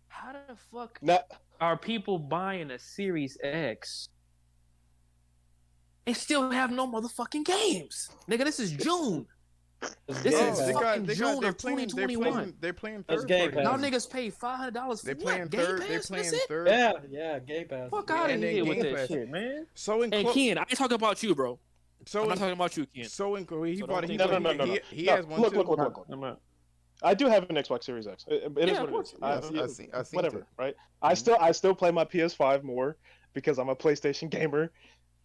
how the fuck? are people buying a Series X and still have no motherfucking games? Nigga, this is June. This Oh, is fucking June of 2021. They're playing That's third Game party. Y'all Pass. niggas paid $500 for They're what? playing Game third. They're Pass? playing That's it? third. Yeah, Game Pass. Fuck out of and then here with Game that Pass. shit, man. So in And Ken, I ain't talking about you, bro. so I'm not in talking about you, Ken. so in he So bought don't he think- No. he has one Look, too. look. I'm not. I do have an Xbox Series X. It is Yeah, what of it is. course. I seen Whatever, it. right? I still play my PS5 more because I'm a PlayStation gamer.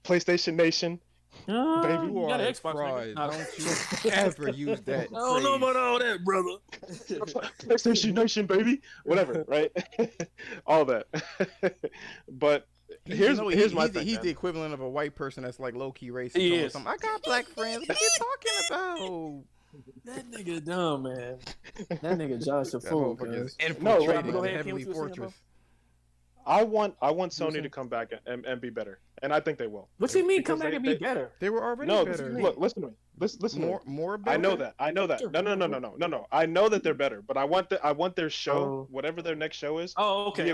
PlayStation Nation. Baby, You you got are an a Xbox, fraud. nigga. Nah. Don't you ever use that I don't know phrase. about all that, brother. PlayStation Nation, baby. Whatever, right? All that. But here's my thing. He's man. the equivalent of a white person that's like low key racist. He or is. something. I got black friends. What are you talking about? That nigga dumb, man. That nigga Josh a That fool, motherfucker is cuz. No, infiltrating go the ahead, Ken, Heavenly what you were saying, Fortress. I want Sony saying? to come back and be better, and I think they will. What you mean Because come back and be better? They were already No, better. look, listen to me. Listen to me. More better. I know that. No. I know that they're better, but I want their show, Oh. whatever their next show is, Oh, okay.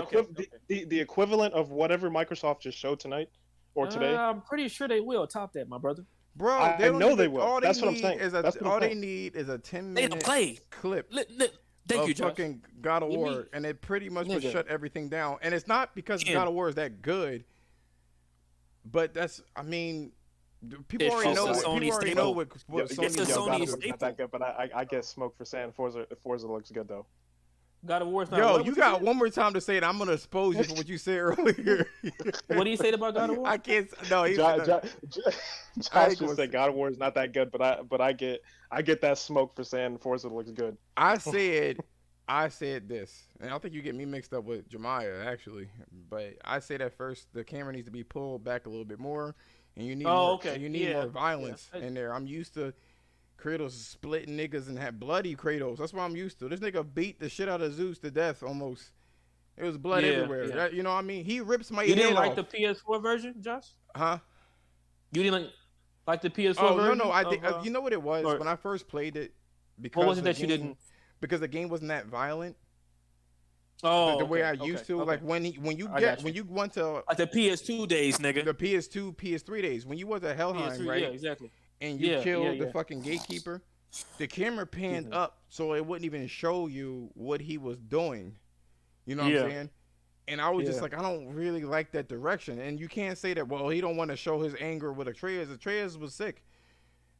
the equivalent of whatever Microsoft just showed tonight or today. I'm pretty sure they will top that, my brother. Bro, I they don't know even- they will. all they That's what I'm need saying. is That's what I'm all they saying. need is a They 10-minute play. clip Thank of you, Josh. fucking God of You War, mean- and it pretty much would Nigga. shut everything down. And it's not because Ken. God of War is that good, but that's, I mean, people It's already just know a what Sony people already staple. know what Yo, Sony it's a does. Sony God of War's staple. not that good, but I get smoked for saying Forza looks good though. God of War's not. Yo, what you you got said? one more time to say it. I'm gonna expose you for what you said earlier. What do you say about God of War? I can't. No, he's Josh I just gonna said God of War is not that good, but I get that smoke for saying Forza looks good. I said this, and I don't think you get me mixed up with Jemiah actually, but I say that first the camera needs to be pulled back a little bit more, and you need okay. you need Yeah. more violence Yeah. in there. I'm used to Kratos splitting niggas and had bloody Kratos. That's what I'm used to. This nigga beat the shit out of Zeus to death almost. It was blood Yeah, everywhere. yeah. That- you know what I mean? He rips my You head didn't like off. the PS4 version, Josh? Huh? You didn't like the PS4 Oh version? no, I of, did. You know what it was or- when I first played it. Because What was it the that you game- didn't? Because the game wasn't that violent. Oh, The way okay, I used okay, to, okay. like when you I get got when you went to like the PS2 days, nigga. the PS2, PS3 days, when you was at Helheim, PS3, right? yeah, exactly. And you Yeah, killed yeah. the fucking gatekeeper, the camera panned Mhm. up so it wouldn't even show you what he was doing. You know what Yeah. I'm saying? And I was just Yeah. like, I don't really like that direction. And you can't say that, well, he don't want to show his anger with Atreus. Atreus was sick.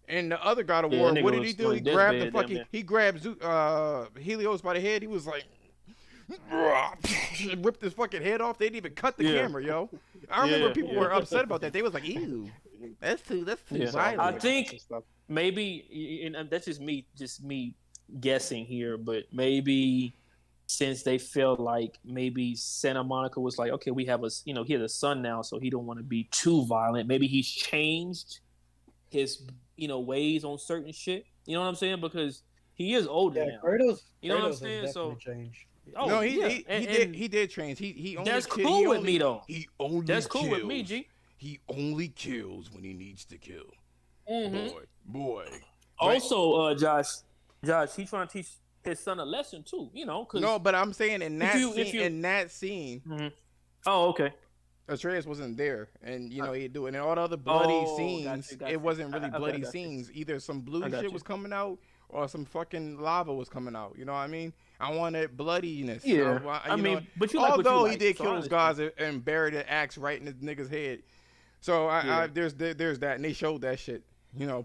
And the other God of Yeah, War, nigga what did was he do? He like this grabbed the bad, damn fucking, near. he grabbed Helios by the head. He was like, ripped his fucking head off. They didn't even cut the Yeah. camera, yo. I remember Yeah, people yeah. were upset about that. They was like, ew, that's too Yeah. violent. I think maybe, and that's just me guessing here, but maybe since they feel like maybe Santa Monica was like, okay, we have he has a son now, so he don't want to be too violent. Maybe he's changed his, ways on certain shit. You know what I'm saying? Because he is older Yeah, now. Kratos. You know what I'm Kratos has saying? definitely So- changed. Oh, no, yeah. he did change. He only That's ki- cool he with only- me though. He only That's cool kills. with me, G. He only kills when he needs to kill. Mhm. Boy. Also, Josh, he's trying to teach his son a lesson too. Cause No, but I'm saying in that you- if scene, you- in that scene, Oh, okay. Atreus wasn't there, and he'd do it. And all the other bloody Oh, scenes, got you. it wasn't really Okay, bloody I got you. scenes. Either some blue I got shit you. was coming out, or some fucking lava was coming out. You know what I mean? I wanted bloodiness. Yeah. I I mean, mean, but you like what you although he like, did so kill I those understand. guys and buried the axe right in the nigga's head. So Yeah. there's that, and they showed that shit.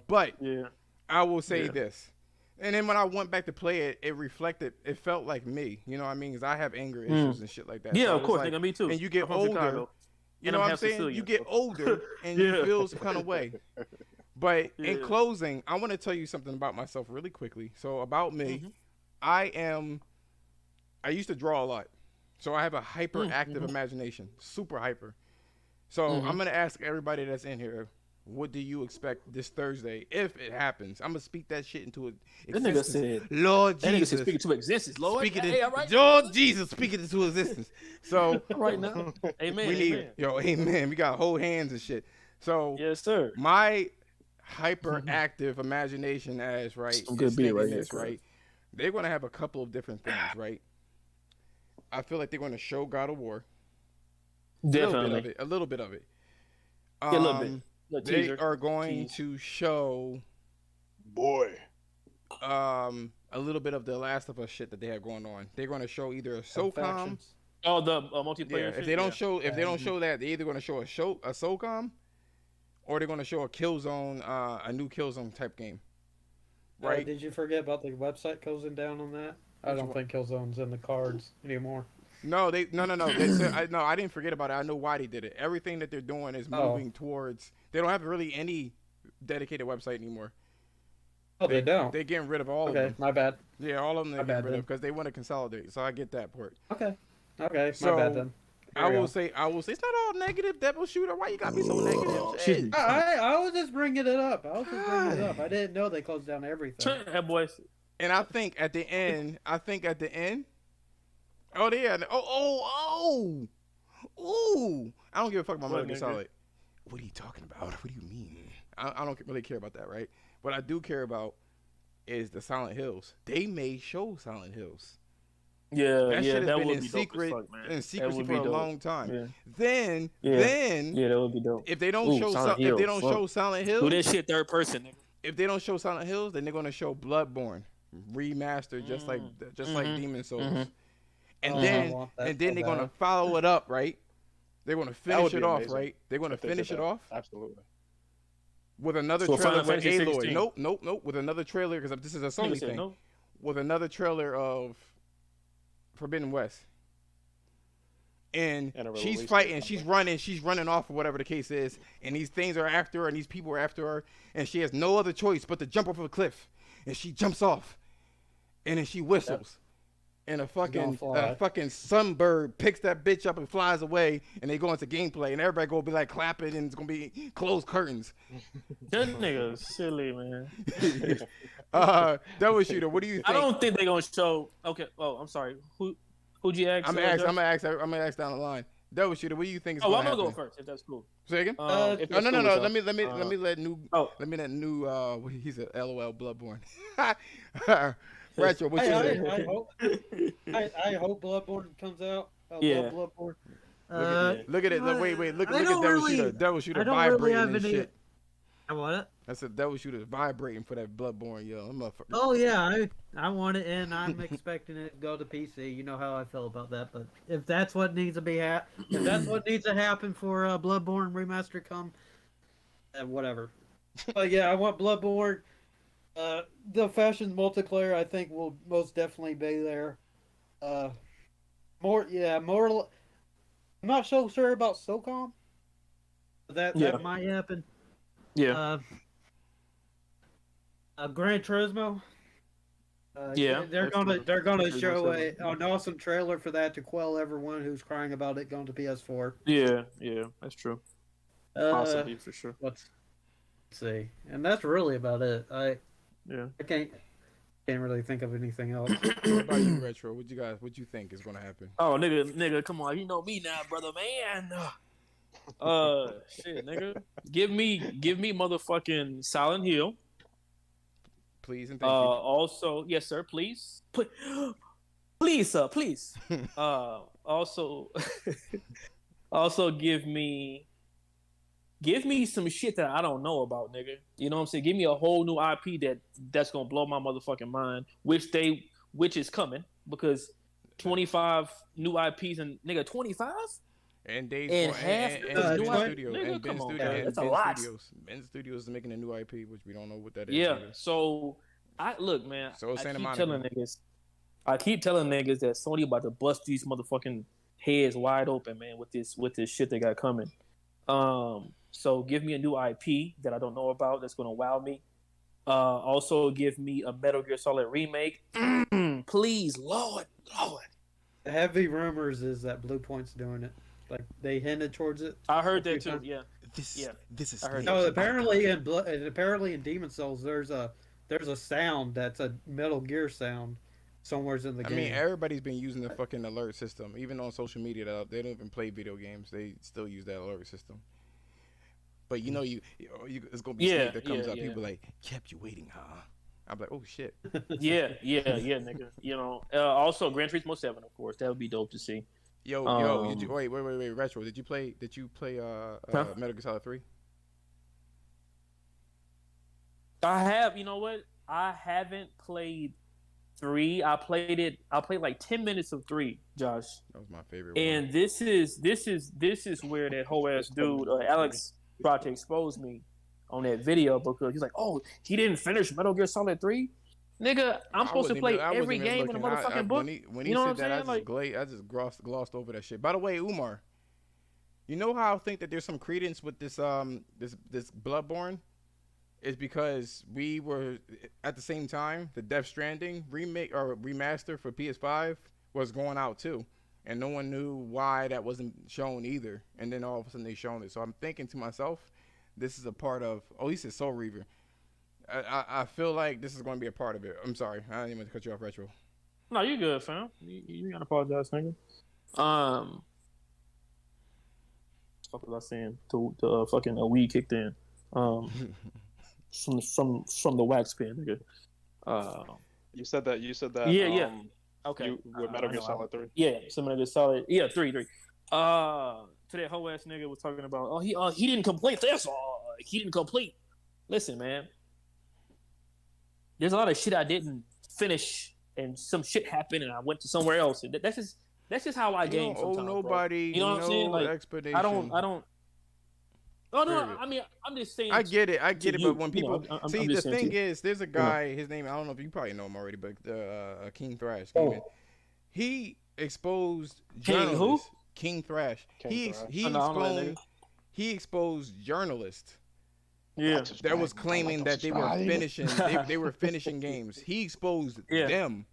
But Yeah. I will say Yeah. this. And then when I went back to play it, it felt like me. You know what I mean? Because I have anger issues and shit like that. Yeah, So of it was course, like- nigga. Me too. And you get I'm from older. Chicago. You And know I'm what I'm half saying? Sicilian, You get so- older and you Yeah. feel some kind of way. But in Yeah. closing, I want to tell you something about myself really quickly. So about me, Mhm. I used to draw a lot. So I have a hyperactive imagination, super hyper. So I'm going to ask everybody that's in here, what do you expect this Thursday if it happens? I'm going to speak that shit into That nigga existence. said. Lord That nigga Jesus. said speaking to existence, Lord. Speak it Hey, in- all right. Lord Jesus, speak it into existence. So Right now. Amen. we need, amen. amen. We got whole hands and shit. So Yes, sir. my hyperactive imagination as right, Some good is beer thinking right here, this, cuz. right? They're gonna have a couple of different things, right? I feel like they're gonna show God of War. Definitely. A little bit of it. Yeah, a little bit. They Teaser. are going Tease. to show Boy. a little bit of the Last of Us shit that they have going on. They're going to show either a SOCOM. Factions. Oh, the Yeah, multiplayer. if shit? they don't Yeah. show that, they're either going to show a SOCOM, or they're going to show a Killzone, a new Killzone type game. Right? Did you forget about the website closing down on that? I Which don't one? think Killzone's in the cards anymore. No, no. They said, I didn't forget about it. I know why they did it. Everything that they're doing is moving towards. They don't have really any dedicated website anymore. Oh, they don't. They're getting rid of all of Okay, them. my bad. Yeah, all of them they're My bad getting rid then. of because they want to consolidate. So I get that part. Okay, my So, bad then. I will say it's not all negative, Devil Shooter. Why you gotta be so negative? Shit. I was just bringing it up. I didn't know they closed down everything. That boys. And I think at the end, oh yeah, I don't give a fuck about Metal Gear nigga? Solid. What are you talking about? What do you mean? I don't really care about that, right? What I do care about is the Silent Hills. They may show Silent Hills. Yeah, That yeah, shit has that been would in be secret, dope as fuck, man. in secrecy would for be a dope. long time. Yeah. Then Yeah, that would be dope. if they don't Ooh, show Silent if they Hills, don't fuck. show Silent Do Hills, that shit third person, nigga. if they don't show Silent Hills, then they're gonna show Bloodborne remastered, just like Demon Souls, and Oh, then I want that so they're gonna bad. follow it up, right? They're gonna would finish be it off, amazing right? They're gonna if they did finish it that. off Absolutely. with another So trailer Final with Fantasy Aloy. 16. Nope. With another trailer because this is a Nigga Sony said thing. no. With another trailer of Forbidden West. And And a she's release fighting, date she's running off or whatever the case is, and these things are after her, and these people are after her, and she has no other choice but to jump off a cliff, and she jumps off, and then she whistles, and a fucking sunbird picks that bitch up and flies away, and they go into gameplay, and everybody gonna be like clapping, and it's gonna be closed curtains. That nigga silly, man. Devil Shooter, what do you think? I don't think they're gonna show. Okay. Oh, I'm sorry. Who'd you ask? I'm gonna ask down the line. Devil Shooter, what do you think is Oh, gonna I'm gonna happen? go first if that's cool. Say again? If Oh that's no cool no with no! y'all. Let me let new Oh. he said LOL Bloodborne. Retro, what you say? I hope Bloodborne comes out. I Yeah. love Bloodborne. Look at it. Wait. Look I at don't Devil really- Shooter. Devil Shooter I don't really vibrating have and any. shit. I want it. That's a Devil Shooter vibrating for that Bloodborne, yo. That motherfucker. Oh yeah, I want it, and I'm expecting it to go to PC. You know how I feel about that, but if that's what needs to be if that's what needs to happen for Bloodborne remaster come, whatever. But yeah, I want Bloodborne. The fashion multiplayer, I think, will most definitely be there. More. I'm not so sure about SOCOM. That Yeah. might happen. Yeah. Gran Turismo. Yeah. they're that's gonna cool. they're gonna That's show cool. an awesome trailer for that to quell everyone who's crying about it going to PS4. Yeah, that's true. Possibly Uh, for sure. let's see, and that's really about it. I can't really think of anything else. What about you, Retro? What you think is gonna happen? Oh, nigga, come on, you know me now, brother, man. Shit, nigga, give me motherfucking Silent Hill. Please and thank Also, yes, sir, please, please, sir, please. Also, also give me some shit that I don't know about, nigga. You know what I'm saying? Give me a whole new IP that's gonna blow my motherfucking mind, which is coming because 25 new IPs and nigga 25. And Days And Gone- half and the Ben new Studio nigga, and Ben come on, Studio man, and that's a Ben lot. Studios. Ben Studios is making a new IP, which we don't know what that is. Yeah. either. So I look, man. So it's I Santa keep Monica. telling niggas that Sony about to bust these motherfucking heads wide open, man, with this shit they got coming. So give me a new IP that I don't know about that's gonna wow me. Also give me a Metal Gear Solid remake, please, Lord. The heavy rumors is that Blue Point's doing it. Like they hinted towards it. I heard a few that too. times. Yeah. This is I heard No, apparently in Demon Souls there's a sound that's a Metal Gear sound somewhere in the I game. mean, everybody's been using the fucking alert system, even on social media. They don't even play video games; they still use that alert system. But you know, it's gonna be Snake that comes up. People like kept you waiting, huh? I'm like, oh shit. yeah, nigga. You know. Also, Gran Turismo 7, of course. That would be dope to see. Yo, did you Um, wait, retro? Did you play huh? Metal Gear Solid 3? I have. You know what? I haven't played three. I played it. I played like 10 minutes of three, Josh. That was my favorite one. And this is where that whole ass dude Alex tried to expose me on that video because he's like, oh, he didn't finish Metal Gear Solid 3. Nigga, I'm supposed to play I every wasn't even game in the looking. motherfucking book. When he You know what I'm said that, saying? Like, I just glossed over that shit. By the way, Umar, you know how I think that there's some credence with this Bloodborne is because we were at the same time the Death Stranding remake or remaster for PS5 was going out too, and no one knew why that wasn't shown either. And then all of a sudden they shown it. So I'm thinking to myself, this is a part of. Oh, he said Soul Reaver. I feel like this is going to be a part of it. I'm sorry, I didn't even cut you off, retro. no, you good, fam. You gotta apologize, nigga. Um, what was I saying? The fucking weed kicked in. Um, from the wax pen, nigga. You said that. You said that. Yeah. Okay. With Metal Gear Solid 3. Yeah, some of the solid. Yeah, three. To that whole ass nigga was talking about. Oh, he didn't complete this. Oh, he didn't complete. Listen, man. There's a lot of shit I didn't finish, and some shit happened, and I went to somewhere else. And that's just how I game sometimes. Nobody. Bro. You know what I'm saying? Like, explanation. I don't. Oh no, Period. I mean, I'm just saying. I get it. you, But when people I'm see just the saying thing to you. is, there's a guy. His name, I don't know if you probably know him already, but King Thrash. He exposed King who? journalists. King Thrash. King Thrash. He exposed journalists Yeah. that was claiming that they were finishing. They were finishing games. He exposed them.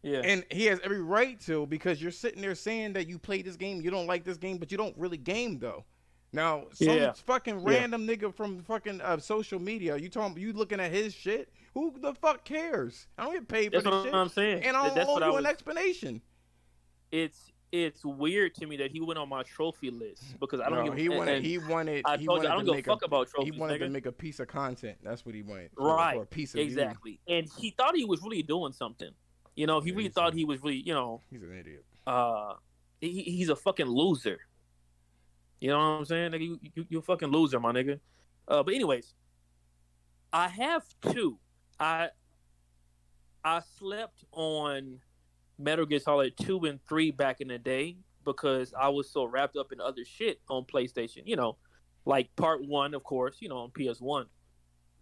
Yeah. And he has every right to, because you're sitting there saying that you played this game, you don't like this game, but you don't really game though. Now, some fucking random nigga from fucking social media, you looking at his shit? Who the fuck cares? I don't get paid for That's this what shit. I'm saying. And I That's don't what owe I you was. an explanation. It's weird to me that he went on my trophy list because I don't No, give. he wanted. I told you I don't give a fuck about trophies. He wanted nigga. to make a piece of content. That's what he wanted. Right. For a piece of exactly. And he thought he was really doing something. You know, he really thought he was really. You know. He's an idiot. He's a fucking loser. You know what I'm saying? Nigga, you a fucking loser, my nigga. But anyways, I have two. I slept on Metal Gear Solid 2 and 3 back in the day because I was so wrapped up in other shit on PlayStation. You know, like Part 1, of course, you know, on PS1.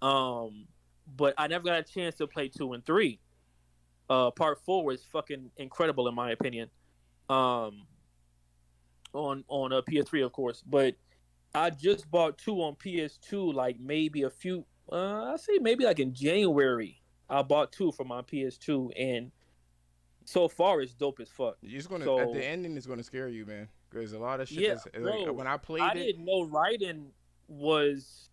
But I never got a chance to play 2 and 3. Part 4 was fucking incredible in my opinion. On PS3, of course, but I just bought 2 on PS2, like maybe a few. I say maybe like in January. I bought 2 for my PS2, and so far it's dope as fuck. You're just gonna So, at the ending it's gonna scare you, man. Because a lot of shit. Yeah, like, bro, when I played I it, didn't know Raiden was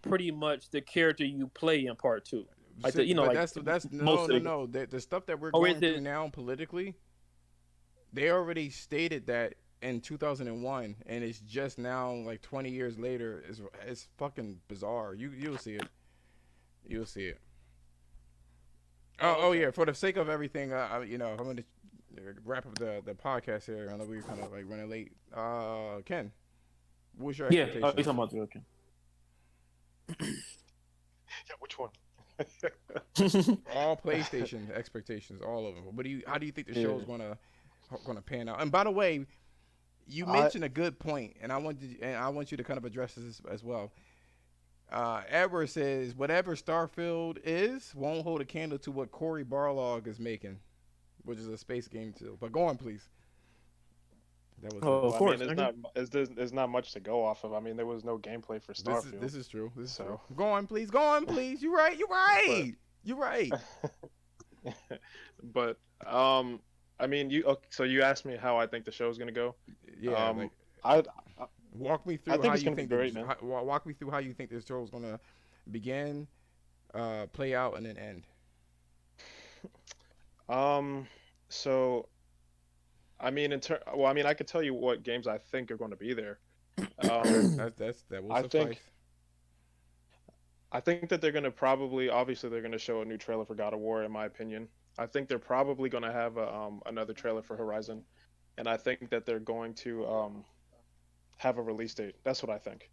pretty much the character you play in Part 2. Like but like that's most of no. The stuff that we're Or going is through it- now politically, they already stated that in 2001, and it's just now like 20 years later. It's fucking bizarre. You'll see it. You'll see it. Oh yeah. For the sake of everything, I'm gonna wrap up the podcast here. I know we're kind of like running late. Ken, what's your Yeah, expectations? you're talking about the okay. Yeah, which one? All PlayStation expectations, all of them. How do you think the show's gonna pan out? And by the way, you mentioned a good point, and I want you to kind of address this as well. Edward says whatever Starfield is won't hold a candle to what Cory Barlog is making, which is a space game too. But go on, please. That was Of course. I mean, there's not much to go off of. I mean, there was no gameplay for Starfield. This is true. True. Go on, please. Go on, please. You're right. You're right. But I mean, so you asked me how I think the show's gonna go. Yeah. Walk me through how you think walk me through how you think this show is gonna begin, play out, and then end. So, I mean, I could tell you what games I think are going to be there. That will suffice. I think that they're going to obviously they're going to show a new trailer for God of War, in my opinion. I think they're probably going to have another trailer for Horizon, and I think that they're going to have a release date. That's what I think.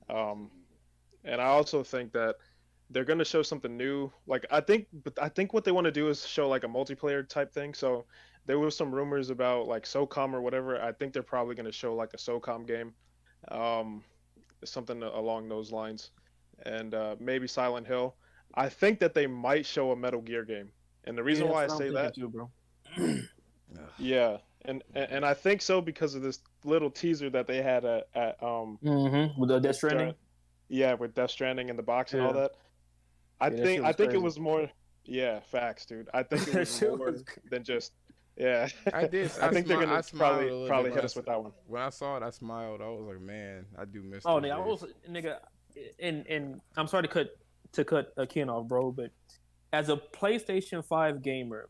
Um, and I also think that they're going to show something new. Like I think what they want to do is show like a multiplayer type thing. So there was some rumors about like SOCOM or whatever. I think they're probably going to show like a SOCOM game, um, something along those lines, and maybe Silent Hill. I think that they might show a Metal Gear game, and the reason Yeah, why I that's what I'm say that, thinking too, bro. yeah, and I think so because of this little teaser that they had at With the Death Stranding. yeah, with Death Stranding in the box and all Yeah. that. I Yeah, that think shit I was think it crazy. was more. Yeah, facts, dude. I think it That was shit more was than just. Yeah, I did. I think they're I gonna smiled a little probably bit hit us with that one. when I saw it. I smiled. I was like, man, I do miss. Oh, those nigga, I days. was nigga, and I'm sorry to cut Ken off, bro, but as a PlayStation 5 gamer,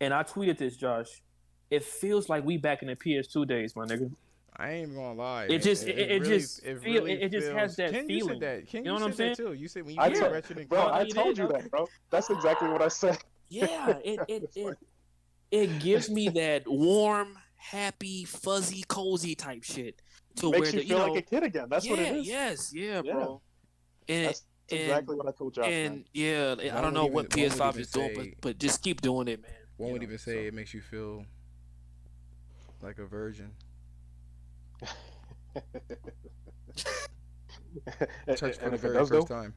and I tweeted this, Josh, it feels like we back in the PS2 days, my nigga. I ain't even gonna lie. It just it really, just it feel really it just has feels- that Ken, feeling. You said that. Ken, You know what I'm said that saying? too. You said when you I played told, Ratchet and bro, Clank. I you told did, you okay. that, bro. That's exactly what I said. Yeah, it gives me that warm, happy, fuzzy, cozy type shit to Makes where you the, feel know, like a kid again. That's yeah, what it is. yes, yeah, Yeah. bro. And That's exactly what I told Josh, man. and yeah, I One don't would know even- what one would PS5 even is doing, say- but just keep doing it, man. One You would know, even say so. it makes you feel like a virgin. Touched for And the if it very does first though, time.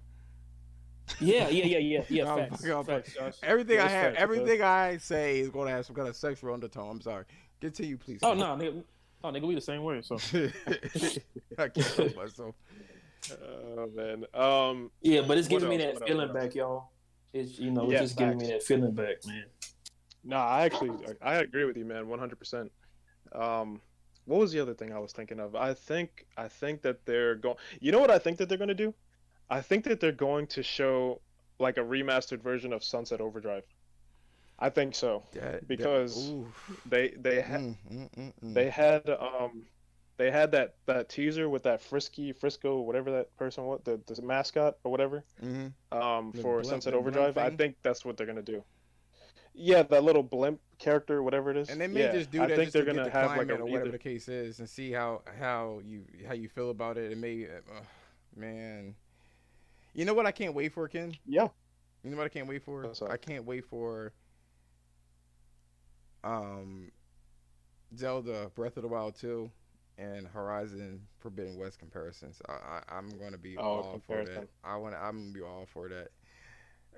Yeah. No, Facts. fuck off. Facts, Josh. Everything Yeah, I it's have, facts, everything I say is going to have some kind of sexual undertone. I'm sorry. Continue, please. Oh no, nigga. Oh nigga, we the same way. So I can't help myself. oh man. yeah, but it's What giving me else? that What feeling else? back, y'all. It's Yeah, it's just giving me facts. that feeling back, man. No, I agree with you, man, 100%. What was the other thing I was thinking of? I think that they're going. You know what I think that they're going to do? I think that they're going to show like a remastered version of Sunset Overdrive. I think so because they had that teaser with that Frisco, whatever that person was, the mascot or whatever, The for blimp- Sunset the blimp Overdrive. I thing? think that's what they're gonna do. Yeah, that little blimp character, whatever it is. And they may yeah, just do I that think just they're to get gonna the have climate like or a whatever either. the case is, and see how you feel about it. It may, man. You know what I can't wait for, Ken? Yeah. You know what I can't wait for? What's up? I can't wait for Zelda Breath of the Wild 2 and Horizon Forbidden West comparisons. I'm gonna be all for that. comparison. I'm gonna be all for that.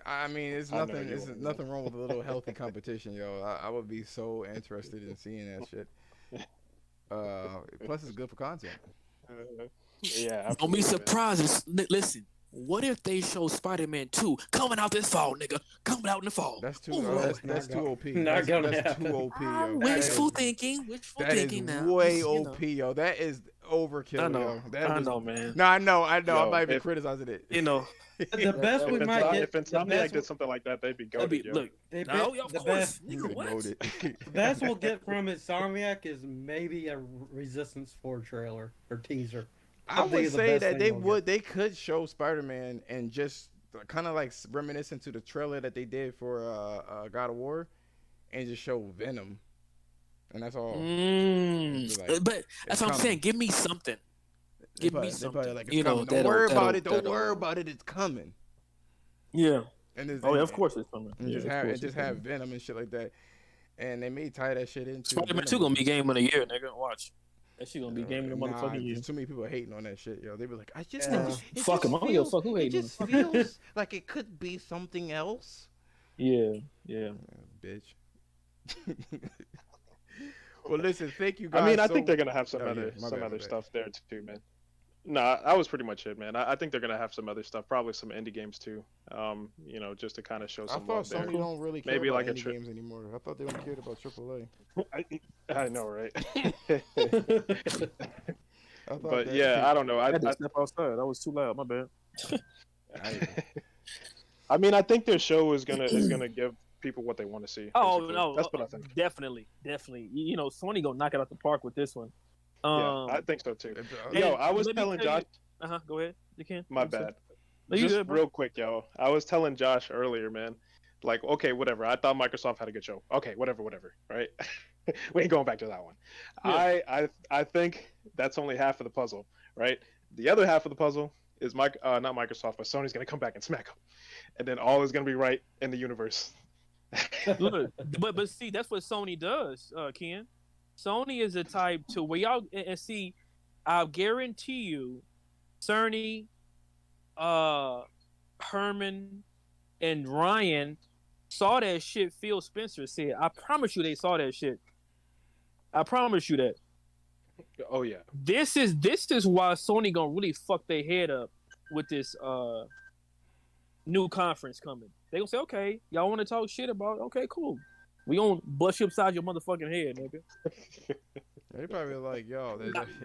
I mean, it's I know nothing. you It's will, man. nothing wrong with a little healthy competition, yo. I would be so interested in seeing that shit. Plus, it's good for content. Yeah. Don't be absolutely, man. surprised. Listen, what if they show Spider-Man 2 coming out this fall, nigga? Coming out in the fall. That's too. Ooh, That's too OP. Not gonna That's happen. too OP, Ah, yo. wishful thinking. Wishful That is thinking now. way Just, you know. OP, yo. That is overkill, I know. yo. That I was- know, man. No, I know. I'm Yo, not even if- criticizing it. You know, The best we If might get. If The Insomniac best, did something like that, they'd be that'd be, goated, yo. look. the No, best, of the course, best, nigga. What? Goated. the best we'll get from Insomniac is maybe a Resistance 4 trailer or teaser. I That'd be would the say best that thing they we'll would. They could show Spider-Man and just kind of like reminiscent to the trailer that they did for God of War, and just show Venom, and that's all. It's like, But that's what I'm coming. saying. Give me something. Give me They probably something. like, it's You know, coming. Don't that'll- worry about that'll- it. Don't that'll- worry about it. It's coming. Yeah. And Oh yeah, of course it's coming. And Yeah, just of have course and just it's have coming. Venom and shit like that. And they may tie that shit into Spider-Man 2 Venom. gonna be game of the year, nigga. Watch. That shit gonna be game of the motherfucking year. There's too many people hating on that shit, yo. They be like, it Fuck just him. I don't give a feels- fuck who It hating on just feels like it could be something else. Yeah. Bitch. Well, listen, thank you guys. I mean, I so- think they're gonna have some Oh, yeah, other my bad, my bad. stuff there too, man. Nah, that was pretty much it, man. I think they're gonna have some other stuff, probably some indie games too. Just to kind of show I some thought love there. Sony don't really care Maybe about like a indie tri- games anymore. I thought they only cared about AAA. I know, right? I thought But that yeah, shit- I don't know. I had to step outside. That was too loud. My bad. I mean, I think their show is gonna give people what they want to see. Oh basically. no, that's what I think. Definitely. You know, Sony gonna knock it out the park with this one. Yeah, I think so too. Hey, Yo, I was let me telling tell Josh. you- Go ahead. You can. My bad. No, you Just good, bro. real quick, yo. I was telling Josh earlier, man, Like, okay, whatever. I thought Microsoft had a good show. Okay, whatever, right? We ain't going back to that one. Yeah. I think that's only half of the puzzle, right? The other half of the puzzle is not Microsoft, but Sony's gonna come back and smack them, and then all is gonna be right in the universe. Look, but see, that's what Sony does, Ken. Sony is the type to where y'all and see. I'll guarantee you, Cerny, Herman, and Ryan saw that shit. Phil Spencer said, "I promise you, they saw that shit. I promise you that." Oh yeah. This is why Sony gonna really fuck their head up with this new conference coming. They gonna say, okay, y'all want to talk shit about? Okay, cool. We gonna bust you upside your motherfucking head, nigga. They probably like, yo,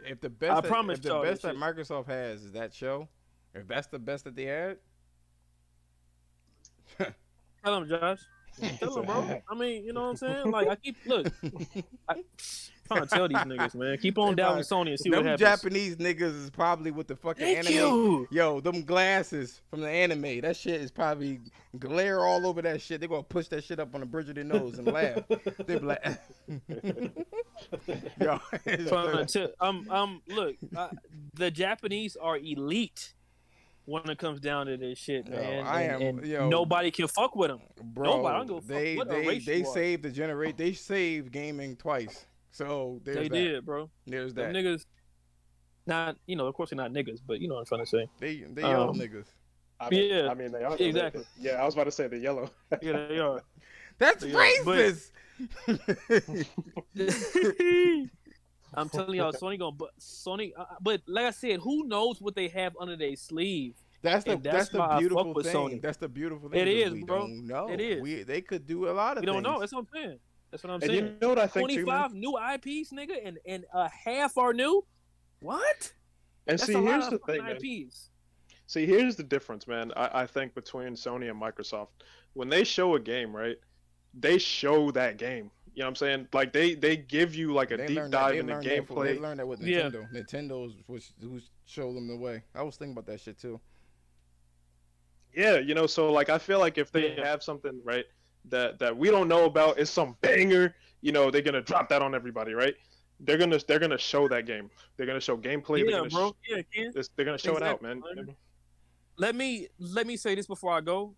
if the I best, promise if the y'all best that that Microsoft has is that show, if that's the best that they had, Tell him, Josh. Tell him, bro. I mean, you know what I'm saying? Like, I'm trying to tell these niggas, man. Keep on down with Sony and see what them happens. Japanese niggas is probably with the fucking Thank anime. you. Yo, them glasses from the anime, that shit is probably glare all over that shit. They gonna push that shit up on the bridge of their nose and laugh. They be like, yo, Look, the Japanese are elite when it comes down to this shit, man. Nobody can fuck with them. bro. Nobody. I don't give a fuck what race they you are. saved the generate. They saved gaming twice. So there's They that. did, bro. There's Them that. niggas, not, of course they're not niggas, but you know what I'm trying to say. They all niggas. I mean, Yeah, I mean, they are exactly. Yeah, I was about to say the yellow. Yeah, they are. That's Yeah, but- racist. I'm telling y'all, Sony. But like I said, who knows what they have under their sleeve? That's the why I beautiful fuck with thing. Sony. That's the beautiful thing. It is, we bro. Don't know. It is. They could do a lot of We things. don't know. That's what I'm saying. That's what I'm And saying. you know what I think 25 too, man? new IPs, nigga, and half are new. What? And That's see, a lot here's of the fucking thing, man. IPs. See, here's the difference, man. I think between Sony and Microsoft, when they show a game, right? They show that game. You know what I'm saying? Like they give you like a They deep learned dive they into learned gameplay. They learned that with Yeah. Nintendo. Nintendo's who showed them the way. I was thinking about that shit too. Yeah, so like I feel like if they Yeah. have something right that we don't know about, is some banger, they're gonna drop that on everybody, right? They're gonna show that game. They're gonna show gameplay. Yeah, bro. Yeah, Ken. They're gonna show it out, Exactly, man. man. Let me say this before I go,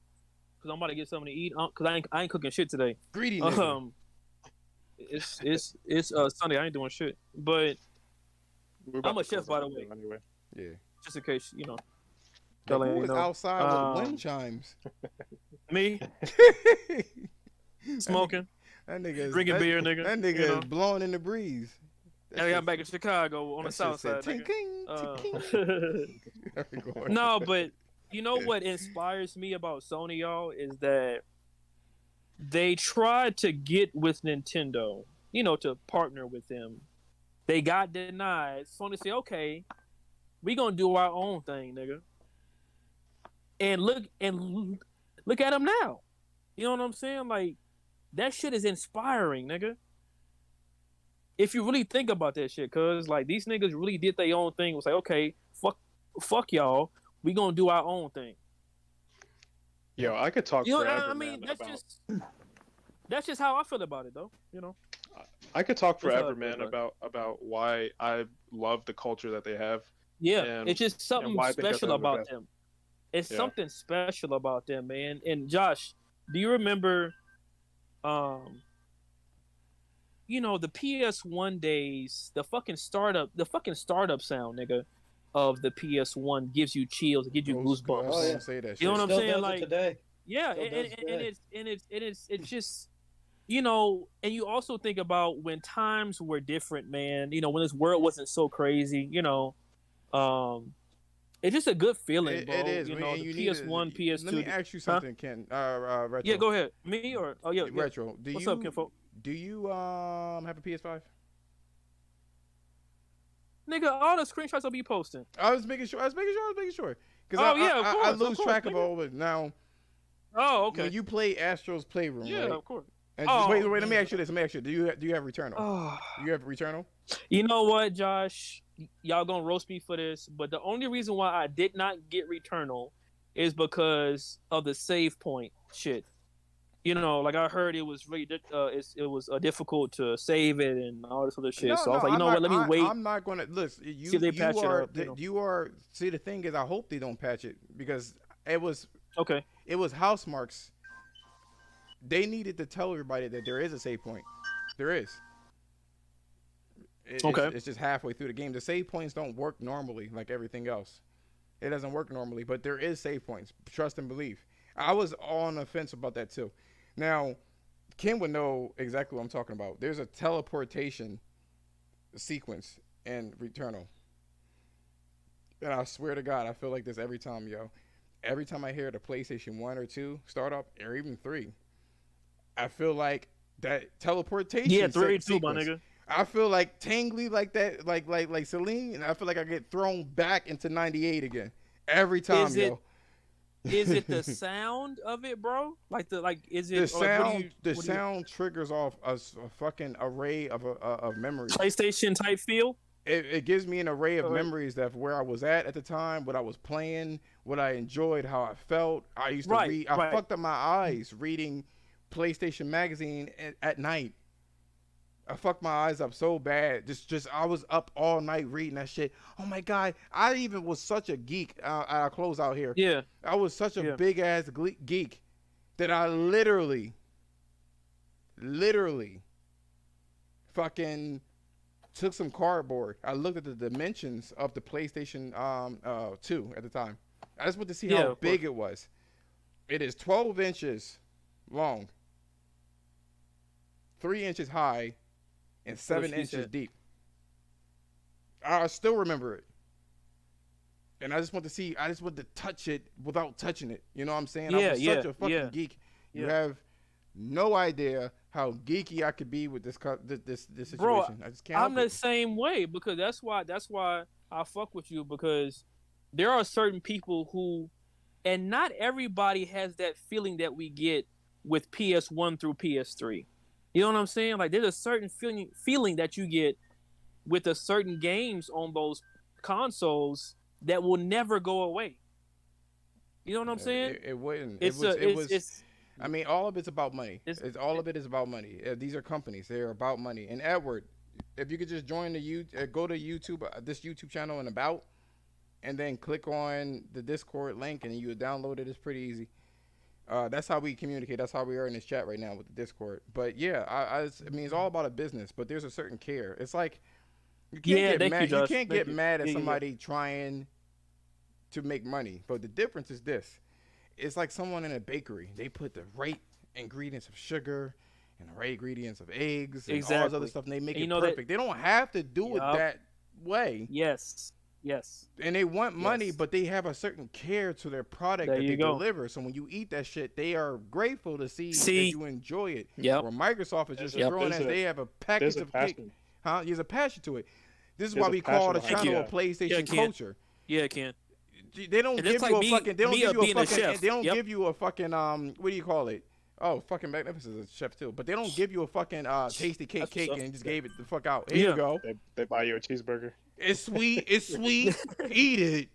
cause I'm about to get something to eat. Cause I ain't cooking shit today. Greedy nigga. It's Sunday. I ain't doing shit. But We're about I'm a to chef, close by out the way. Anyway. Yeah. Just in case, y'all Who ain't was know. outside with wind chimes? Me smoking, That nigga is drinking beer, nigga. That nigga you know. is blowing in the breeze. And I got back in Chicago on the that south shit side. said, Nigga. "Ting-ting." No, but you know what inspires me about Sony, y'all, is that they tried to get with Nintendo, to partner with them. They got denied. Sony said, okay, we gonna do our own thing, nigga. And look at them now. You know what I'm saying? Like, that shit is inspiring, nigga. If you really think about that shit, cause like these niggas really did their own thing. It was like, okay, fuck y'all, we gonna do our own thing. Yo, I could talk forever, I mean, man, that's just how I feel about it, though. I could talk That's how I forever, feel man, about about why I love the culture that they have. Yeah, And- it's just something why I think that special they're the about best. them. It's Yeah. something special about them, man. And Josh, do you remember, the PS1 days, the fucking startup sound, nigga, of the PS1 gives you chills, it gives you goosebumps. Oh, yeah. Say that shit. You know what I'm Still saying? does it Like, today. yeah, Still does today. it's just, and you also think about when times were different, man. When this world wasn't so crazy. It's just a good feeling, bro. It is. The man, you PS1, need PS2. Let me ask you something, Ken. Retro. Yeah, go ahead. Me or yeah. Retro. What's up, Kinfolk? Do you have a PS5? Nigga, all the screenshots I'll be posting. I was making sure. Because Oh, yeah, of I course, lose of course, track of nigga. all of it now. Oh, okay. When you play Astro's Playroom, Yeah, right? of course. And Oh, wait. Let me man. ask you this. Do you have Returnal? Oh. Do you have Returnal? You know what, Josh? Y'all gonna roast me for this, but the only reason why I did not get Returnal is because of the save point shit. You know, like I heard it was really it was difficult to save it and all this other shit. No, So I no, was like, you I'm know not. what? Let me wait. I'm not gonna listen. See if they patch it up. You are. See, the thing is, I hope they don't patch it because it was Okay. house marks. They needed to tell everybody that there is a save point. There is. Okay. It's just halfway through the game. The save points don't work normally like everything else. It doesn't work normally, but there is save points. Trust and believe. I was on the fence about that too. Now, Ken would know exactly what I'm talking about. There's a teleportation sequence in Returnal. And I swear to God, I feel like this every time, yo. Every time I hear the PlayStation 1 or 2 start up, or even 3, I feel like that teleportation Yeah, 3 2, my sequence. nigga. I feel like tingly like that, like Celine, and I feel like I get thrown back into '98 again every time, yo. Is it the sound of it, bro? Is it The sound? what Sound triggers off a fucking array of memories. PlayStation type feel? It gives me an array of memories that where I was at the time, what I was playing, what I enjoyed, how I felt. I used to read. I fucked up my eyes reading PlayStation magazine at night. I fucked my eyes up so bad. Just I was up all night reading that shit. Oh my God. I even was such a geek. I'll close out here. Yeah. I was such a big ass geek that I literally fucking took some cardboard. I looked at the dimensions of the PlayStation 2 at the time. I just wanted to see how big it was. It is 12 inches long, 3 inches high, and 7 inches deep. I still remember it. And I just want to touch it without touching it. You know what I'm saying? I was such a fucking geek. You have no idea how geeky I could be with this situation. Bro, I just can't. I'm the same way because that's why I fuck with you, because there are certain people who, and not everybody has that feeling that we get with PS1 through PS3. You know what I'm saying? Like there's a certain feeling that you get with a certain games on those consoles that will never go away. You know what I'm saying? It wouldn't. I mean, all of it's about money. All of it is about money. These are companies. They're about money. And Edward, if you could just join go to YouTube, this YouTube channel and about, and then click on the Discord link and you would download it. It's pretty easy. That's how we communicate. That's how we are in this chat right now with the Discord. But yeah, I mean, it's all about a business, but there's a certain care. It's like you can't get mad. You can't get mad at somebody trying to make money. But the difference is this: it's like someone in a bakery. They put the right ingredients of sugar and the right ingredients of eggs and all this other stuff, and they make it perfect. They don't have to do it that way. Yes. And they want money, but they have a certain care to their product that they deliver. So when you eat that shit, they are grateful to see that you enjoy it. Yep. Where Microsoft is just throwing at, they have a package of cake. There's a passion to it. This is why we call the channel a PlayStation culture. Yeah, Ken. They don't give you a fucking. They don't give you a fucking. They don't give you a fucking. What do you call it? Oh, fucking Magnificent is a chef too, but they don't give you a fucking tasty cake and just gave it the fuck out. Here you go. They buy you a cheeseburger. It's sweet. It's sweet. Eat it.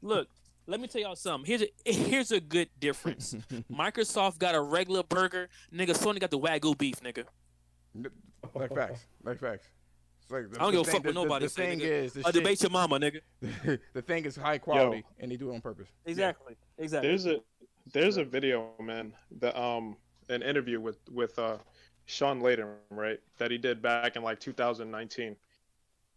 Look, let me tell y'all something. Here's a good difference. Microsoft got a regular burger. Nigga, Sony got the Wagyu beef, nigga. Like facts. It's like I don't give a fuck what nobody say, nigga. Debate your mama, nigga. The thing is high quality, and they do it on purpose. Exactly. There's a video, man, that an interview with Sean Layden, right, that he did back in like 2019.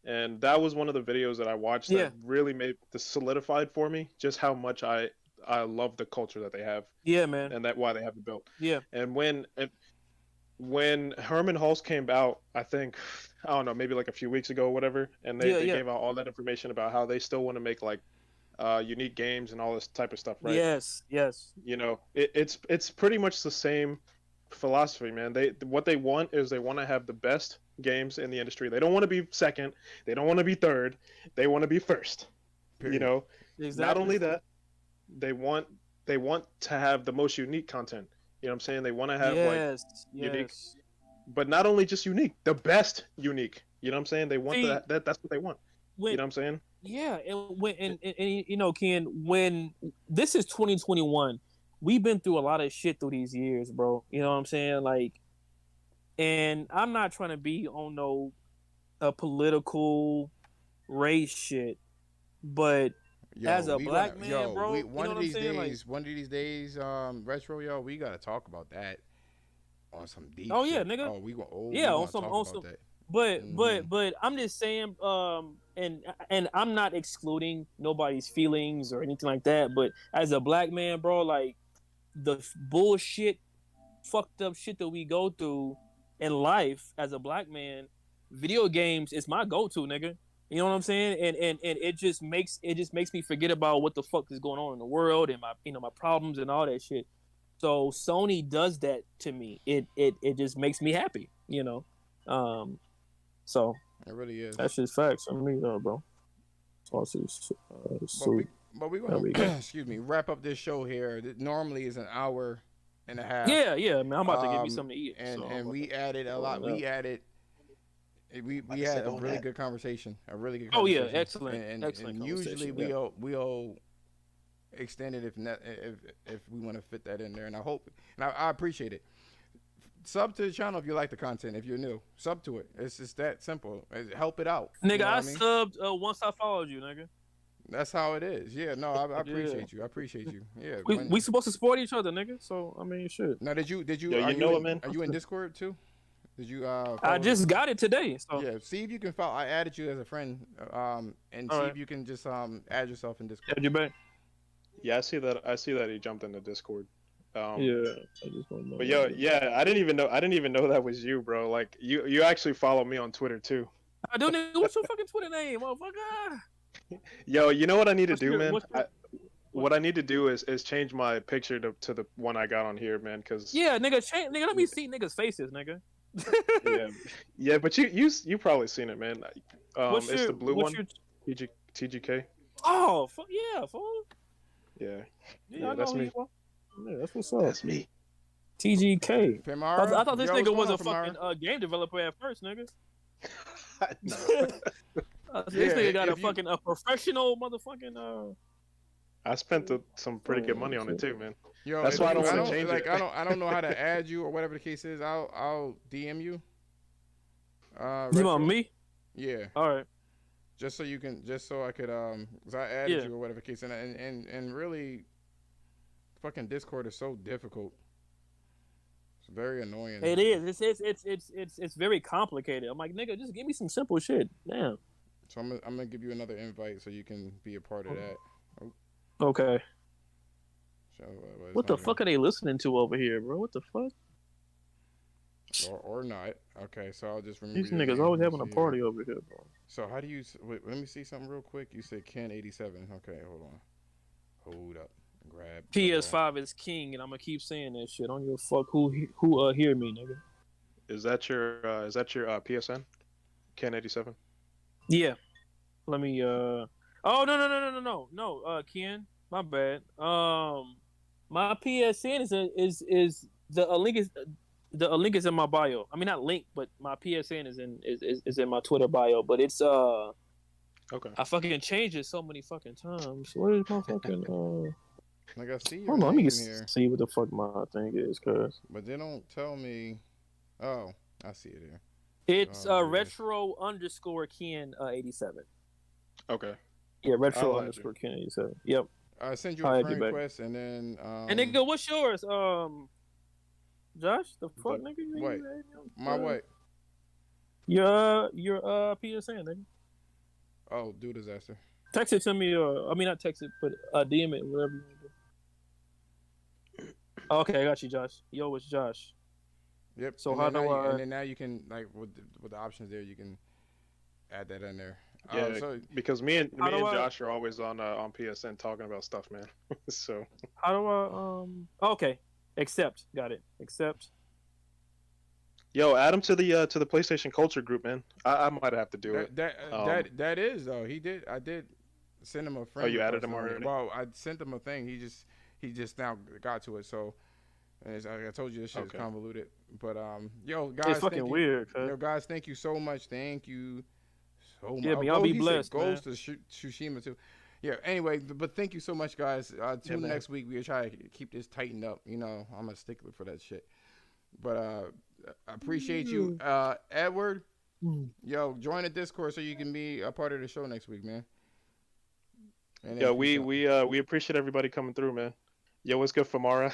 And that was one of the videos that I watched that really made this solidified for me just how much I love the culture that they have. Yeah, man. And why they have it built. Yeah. And when Herman Hulse came out, I think, I don't know, maybe like a few weeks ago or whatever, and they gave out all that information about how they still want to make like unique games and all this type of stuff, right? Yes. You know, it's pretty much the same philosophy, man. What they want is they want to have the best games in the industry. They don't want to be second. They don't want to be third. They want to be first. Period. You know, Not only that, they want to have the most unique content. You know what I'm saying? They want to have unique, but not only just unique, the best unique. You know what I'm saying? They want that's what they want. You know what I'm saying? Yeah, and you know, Ken, when this is 2021, we've been through a lot of shit through these years, bro. You know what I'm saying? Like, and I'm not trying to be on no political race shit, but as a black man, bro, you know what I'm saying? Like, one of these days, retro, yo, we gotta talk about that on some deep oh yeah, shit. nigga. Oh, we Yeah, on gonna some, talk on about some. that. But I'm just saying, and I'm not excluding nobody's feelings or anything like that. But as a black man, bro, like the bullshit, fucked up shit that we go through in life as a black man, video games is my go-to, nigga. You know what I'm saying? And it just makes me forget about what the fuck is going on in the world and my my problems and all that shit. So Sony does that to me. It just makes me happy, you know. So It really is. that's just facts for me, though, bro. Sauces, soup. But we There gonna we go. excuse me, wrap up this show here. That normally is an hour and a half. Yeah, man. I'm about to give you something to eat. And so and we added a lot. We added. We had a really good conversation. A really good Oh conversation. yeah, excellent, And excellent. usually conversation, we'll extend it if we want to fit that in there. And I hope and I appreciate it. Sub to the channel if you like the content. If you're new, sub to it. It's just that simple. Help it out. nigga. You know I what mean? subbed once I followed you, nigga. That's how it is. Yeah, no, I appreciate you. I appreciate you. Yeah. We supposed to support each other, nigga. So I mean, shit. Now, did you? Yo, you know what, man? Are you in Discord too? Did you? I just got it today. So Yeah. See if you can follow. I added you as a friend. And see if you can just add yourself in Discord. Had you back? Yeah, I see that he jumped into Discord. Yeah. I just want to know. But yo, yeah, I didn't even know that was you, bro. Like you actually follow me on Twitter too. I don't know what's your fucking Twitter name, motherfucker. Yo, you know what I need to do, man? what's your- What I need to do is change my picture to the one I got on here, man. Cause Yeah, nigga, nigga, let me see niggas' faces, nigga. yeah, but you probably seen it, man. It's the blue one. TGK. Oh, yeah, fool. Yeah, Yeah, that's me. Yeah, that's what's up. That's me. TGK. Famara? I thought this Yo, nigga what's was a going on, fucking game developer at first, nigga. No. This nigga got if you- a professional motherfucking I spent some pretty good money on it too, man. Yo, That's if why I you- don't wanna change it. I don't know how to add you or whatever the case is. I'll DM you. You Retro. want me? Yeah. All right. Just so I could cause I added Yeah. you or whatever the case and really fucking Discord is so difficult. It's very annoying. It is. It's very complicated. I'm like, nigga, just give me some simple shit. Damn. So I'm gonna give you another invite so you can be a part of that. Okay. So, What the fuck are they listening to over here, bro? What the fuck? or not. Okay, so I'll just remember These your niggas name. always Let's having a see party here. over here, bro. So how do you wait, let me see something real quick. You said Ken87. Okay, hold up. Grab PS5 is king, and I'm gonna keep saying that shit. I don't give a fuck who hear me, nigga. Is that your PSN? Ken 87. Yeah. Let me Oh no, Ken. My bad. My PSN is a link is in my bio. I mean not link, but my PSN is in my Twitter bio. But it's Okay. I fucking changed it so many fucking times. What is my fucking Like I see your hold on, let name me here, see what the fuck my thing is, cuz. but they don't tell me. Oh, I see it here. It's Oh, yeah. retro underscore Ken 87. Okay. Yeah, I'll retro add underscore Ken 87. Yep. I send you I'll a add you friend back. request and then And nigga, what's yours? Josh, the fuck, But- nigga? What? My what? Your PSN, nigga. Oh, do disaster. Text it to me, or I mean not text it, but DM it, whatever you want to do. Okay, I got you, Josh. Yo, it's Josh. Yep. So and how then do now I- And then now you can like with the options there, you can add that in there. Yeah, So because me and How do I- Josh are always on PSN talking about stuff, man. So How do I okay. Accept. Got it. Accept. yo, add him to the PlayStation Culture group, man. I might have to do it. that is though. He did. I did send him a friend. Oh, you added request him on it. already? Well, I sent him a thing. He just now got to it. So as I told you, this shit is Okay. convoluted. But yo, guys, It's fucking thank you. weird, cuz. Yo, guys, thank you so much. Thank you so much. Yeah, but y'all be he said blessed, goes man. to Tsushima too. Yeah. Anyway, but thank you so much, guys. Tune man. next week. We'll try to keep this tightened up. You know, I'm a stickler for that shit. But I appreciate you, Edward. Yo, join the Discord so you can be a part of the show next week, man. And Yeah, then peace out. we appreciate everybody coming through, man. Yo, what's good, Famara?